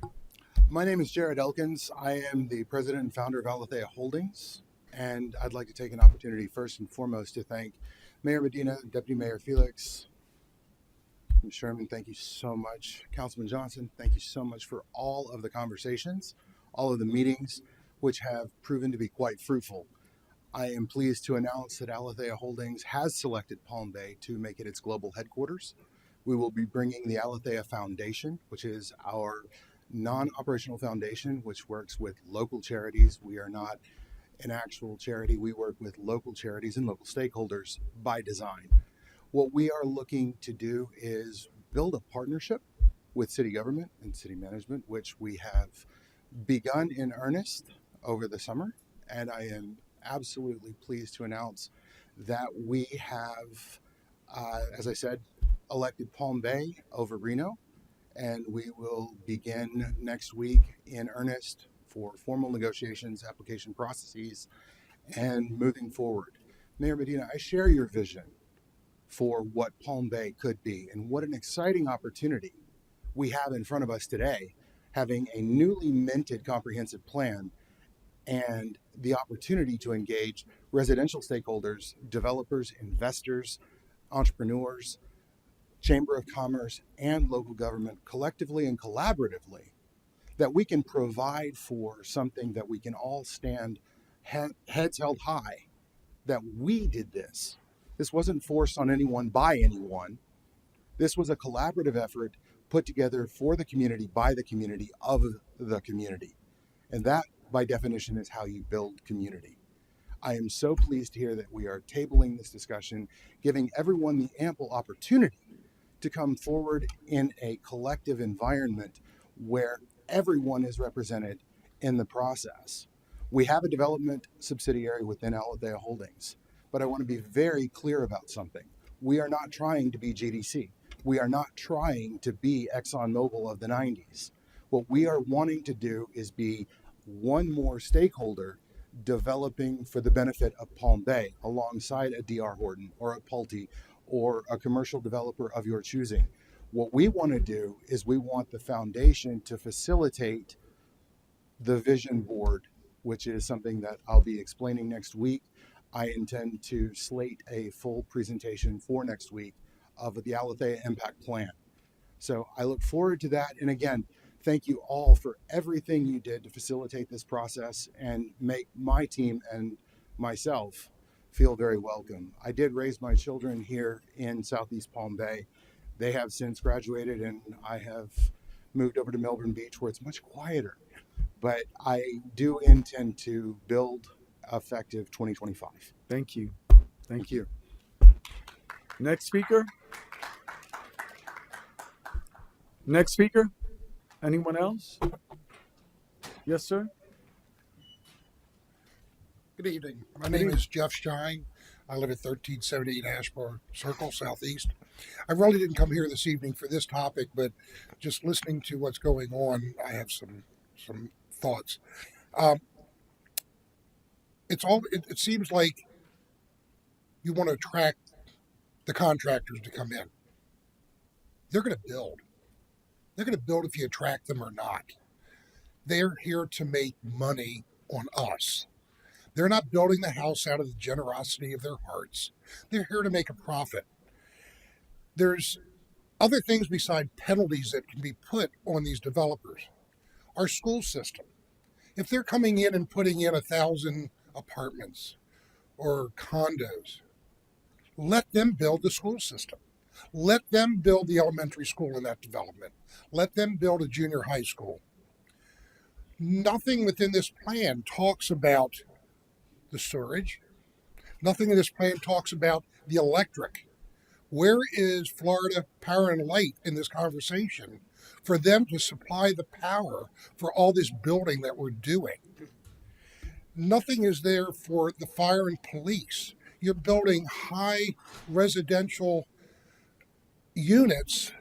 My name is Jared Elkins. I am the president and founder of Alethea Holdings, and I'd like to take an opportunity first and foremost to thank Mayor Medina, Deputy Mayor Felix, Ms. Sherman, thank you so much. Councilman Johnson, thank you so much for all of the conversations, all of the meetings, which have proven to be quite fruitful. I am pleased to announce that Alethea Holdings has selected Palm Bay to make it its global headquarters. We will be bringing the Alethea Foundation, which is our non-operational foundation, which works with local charities. We are not an actual charity. We work with local charities and local stakeholders by design. What we are looking to do is build a partnership with city government and city management, which we have begun in earnest over the summer. And I am absolutely pleased to announce that we have, as I said, elected Palm Bay over Reno, and we will begin next week in earnest for formal negotiations, application processes, and moving forward. Mayor Medina, I share your vision for what Palm Bay could be, and what an exciting opportunity we have in front of us today, having a newly minted comprehensive plan and the opportunity to engage residential stakeholders, developers, investors, entrepreneurs, Chamber of Commerce, and local government collectively and collaboratively, that we can provide for something that we can all stand heads held high, that we did this. This wasn't forced on anyone by anyone. This was a collaborative effort put together for the community, by the community, of the community. And that, by definition, is how you build community. I am so pleased to hear that we are tabling this discussion, giving everyone the ample opportunity to come forward in a collective environment where everyone is represented in the process. We have a development subsidiary within Alethea Holdings, but I want to be very clear about something. We are not trying to be GDC. We are not trying to be ExxonMobil of the 90s. What we are wanting to do is be one more stakeholder developing for the benefit of Palm Bay alongside a DR Horton or a Pulte or a commercial developer of your choosing. What we want to do is we want the foundation to facilitate the vision board, which is something that I'll be explaining next week. I intend to slate a full presentation for next week of the Alethea Impact Plan. So I look forward to that. And again, thank you all for everything you did to facilitate this process and make my team and myself feel very welcome. I did raise my children here in Southeast Palm Bay. They have since graduated, and I have moved over to Melbourne Beach, where it's much quieter. But I do intend to build effective 2025. Thank you. Thank you. Next speaker. Next speaker. Anyone else? Yes, sir. Good evening. My name is Jeff Shine. I live at 1378 Ashmore Circle, Southeast. I really didn't come here this evening for this topic, but just listening to what's going on, I have some thoughts. It seems like you want to attract the contractors to come in. They're going to build. They're going to build if you attract them or not. They're here to make money on us. They're not building the house out of the generosity of their hearts. They're here to make a profit. There's other things beside penalties that can be put on these developers. Our school system. If they're coming in and putting in 1,000 apartments or condos, let them build the school system. Let them build the elementary school in that development. Let them build a junior high school. Nothing within this plan talks about the storage. Nothing in this plan talks about the electric. Where is Florida Power and Light in this conversation for them to supply the power for all this building that we're doing? Nothing is there for the fire and police. You're building high residential units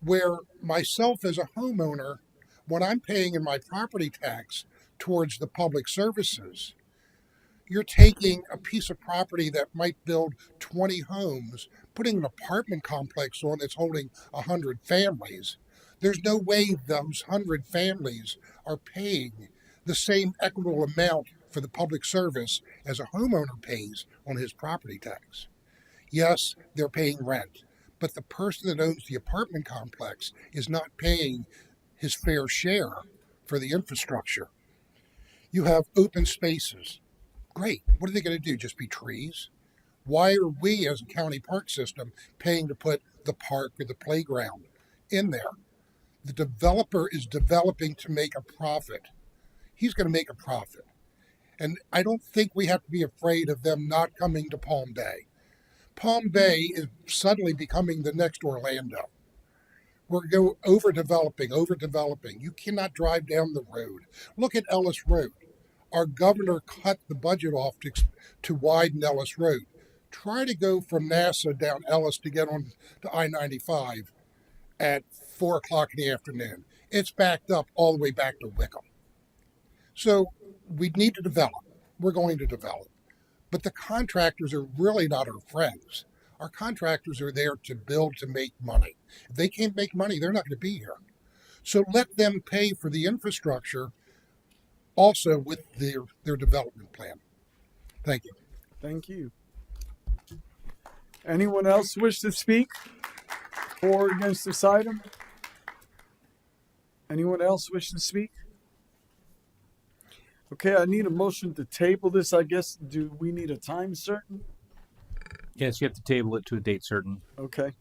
where myself as a homeowner, when I'm paying in my property tax towards the public services, you're taking a piece of property that might build 20 homes, putting an apartment complex on that's holding 100 families. There's no way those 100 families are paying the same equitable amount for the public service as a homeowner pays on his property tax. Yes, they're paying rent, but the person that owns the apartment complex is not paying his fair share for the infrastructure. You have open spaces. Great. What are they going to do? Just be trees? Why are we as a county park system paying to put the park or the playground in there? The developer is developing to make a profit. He's going to make a profit. And I don't think we have to be afraid of them not coming to Palm Bay. Palm Bay is suddenly becoming the next Orlando. We're overdeveloping. You cannot drive down the road. Look at Ellis Road. Our governor cut the budget off to widen Ellis Road. Try to go from NASA down Ellis to get on to I-95 at 4 o'clock in the afternoon. It's backed up all the way back to Wickham. So we need to develop. We're going to develop. But the contractors are really not our friends. Our contractors are there to build to make money. If they can't make money, they're not going to be here. So let them pay for the infrastructure also with their development plan. Thank you. Thank you. Anyone else wish to speak for or against this item? Anyone else wish to speak? Okay, I need a motion to table this, I guess. Do we need a time certain? Yes, you have to table it to a date certain. Okay.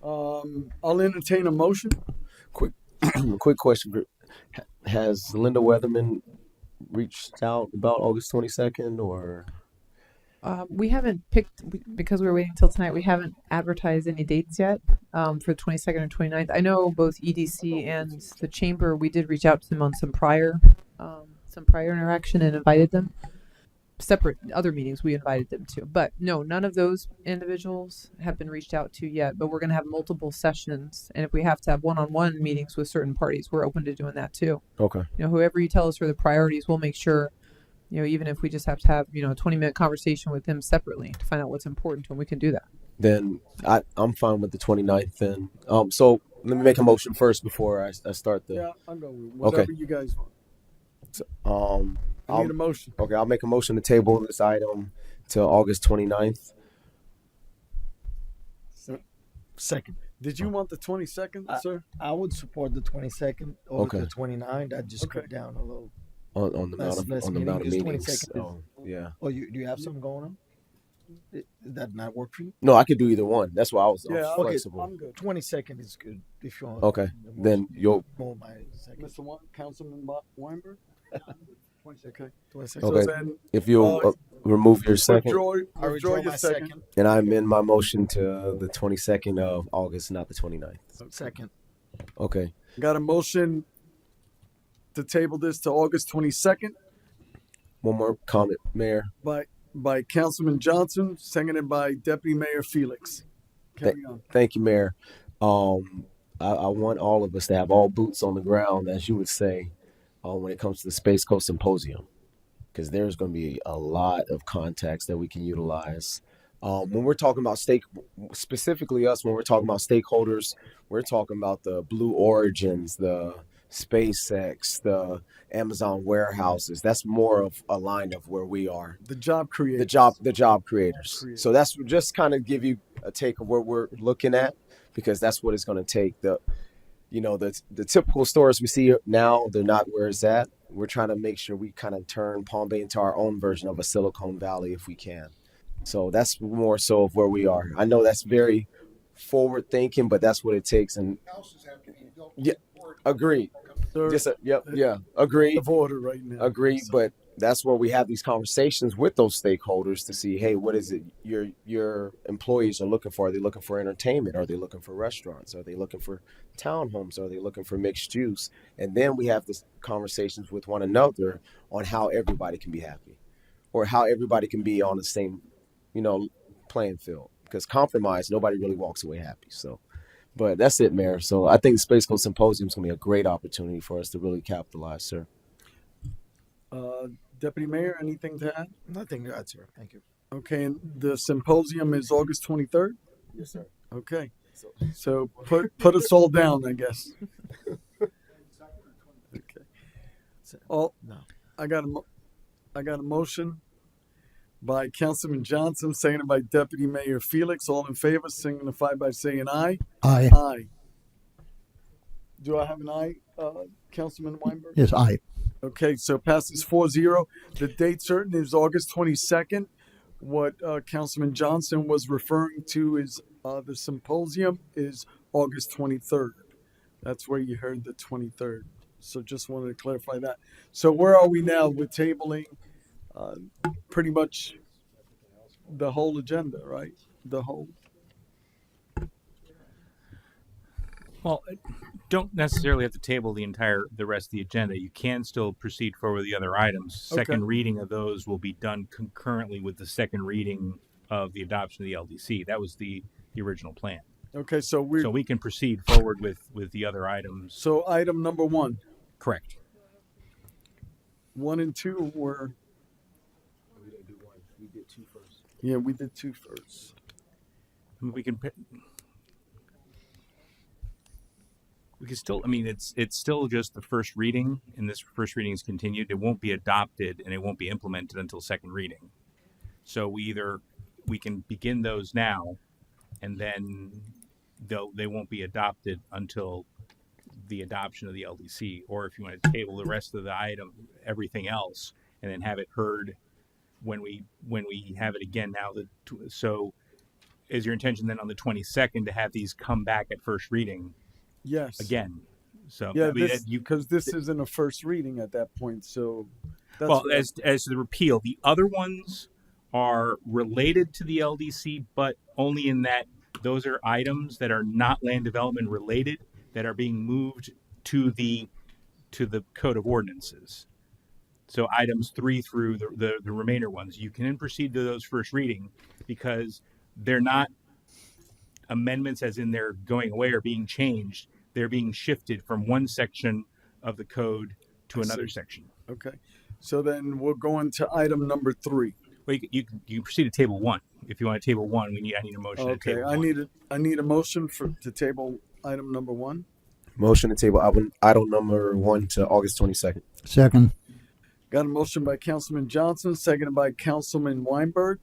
I'll entertain a motion. Quick question. Has Linda Weatherman reached out about August 22nd or? We haven't picked, because we were waiting until tonight, we haven't advertised any dates yet for the 22nd or 29th. I know both EDC and the Chamber, we did reach out to them on some prior interaction and invited them. Separate other meetings we invited them to. But no, none of those individuals have been reached out to yet, but we're going to have multiple sessions. And if we have to have one-on-one meetings with certain parties, we're open to doing that too. Okay. Whoever you tell us are the priorities, we'll make sure, even if we just have to have, a 20-minute conversation with them separately to find out what's important to them, we can do that. Then I'm fine with the 29th then. So let me make a motion first before I start the. Yeah, I'll go with whatever you guys want. So, I need a motion. Okay, I'll make a motion to table this item till August 29th. Second. Did you want the 22nd, sir? I would support the 22nd or Okay. the 29th. I'd just cut down a little. On the amount of meetings. Yeah. Oh, do you have something going on? Did that not work for you? No, I could do either one. That's why I'm Yeah, Okay, flexible. I'm good. 22nd is good if you want. Okay, then you'll. Move my second. Councilman Weinberg? Okay. 22nd. So Okay, then, if you'll remove your second, withdraw, withdraw your second. and I amend my motion to the 22nd of August, not the 29th. Second. Okay. Got a motion to table this to August 22nd One more comment, Mayor. by Councilman Johnson, seconded by Deputy Mayor Felix. Carry on. Thank you, Mayor. I want all of us to have all boots on the ground, as you would say, when it comes to the Space Coast Symposium, because there's going to be a lot of contacts that we can utilize. When we're talking about specifically us, when we're talking about stakeholders, we're talking about the Blue Origins, the SpaceX, the Amazon warehouses. That's more of a line of where we are. The job creators. The job creators. So that's just kind of give you a take of where we're looking at, because that's what it's going to take. The typical stores we see now, they're not where it's at. We're trying to make sure we kind of turn Palm Bay into our own version of a Silicon Valley if we can. So that's more so of where we are. I know that's very forward thinking, but that's what it takes. And yeah, agreed. Agreed. Of order right now. Agreed, but that's where we have these conversations with those stakeholders to see, hey, what is it your employees are looking for? Are they looking for entertainment? Are they looking for restaurants? Are they looking for townhomes? Are they looking for mixed use? And then we have these conversations with one another on how everybody can be happy, or how everybody can be on the same, playing field. Because compromise, nobody really walks away happy. So, but that's it, Mayor. So I think the Space Coast Symposium is going to be a great opportunity for us to really capitalize, sir. Deputy Mayor, anything to add? Nothing to add, sir. Thank you. Okay, and the symposium is August 23rd? Yes, sir. Okay. So put us all down, I guess. Okay. No. I got a motion by Councilman Johnson, seconded by Deputy Mayor Felix. All in favor, signify by saying aye. Aye. Aye. Do I have an aye, Councilman Weinberg? Yes, aye. Okay, so passes 4-0. The date certain is August 22nd. What Councilman Johnson was referring to is the symposium is August 23rd. That's where you heard the 23rd. So just wanted to clarify that. So where are we now with tabling pretty much the whole agenda, right? The whole. Well, don't necessarily have to table the rest of the agenda. You can still proceed forward with the other items. Second reading of those will be done concurrently with the second reading of the adoption of the LDC. That was the original plan. Okay, so we can proceed forward with the other items. So item number 1. Correct. 1 and 2 were. We didn't do 1. We did 2 first. Yeah, we did 2 first. We can still, it's still just the first reading, and this first reading is continued. It won't be adopted, and it won't be implemented until second reading. So we can begin those now, and then they won't be adopted until the adoption of the LDC. Or if you want to table the rest of the item, everything else, and then have it heard when we have it again now. So is your intention then on the 22nd to have these come back at first reading? Yes. Again. So yeah, because this isn't a first reading at that point. So as to the repeal, the other ones are related to the LDC, but only in that those are items that are not land development related that are being moved to the Code of Ordinances. So items 3 through the remainder ones, you can proceed to those first reading because they're not amendments as in they're going away or being changed. They're being shifted from one section of the code to another section. Okay. So then we're going to item number 3. Well, you can proceed to table 1. If you want to table 1, I need a motion to table 1. I need a motion to table item number 1. Motion to table item number 1 to August 22nd. Second. Got a motion by Councilman Johnson, seconded by Councilman Weinberg.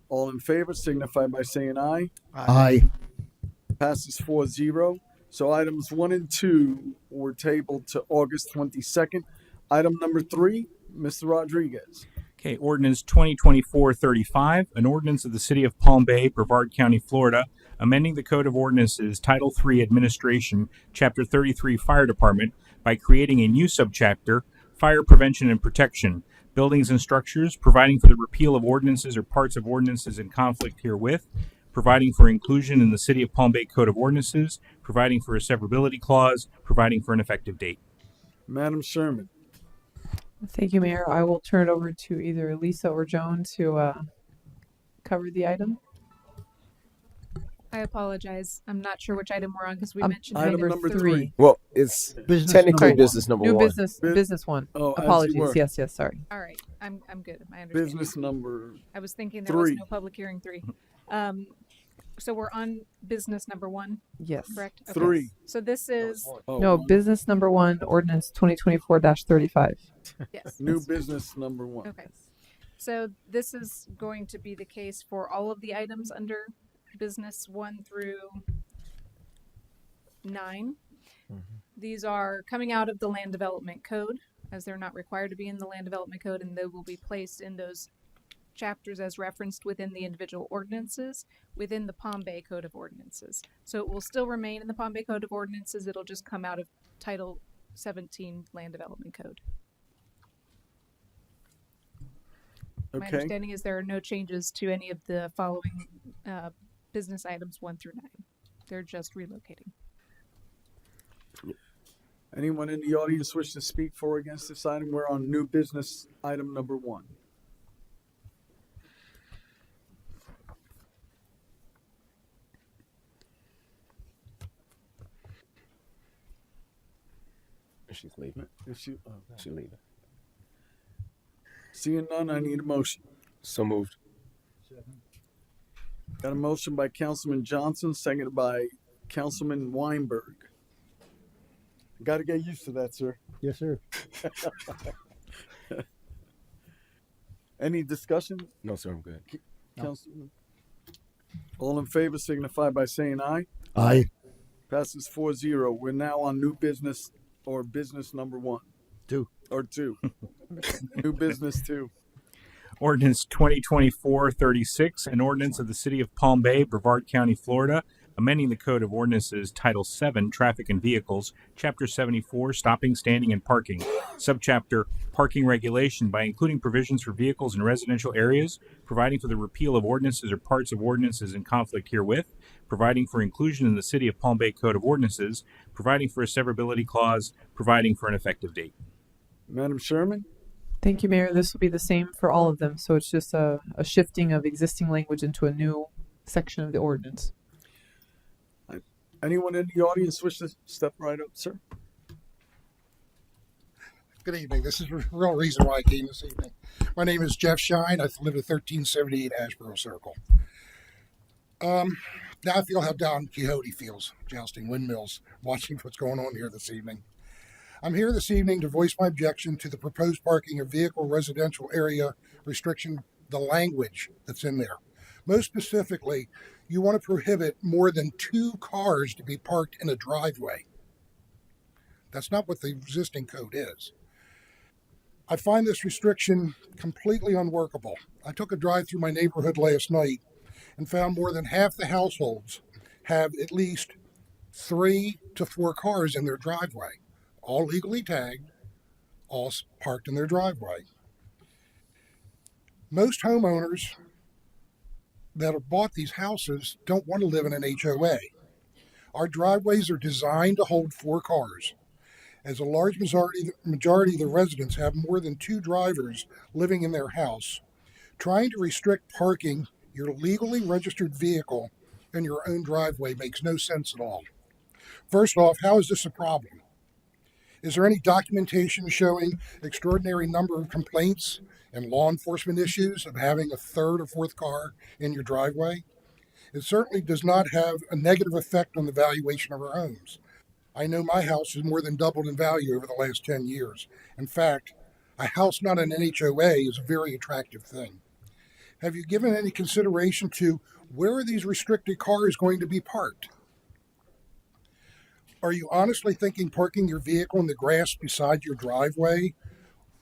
All in favor, signify by saying aye. Aye. Passes 4-0. So items 1 and 2 were tabled to August 22nd. Item number 3, Mr. Rodriguez. Okay, ordinance 2024-35, an ordinance of the City of Palm Bay, Brevard County, Florida, amending the Code of Ordinances, Title III Administration, Chapter 33 Fire Department by creating a new subchapter, Fire Prevention and Protection, Buildings and Structures, providing for the repeal of ordinances or parts of ordinances in conflict herewith, providing for inclusion in the City of Palm Bay Code of Ordinances, providing for a severability clause, providing for an effective date. Madam Sherman. Thank you, Mayor. I will turn it over to either Lisa or Joan to cover the item. I apologize. I'm not sure which item we're on because we Um, mentioned Item item number 3. three. Well, it's Business technically number business number New one. business one. Oh, as you Apologies. were. Yes, sorry. All right. I'm good. I understand. Business number I was thinking there was 3. no public hearing 3. So we're on business number 1, Yes. correct? Okay. 3. So this is Oh, No, one. business number 1, ordinance 2024-35. yes. New business number 1. Okay. So this is going to be the case for all of the items under business 1 through 9. These are coming out of the Land Development Code, as they're not required to be in the Land Development Code, and they will be placed in those chapters as referenced within the individual ordinances within the Palm Bay Code of Ordinances. So it will still remain in the Palm Bay Code of Ordinances. It'll just come out of Title 17 Land Development Code. My Okay. understanding is there are no changes to any of the following business items 1 through 9. They're just relocating. Anyone in the audience wish to speak for or against this item? We're on new business item number 1. She's leaving. Is she, oh, She's leaving. seeing none, I need a motion. So moved. Got a motion by Councilman Johnson, seconded by Councilman Weinberg. Got to get used to that, sir. Yes, sir. Any discussion, No, sir, I'm good. Councilman? All in favor signify by saying aye. Aye. Passes 4-0. We're now on new business or business number 1. 2. Or 2. New business 2. Ordinance 2024-36, an ordinance of the City of Palm Bay, Brevard County, Florida, amending the Code of Ordinances, Title 7, Traffic and Vehicles, Chapter 74, Stopping, Standing, and Parking, Subchapter Parking Regulation by including provisions for vehicles in residential areas, providing for the repeal of ordinances or parts of ordinances in conflict herewith, providing for inclusion in the City of Palm Bay Code of Ordinances, providing for a severability clause, providing for an effective date. Madam Sherman? Thank you, Mayor. This will be the same for all of them. So it's just a shifting of existing language into a new section of the ordinance. Anyone in the audience wish to step right up, sir? Good evening. This is the real reason why I came this evening. My name is Jeff Shine. I live at 1378 Ashboro Circle. Now I feel how Don Quixote feels, jousting windmills, watching what's going on here this evening. I'm here this evening to voice my objection to the proposed parking of vehicle residential area restriction, the language that's in there. Most specifically, you want to prohibit more than 2 cars to be parked in a driveway. That's not what the existing code is. I find this restriction completely unworkable. I took a drive through my neighborhood last night and found more than half the households have at least 3 to 4 cars in their driveway, all legally tagged, all parked in their driveway. Most homeowners that have bought these houses don't want to live in an HOA. Our driveways are designed to hold 4 cars. As a large majority of the residents have more than 2 drivers living in their house, trying to restrict parking your legally registered vehicle in your own driveway makes no sense at all. First off, how is this a problem? Is there any documentation showing extraordinary number of complaints and law enforcement issues of having a 3rd or 4th car in your driveway? It certainly does not have a negative effect on the valuation of our homes. I know my house has more than doubled in value over the last 10 years. In fact, a house not in an HOA is a very attractive thing. Have you given any consideration to where are these restricted cars going to be parked? Are you honestly thinking parking your vehicle in the grass beside your driveway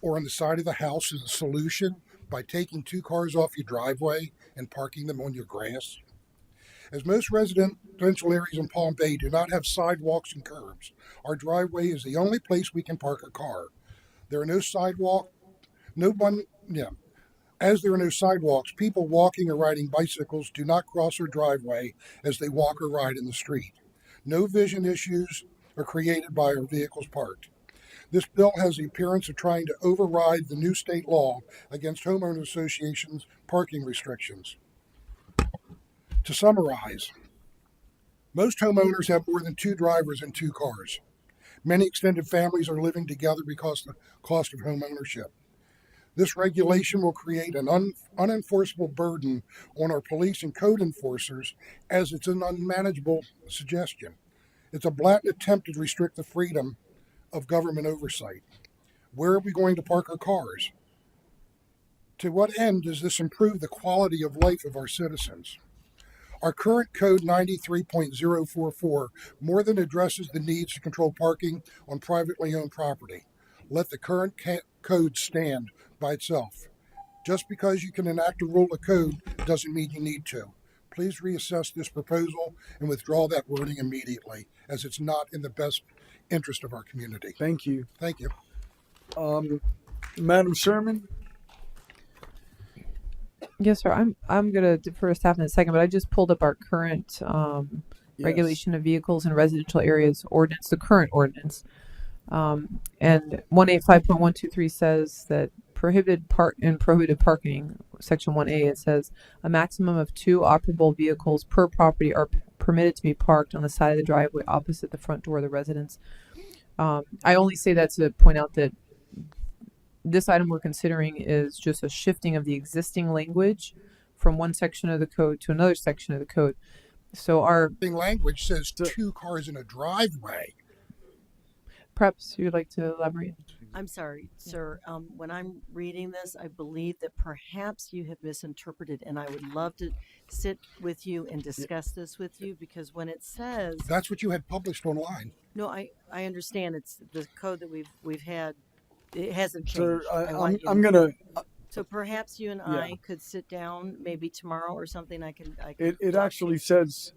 or on the side of the house is a solution by taking two cars off your driveway and parking them on your grass? As most residential areas in Palm Bay do not have sidewalks and curbs, our driveway is the only place we can park a car. There are no sidewalk, no one, yeah. As there are no sidewalks, people walking or riding bicycles do not cross our driveway as they walk or ride in the street. No vision issues are created by our vehicles parked. This bill has the appearance of trying to override the new state law against homeowner associations' parking restrictions. To summarize, most homeowners have more than two drivers and two cars. Many extended families are living together because of the cost of home ownership. This regulation will create an unenforceable burden on our police and code enforcers as it's an unmanageable suggestion. It's a blatant attempt to restrict the freedom of government oversight. Where are we going to park our cars? To what end does this improve the quality of life of our citizens? Our current code 93.044 more than addresses the needs to control parking on privately owned property. Let the current code stand by itself. Just because you can enact a rule of code doesn't mean you need to. Please reassess this proposal and withdraw that wording immediately, as it's not in the best interest of our community. Thank you. Thank you. Madam Sherman? Yes, sir. I'm gonna defer to staff in a second, but I just pulled up our current regulation of vehicles in residential areas ordinance, the current ordinance. And 185.123 says that prohibited parking, section 1A, it says a maximum of two operable vehicles per property are permitted to be parked on the side of the driveway opposite the front door of the residence. I only say that to point out that this item we're considering is just a shifting of the existing language from one section of the code to another section of the code. So our language says two cars in a driveway. Perhaps you'd like to elaborate? I'm sorry, sir. When I'm reading this, I believe that perhaps you have misinterpreted, and I would love to sit with you and discuss this with you, because when it says That's what you had published online. no, I understand it's the code that we've had. It hasn't Sir, changed. I'm gonna. So perhaps you and I could sit down maybe tomorrow or something. I can It actually says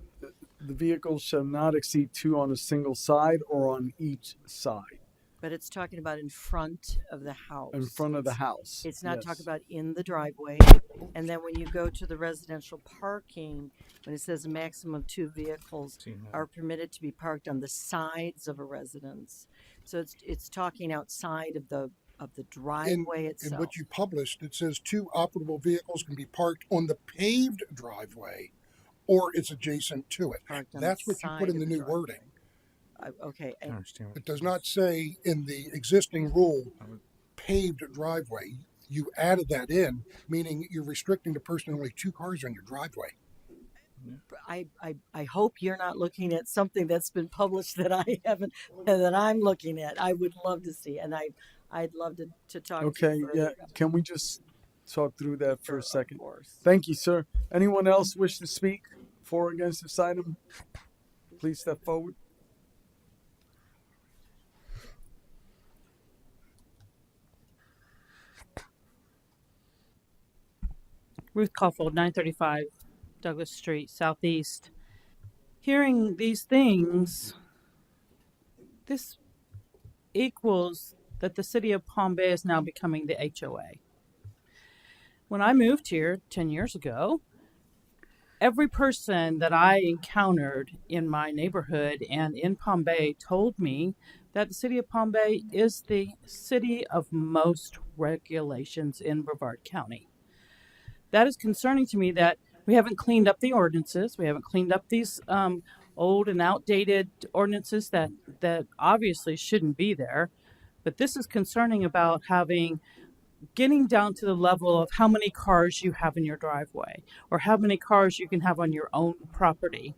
the vehicles shall not exceed two on a single side or on each side. But it's talking about in front of the house. In front of the house. It's not yes. talking about in the driveway. And then when you go to the residential parking, when it says a maximum of two vehicles are permitted to be parked on the sides of a residence. So it's talking outside of the driveway itself. In what you published, it says two operable vehicles can be parked on the paved driveway or it's adjacent to it. That's what you put in the new wording. Okay. It does not say in the existing rule paved driveway. You added that in, meaning you're restricting the person to only two cars on your driveway. I hope you're not looking at something that's been published that I haven't, that I'm looking at. I would love to see, and I'd love to talk Okay, to you yeah. further. Can we just talk through that for a second? Of course. Thank you, sir. Anyone else wish to speak for or against this item? Please step forward. Ruth Caulfield, 935 Douglas Street, Southeast. Hearing these things, this equals that the city of Palm Bay is now becoming the HOA. When I moved here 10 years ago, every person that I encountered in my neighborhood and in Palm Bay told me that the city of Palm Bay is the city of most regulations in Brevard County. That is concerning to me that we haven't cleaned up the ordinances. We haven't cleaned up these old and outdated ordinances that obviously shouldn't be there. But this is concerning about getting down to the level of how many cars you have in your driveway or how many cars you can have on your own property.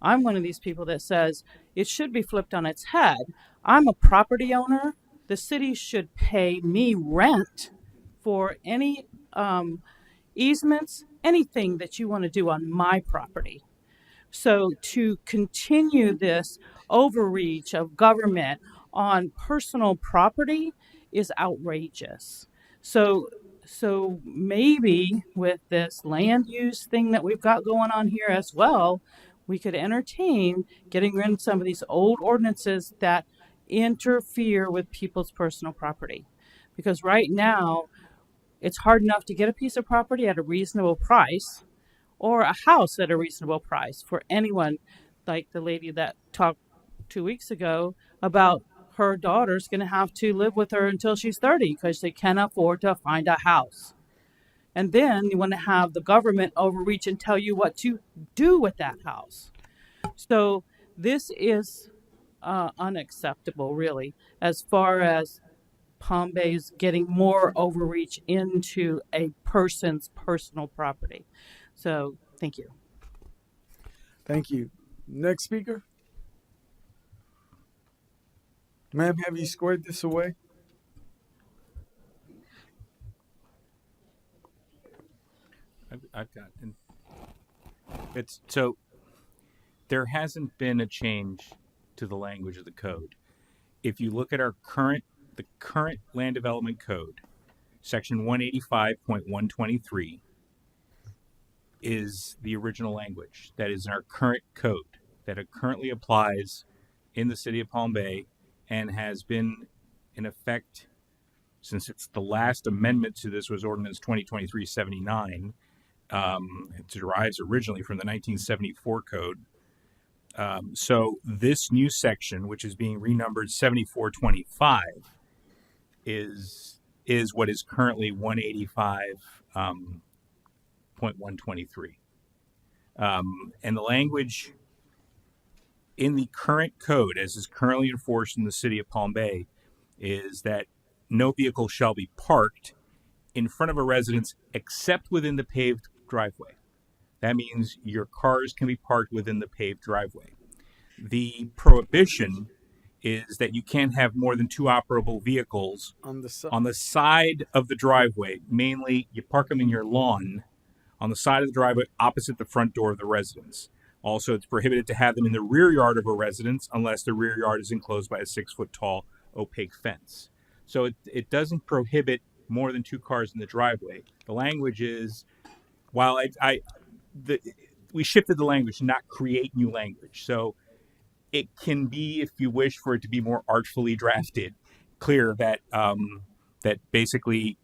I'm one of these people that says it should be flipped on its head. I'm a property owner. The city should pay me rent for any easements, anything that you want to do on my property. So to continue this overreach of government on personal property is outrageous. So So maybe with this land use thing that we've got going on here as well, we could entertain getting rid of some of these old ordinances that interfere with people's personal property. Because right now, it's hard enough to get a piece of property at a reasonable price or a house at a reasonable price for anyone, like the lady that talked 2 weeks ago about her daughter's going to have to live with her until she's 30 because they can't afford to find a house. And then you want to have the government overreach and tell you what to do with that house. So this is unacceptable, really, as far as Palm Bay's getting more overreach into a person's personal property. So thank you. Thank you. Next speaker. Ma'am, have you squared this away? I've got, and it's so there hasn't been a change to the language of the code. If you look at the current land development code, section 185.123 is the original language that is in our current code that it currently applies in the city of Palm Bay and has been in effect since it's the last amendment to this was ordinance 2023-79. It derives originally from the 1974 code. So this new section, which is being renumbered 7425, is what is currently 185.123. And the language in the current code, as is currently enforced in the city of Palm Bay, is that no vehicle shall be parked in front of a residence except within the paved driveway. That means your cars can be parked within the paved driveway. The prohibition is that you can't have more than two operable vehicles on the side of the driveway. Mainly, you park them in your lawn on the side of the driveway opposite the front door of the residence. Also, it's prohibited to have them in the rear yard of a residence unless the rear yard is enclosed by a 6-foot tall opaque fence. So it doesn't prohibit more than two cars in the driveway. The language is, while we shifted the language to not create new language. So it can be, if you wish for it to be more artfully drafted, clear that that basically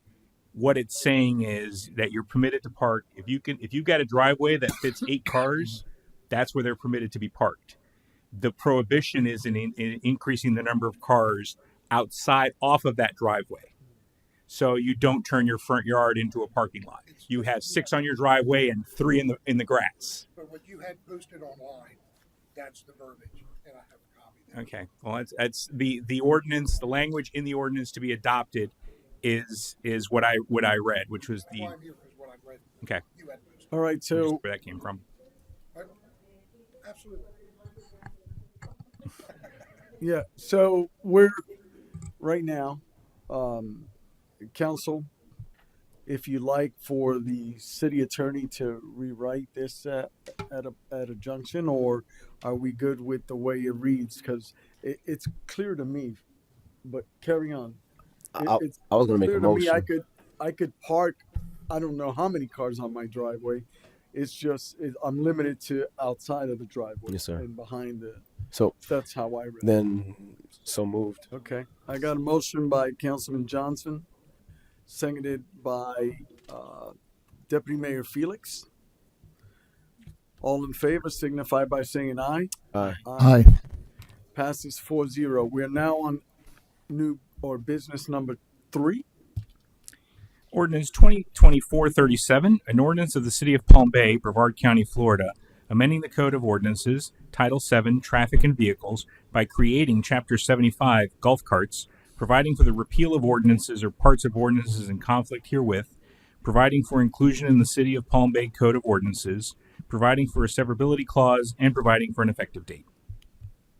what it's saying is that you're permitted to park if you've got a driveway that fits 8 cars, that's where they're permitted to be parked. The prohibition is in increasing the number of cars outside off of that driveway. So you don't turn your front yard into a parking lot. You have 6 on your driveway and 3 in the grass. But what you had posted online, that's the verbiage, and I have a copy there. Okay. Well, it's the ordinance, the language in the ordinance to be adopted is what I read, which was That's why I'm here, because what I read, okay. you had posted. All right, so where that came from. Absolutely. yeah, so we're right now, council, if you like, for the city attorney to rewrite this at a junction, or are we good with the way it reads? Because it's clear to me, but carry on. It's I was going to make clear a to me motion. I could park, I don't know how many cars on my driveway. It's just I'm limited to outside of the driveway. Yes, sir. And behind the. So that's how I read it. Then, so moved. Okay, I got a motion by Councilman Johnson, seconded by Deputy Mayor Felix. All in favor signify by saying aye. Aye. Aye. Passes 4-0. We're now on new or business number 3. Ordinance 2024-37, an ordinance of the City of Palm Bay, Brevard County, Florida, amending the Code of Ordinances, Title 7, Traffic and Vehicles, by creating Chapter 75, Golf Carts, providing for the repeal of ordinances or parts of ordinances in conflict herewith, providing for inclusion in the City of Palm Bay Code of Ordinances, providing for a severability clause, and providing for an effective date.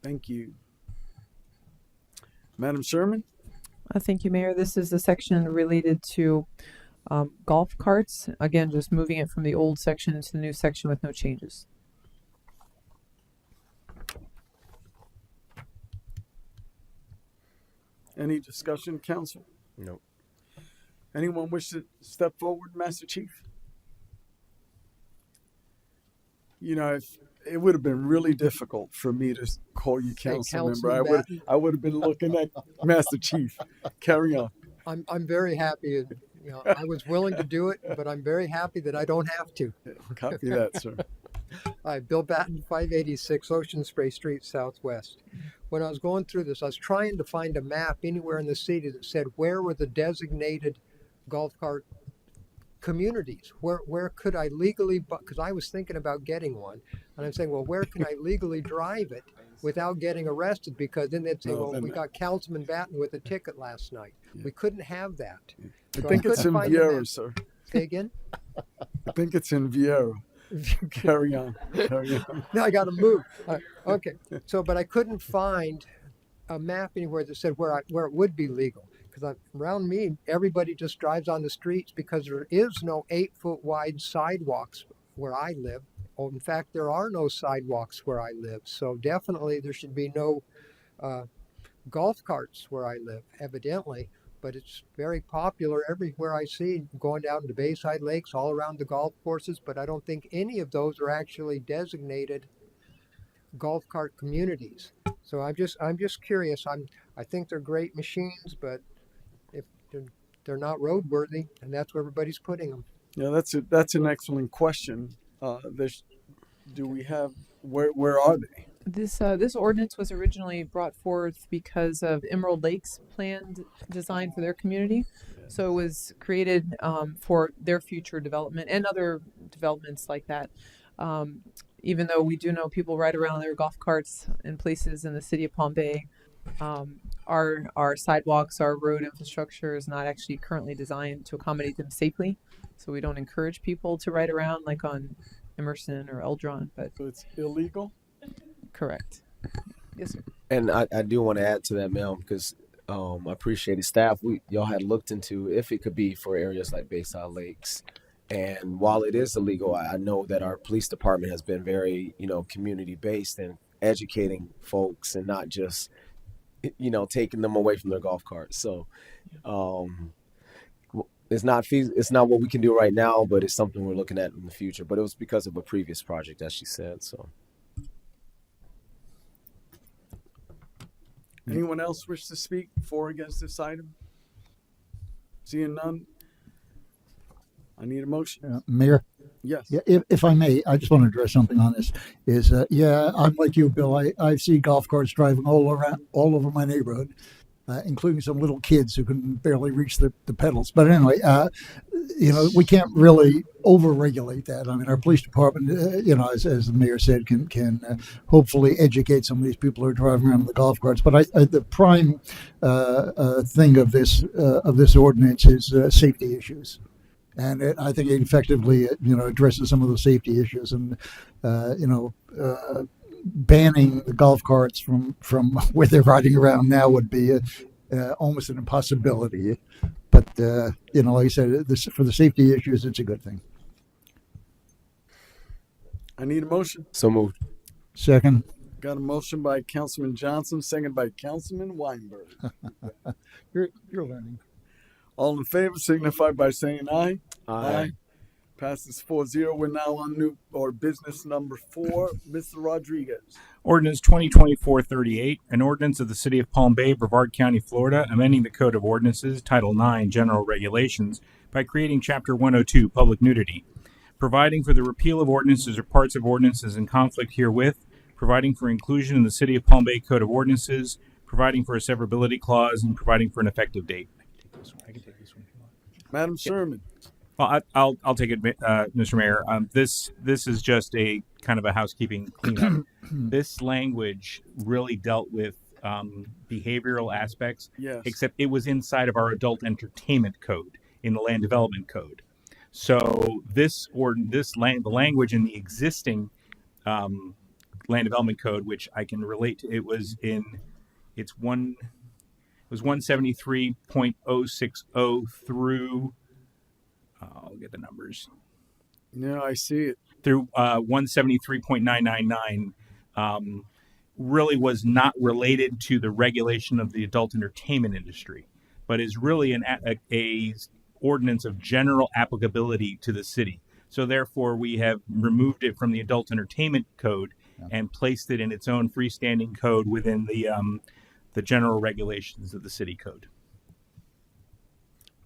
Thank you. Madam Sherman? Thank you, Mayor. This is the section related to golf carts. Again, just moving it from the old section into the new section with no changes. Any discussion, council? Nope. Anyone wish to step forward, Master Chief? You know, if it would have been really difficult for me to call you Hey, council member. Councilman Batten. I would have been looking at Master Chief. Carry on. I'm very happy. You know, I was willing to do it, but I'm very happy that I don't have to. Copy that, sir. Hi, Bill Batten, 586 Ocean Spray Street, Southwest. When I was going through this, I was trying to find a map anywhere in the city that said where were the designated golf cart communities. Where could I legally? Because I was thinking about getting one, and I'm saying, well, where can I legally drive it without getting arrested? Because then they'd say, well, we got Councilman Batten with a ticket last night. We couldn't have that. I think it's in Vieira, sir. Say again. I think it's in Vieira. Carry on. Carry on. Now I got to move. Okay. So, but I couldn't find a map anywhere that said where it would be legal. Because around me, everybody just drives on the streets because there is no 8-foot wide sidewalks where I live. Oh, in fact, there are no sidewalks where I live. So definitely there should be no golf carts where I live, evidently. But it's very popular everywhere I see, going down to Bayside Lakes, all around the golf courses. But I don't think any of those are actually designated golf cart communities. So I'm just curious. I think they're great machines, but if they're not roadworthy, and that's where everybody's putting them. Yeah, that's an excellent question. Do we have where are they? This ordinance was originally brought forth because of Emerald Lake's planned design for their community. So it was created for their future development and other developments like that. Even though we do know people ride around their golf carts in places in the city of Palm Bay, our sidewalks, our road infrastructure is not actually currently designed to accommodate them safely. So we don't encourage people to ride around like on Emerson or Eldron. But so it's illegal. Correct. Yes, sir. And I do want to add to that, Mel, because I appreciate it. Staff, y'all had looked into if it could be for areas like Bayside Lakes. And while it is illegal, I know that our police department has been very, community based and educating folks and not just, taking them away from their golf carts. So it's not what we can do right now, but it's something we're looking at in the future. But it was because of a previous project, as she said. So. Anyone else wish to speak for or against this item? Seeing none, I need a motion. Mayor? Yes. Yeah, if I may, I just want to address something on this. I'm like you, Bill. I see golf carts driving all over my neighborhood, including some little kids who can barely reach the pedals. But anyway, we can't really over-regulate that. I mean, our police department, as the mayor said, can hopefully educate some of these people who are driving around in the golf carts. But the prime thing of this ordinance is safety issues. And I think it effectively, addresses some of the safety issues, and banning the golf carts from where they're riding around now would be almost an impossibility. But like I said, for the safety issues, it's a good thing. I need a motion. So moved. Second. Got a motion by Councilman Johnson, second by Councilman Weinberg. You're learning. All in favor signify by saying aye. Aye. Passes 4-0. We're now on business number 4. Mr. Rodriguez. Ordinance 2024-38, an ordinance of the City of Palm Bay, Brevard County, Florida, amending the Code of Ordinances, Title 9, General Regulations, by creating Chapter 102, Public Nudity, providing for the repeal of ordinances or parts of ordinances in conflict herewith, providing for inclusion in the City of Palm Bay Code of Ordinances, providing for a severability clause, and providing for an effective date. I can take this one. Madam Sherman. Well, I'll take it, Mr. Mayor. This is just a kind of a housekeeping cleanup. This language really dealt with behavioral aspects, yes, except it was inside of our adult entertainment code in the land development code. So the language in the existing land development code, which I can relate to, it was 173.060 through. I'll get the numbers. No, I see it. Through 173.999 really was not related to the regulation of the adult entertainment industry, but is really a ordinance of general applicability to the city. So therefore, we have removed it from the adult entertainment code and placed it in its own freestanding code within the general regulations of the city code.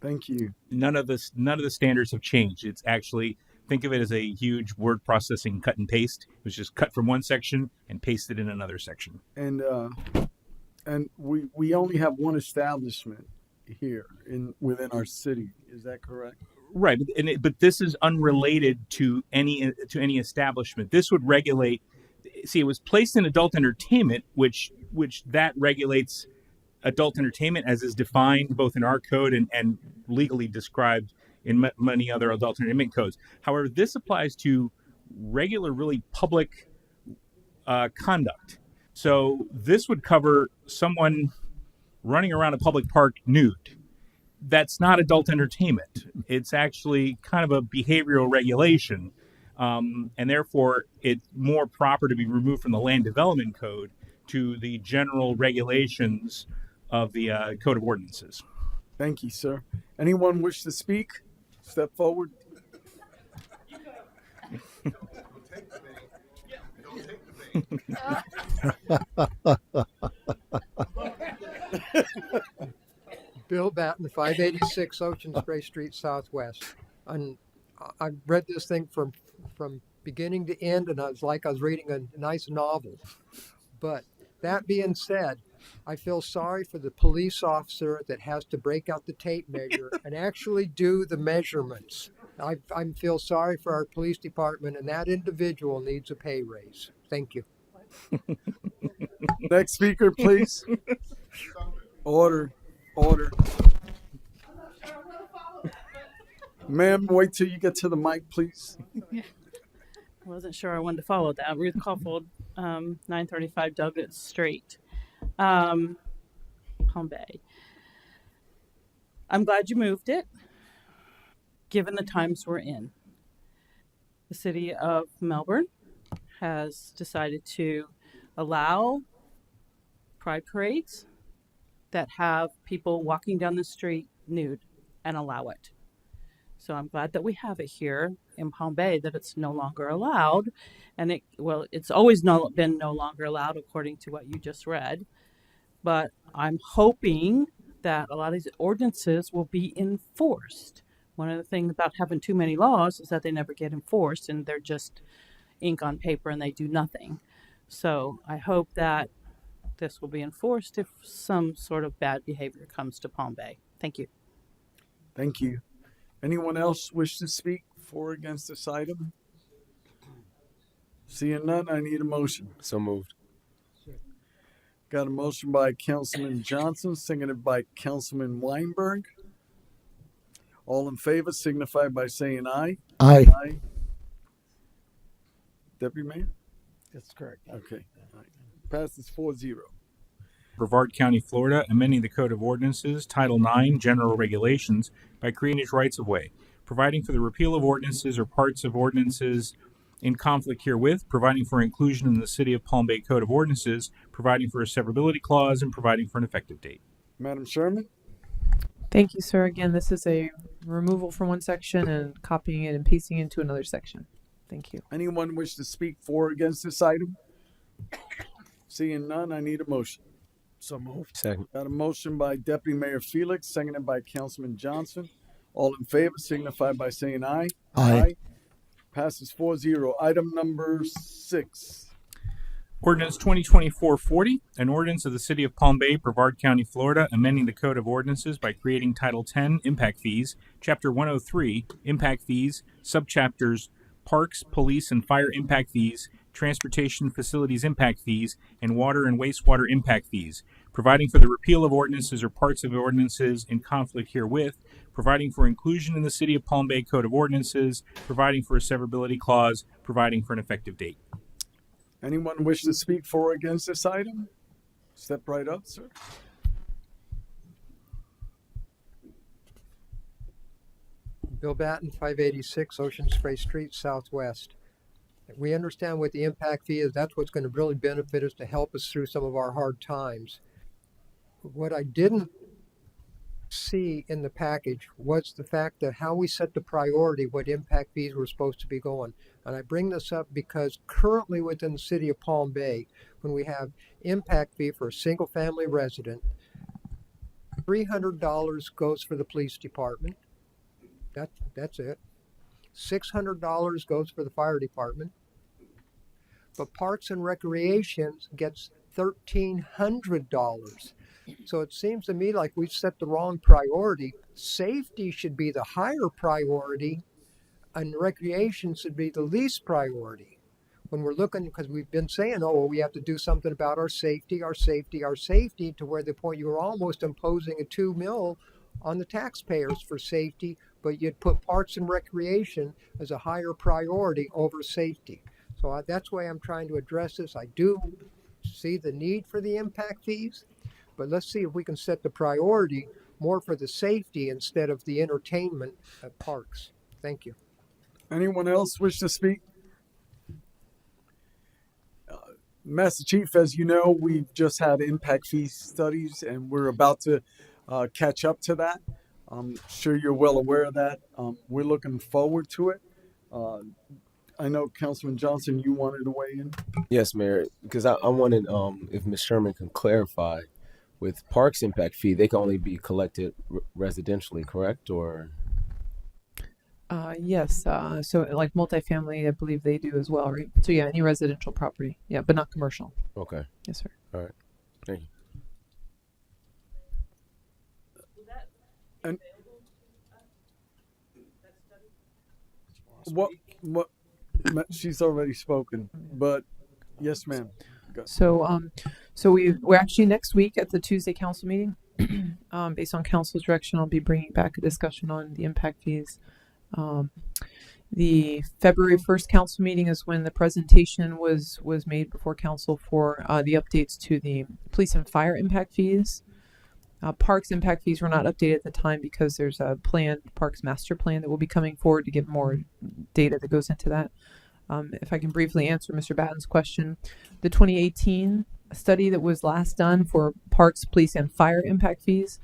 Thank you. None of the standards have changed. It's actually, think of it as a huge word processing cut and paste. It was just cut from one section and pasted in another section. And we only have one establishment here within our city. Is that correct? Right, but this is unrelated to any establishment. This would regulate. See, it was placed in adult entertainment, which that regulates adult entertainment as is defined both in our code and legally described in many other adult entertainment codes. However, this applies to regular, really public conduct. So this would cover someone running around a public park nude. That's not adult entertainment. It's actually kind of a behavioral regulation. And therefore, it's more proper to be removed from the land development code to the general regulations of the Code of Ordinances. Thank you, sir. Anyone wish to speak? Step forward. Bill Batten, 586 Ocean Spray Street Southwest. And I read this thing from beginning to end, and I was like I was reading a nice novel. But that being said, I feel sorry for the police officer that has to break out the tape measure and actually do the measurements. I feel sorry for our police department, and that individual needs a pay raise. Thank you. Next speaker, please. Order. Ma'am, wait till you get to the mic, please. I wasn't sure I wanted to follow that. Ruth Caulfield, 935 Douglas Street, Palm Bay. I'm glad you moved it, given the times we're in. The city of Melbourne has decided to allow pride parades that have people walking down the street nude and allow it. So I'm glad that we have it here in Palm Bay, that it's no longer allowed. And it's always been no longer allowed according to what you just read. But I'm hoping that a lot of these ordinances will be enforced. One of the things about having too many laws is that they never get enforced and they're just ink on paper and they do nothing. So I hope that this will be enforced if some sort of bad behavior comes to Palm Bay. Thank you. Thank you. Anyone else wish to speak for or against this item? Seeing none, I need a motion. So moved. Got a motion by Councilman Johnson, seconded by Councilman Weinberg. All in favor signify by saying aye. Aye. Aye. Deputy Mayor? That's correct. Okay. Passes 4-0. Brevard County, Florida, amending the Code of Ordinances, Title IX, General Regulations, by creating rights of way, providing for the repeal of ordinances or parts of ordinances in conflict herewith, providing for inclusion in the City of Palm Bay Code of Ordinances, providing for a severability clause, and providing for an effective date. Madam Sherman? Thank you, sir. Again, this is a removal from one section and copying it and pasting it into another section. Thank you. Anyone wish to speak for or against this item? Seeing none, I need a motion. So moved. Second. Got a motion by Deputy Mayor Felix, seconded by Councilman Johnson. All in favor signify by saying aye. Aye. Passes 4-0. Item number 6. Ordinance 2024-40, an ordinance of the City of Palm Bay, Brevard County, Florida, amending the Code of Ordinances by creating Title 10, Impact Fees, Chapter 103, Impact Fees, Subchapters Parks, Police, and Fire Impact Fees, Transportation Facilities Impact Fees, and Water and Wastewater Impact Fees, providing for the repeal of ordinances or parts of ordinances in conflict herewith, providing for inclusion in the City of Palm Bay Code of Ordinances, providing for a severability clause, providing for an effective date. Anyone wish to speak for or against this item? Step right up, sir. Bill Batten, 586 Ocean Spray Street Southwest. We understand what the impact fee is. That's what's going to really benefit us to help us through some of our hard times. What I didn't see in the package was the fact that how we set the priority, what impact fees were supposed to be going. And I bring this up because currently within the city of Palm Bay, when we have impact fee for a single family resident, $300 goes for the police department. That's it. $600 goes for the fire department. But Parks and Recreation gets $1,300. So it seems to me like we've set the wrong priority. Safety should be the higher priority, and recreation should be the least priority. When we're looking, because we've been saying, oh, well, we have to do something about our safety, to where the point you were almost imposing a $2 million on the taxpayers for safety, but you'd put Parks and Recreation as a higher priority over safety. So that's why I'm trying to address this. I do see the need for the impact fees, but let's see if we can set the priority more for the safety instead of the entertainment at parks. Thank you. Anyone else wish to speak? Master Chief, as you know, we've just had impact fee studies and we're about to catch up to that. I'm sure you're well aware of that. We're looking forward to it. I know Councilman Johnson, you wanted to weigh in. Yes, Mayor, because I wanted if Ms. Sherman can clarify with Parks impact fee, they can only be collected residentially, correct? Or Yes. So like multifamily, I believe they do as well, right? So yeah, any residential property. Yeah, but not commercial. Okay. Yes, sir. All right. Thank you. And what she's already spoken, but yes, ma'am. Go. So we're actually next week at the Tuesday council meeting. Based on council's direction, I'll be bringing back a discussion on the impact fees. The February 1st council meeting is when the presentation was made before council for the updates to the police and fire impact fees. Parks impact fees were not updated at the time because there's a plan, Parks master plan, that will be coming forward to give more data that goes into that. If I can briefly answer Mr. Batten's question, the 2018 study that was last done for parks, police, and fire impact fees,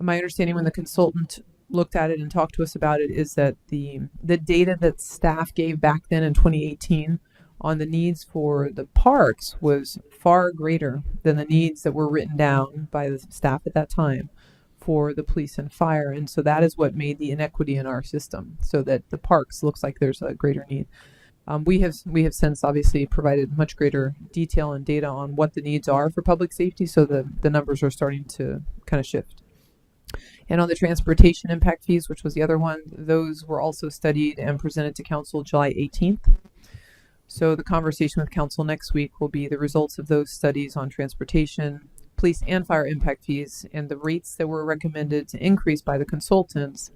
my understanding when the consultant looked at it and talked to us about it is that the data that staff gave back then in 2018 on the needs for the parks was far greater than the needs that were written down by the staff at that time for the police and fire. And so that is what made the inequity in our system, so that the parks looks like there's a greater need. We have since obviously provided much greater detail and data on what the needs are for public safety, so the numbers are starting to kind of shift. And on the transportation impact fees, which was the other one, those were also studied and presented to council July 18th. So the conversation with council next week will be the results of those studies on transportation, police and fire impact fees, and the rates that were recommended to increase by the consultants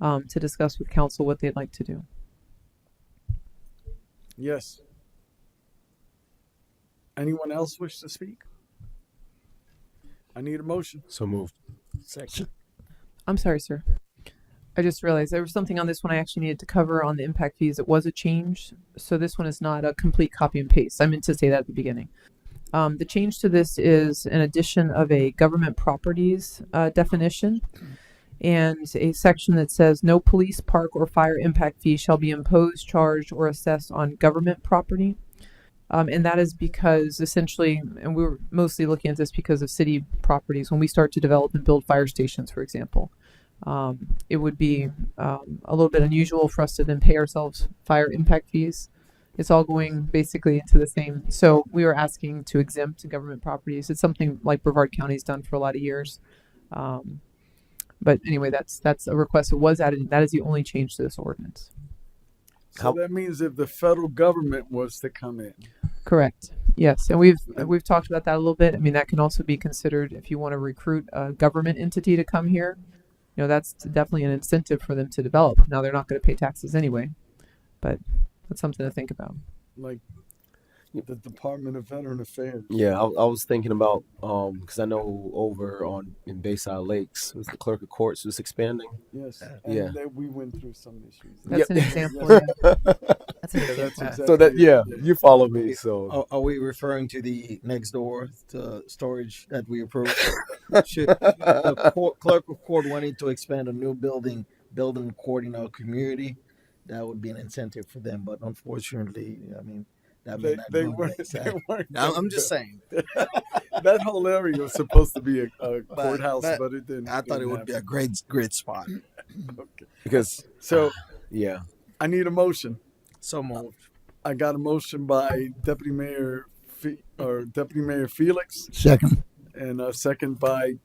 to discuss with council what they'd like to do. Yes. Anyone else wish to speak? I need a motion. So moved. Second. I'm sorry, sir. I just realized there was something on this one I actually needed to cover on the impact fees. It was a change. So this one is not a complete copy and paste. I meant to say that at the beginning. The change to this is an addition of a government properties definition and a section that says no police, park, or fire impact fee shall be imposed, charged, or assessed on government property. And that is because essentially, and we were mostly looking at this because of city properties, when we start to develop and build fire stations, for example, it would be a little bit unusual for us to then pay ourselves fire impact fees. It's all going basically into the same. So we were asking to exempt government properties. It's something like Brevard County's done for a lot of years. But anyway, that's a request that was added. That is the only change to this ordinance. So that means if the federal government was to come in. Correct. Yes, and we've talked about that a little bit. I mean, that can also be considered if you want to recruit a government entity to come here. You know, that's definitely an incentive for them to develop. Now they're not going to pay taxes anyway, but that's something to think about. Like, The Department of Veteran Affairs. Yeah, I was thinking about because I know over on in Bayside Lakes, was the clerk of courts was expanding. Yes, Yeah. and that we went through some issues. That's an Yep. example. Yeah. That's an Yeah, example. that's exactly So that it. yeah, you follow me. So Are we referring to the next door to storage that we approved? Should the clerk of court wanted to expand a new building court in our community, that would be an incentive for them. But unfortunately, I mean, that may not They go weren't. that They side. weren't. I'm just saying. That whole area was supposed to be a courthouse, but it didn't. I thought it would be a great spot. Okay. because So yeah, I need a motion. So moved. I got a motion by Deputy Mayor Felix, Second. and a second by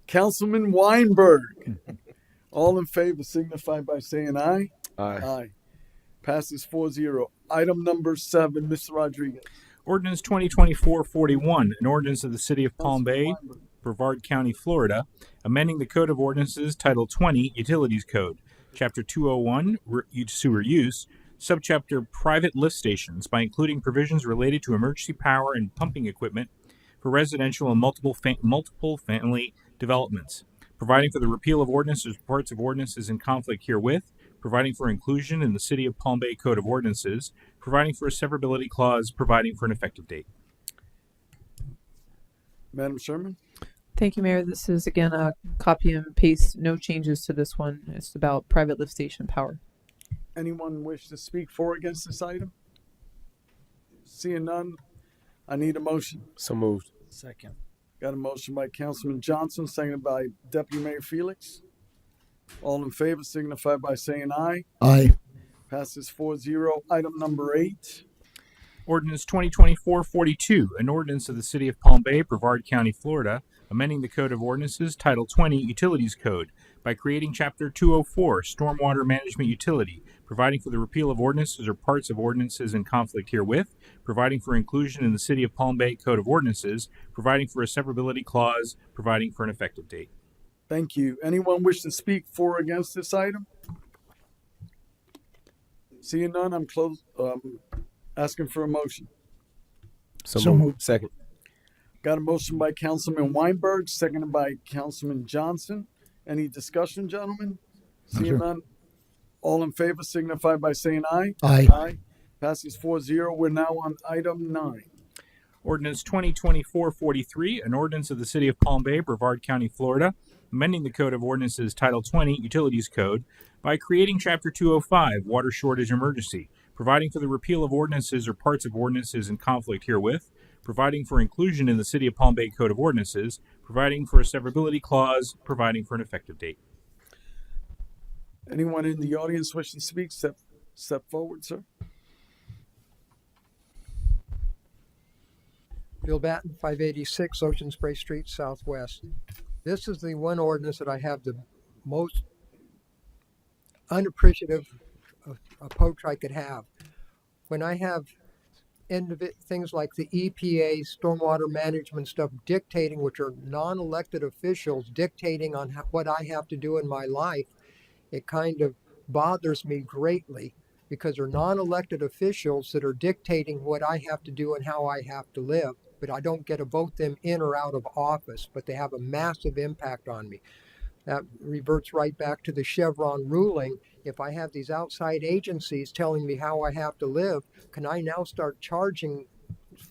Councilman Weinberg. All in favor signify by saying aye. Aye. Passes 4-0. Item number 7, Mr. Rodriguez. Ordinance 2024-41, an ordinance of the City of Palm Bay, Brevard County, Florida, amending the Code of Ordinances, Title 20, Utilities Code, Chapter 201, Sewer Use, Subchapter Private Lift Stations, by including provisions related to emergency power and pumping equipment for residential and multiple family developments, providing for the repeal of ordinances, parts of ordinances in conflict herewith, providing for inclusion in the City of Palm Bay Code of Ordinances, providing for a severability clause, providing for an effective date. Madam Sherman? Thank you, Mayor. This is, again, a copy and paste, no changes to this one. It's about private lift station power. Anyone wish to speak for or against this item? Seeing none, I need a motion. So moved. Second. Got a motion by Councilman Johnson, seconded by Deputy Mayor Felix. All in favor signify by saying aye. Aye. Passes 4-0. Item number 8. Ordinance 2024-42, an ordinance of the City of Palm Bay, Brevard County, Florida, amending the Code of Ordinances, Title 20, Utilities Code, by creating Chapter 204, Stormwater Management Utility, providing for the repeal of ordinances or parts of ordinances in conflict herewith, providing for inclusion in the City of Palm Bay Code of Ordinances, providing for a severability clause, providing for an effective date. Thank you. Anyone wish to speak for or against this item? Seeing none, I'm asking for a motion. So moved. Second. Got a motion by Councilman Weinberg, seconded by Councilman Johnson. Any discussion, gentlemen? Seeing none, all in favor signify by saying aye. Aye. Aye. Passes 4-0. We're now on item 9. Ordinance 2024-43, an ordinance of the City of Palm Bay, Brevard County, Florida, amending the Code of Ordinances, Title 20, Utilities Code, by creating Chapter 205, Water Shortage Emergency, providing for the repeal of ordinances or parts of ordinances in conflict herewith, providing for inclusion in the City of Palm Bay Code of Ordinances, providing for a severability clause, providing for an effective date. Anyone in the audience wish to speak? Step forward, sir. Bill Batten, 586 Ocean Spray Street, Southwest. This is the one ordinance that I have the most unappreciative approach I could have. When I have things like the EPA, stormwater management stuff dictating, which are non-elected officials dictating on what I have to do in my life, it kind of bothers me greatly because they're non-elected officials that are dictating what I have to do and how I have to live. But I don't get to vote them in or out of office, but they have a massive impact on me. That reverts right back to the Chevron ruling. If I have these outside agencies telling me how I have to live, can I now start charging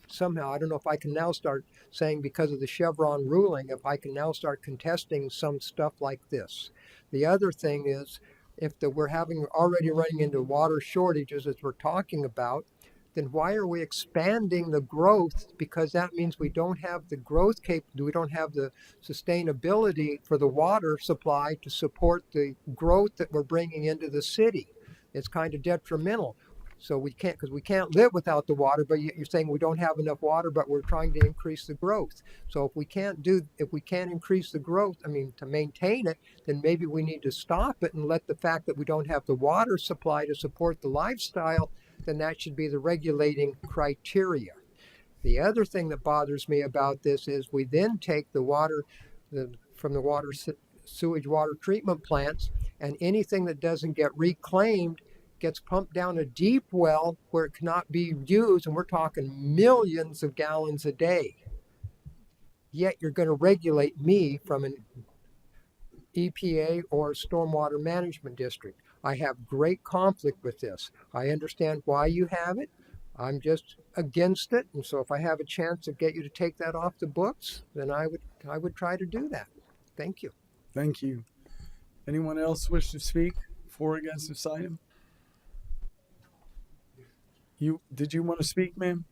somehow? I don't know if I can now start saying because of the Chevron ruling, if I can now start contesting some stuff like this. The other thing is, if we're already running into water shortages as we're talking about, then why are we expanding the growth? Because that means we don't have the growth we don't have the sustainability for the water supply to support the growth that we're bringing into the city. It's kind of detrimental. So we can't live without the water, but you're saying we don't have enough water, but we're trying to increase the growth. So if we can't increase the growth, to maintain it, then maybe we need to stop it and let the fact that we don't have the water supply to support the lifestyle, then that should be the regulating criteria. The other thing that bothers me about this is we then take the water from the sewage water treatment plants, and anything that doesn't get reclaimed gets pumped down a deep well where it cannot be used, and we're talking millions of gallons a day. Yet you're going to regulate me from an EPA or stormwater management district. I have great conflict with this. I understand why you have it. I'm just against it. And so if I have a chance to get you to take that off the books, then I would try to do that. Thank you. Thank you. Anyone else wish to speak for or against this item? Did you want to speak, ma'am?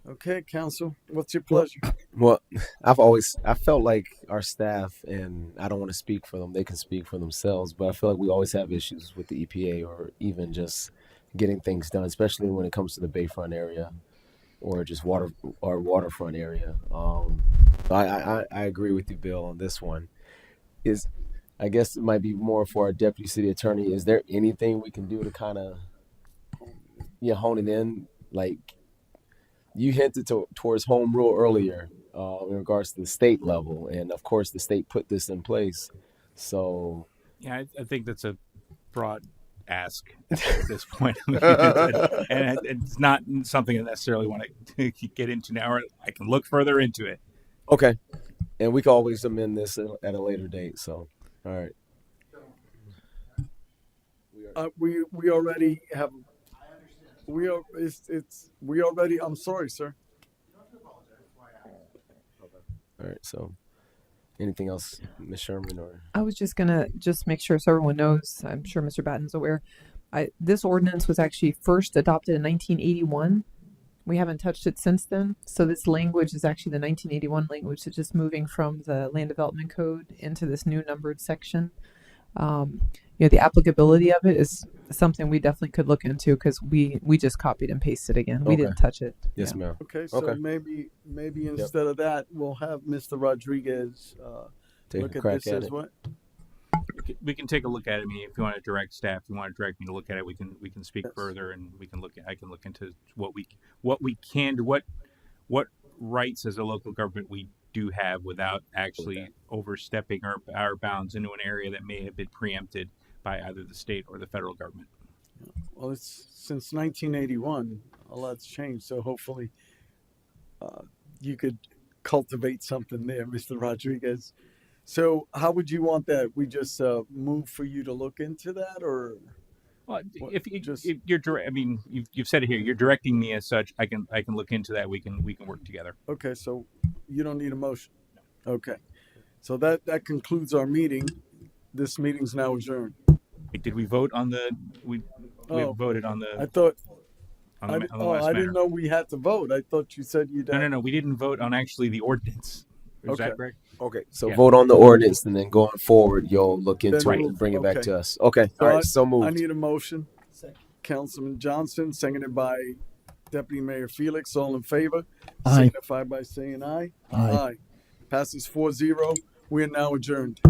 Okay, counsel, what's your pleasure? Well, I felt like our staff, and I don't want to speak for them, they can speak for themselves, but I feel like we always have issues with the EPA or even just getting things done, especially when it comes to the Bayfront area or just waterfront area. I agree with you, Bill, on this one. I guess it might be more for our deputy city attorney. Is there anything we can do to kind of hone it in? Like, you hinted towards home rule earlier in regards to the state level, and of course the state put this in place. So yeah, I think that's a broad ask at this point, and it's not something I necessarily want to get into now. Or I can look further into it. Okay, and we can always amend this at a later date. So, all right. We already have. We are. We already. I'm sorry, sir. All right. So, anything else, Ms. Sherman? Or I was just gonna make sure so everyone knows. I'm sure Mr. Batten's aware. This ordinance was actually first adopted in 1981. We haven't touched it since then. So this language is actually the 1981 language. It's just moving from the Land Development Code into this new numbered section. The applicability of it is something we definitely could look into because we just copied and pasted again. We didn't touch it. Yes, ma'am. Okay, so maybe instead of that, we'll have Mr. Rodriguez look at this as what. We can take a look at it. I mean, if you want to direct staff, if you want to direct me to look at it, we can speak further, and I can look into what rights as a local government we do have without actually overstepping our bounds into an area that may have been preempted by either the state or the federal government. Well, it's since 1981, a lot's changed. So hopefully, you could cultivate something there, Mr. Rodriguez. So how would you want that? We just move for you to look into that, or? Well, if you're direct, I mean, you've said it here. You're directing me as such. I can look into that. We can work together. Okay, so you don't need a motion. Okay, so that concludes our meeting. This meeting's now adjourned. Did we vote on the? We voted on the. I thought. On the I didn't know we had to vote. I thought you said you did. No. We didn't vote on actually the ordinance. Is that correct? Okay, so vote on the ordinance, and then going forward, you'll look into it and bring it back to us. Okay, all right, so moved. I need a motion. Councilman Johnson, seconded by Deputy Mayor Felix. All in favor? Aye. Signify by saying aye. Aye. Passes 4-0. We are now adjourned.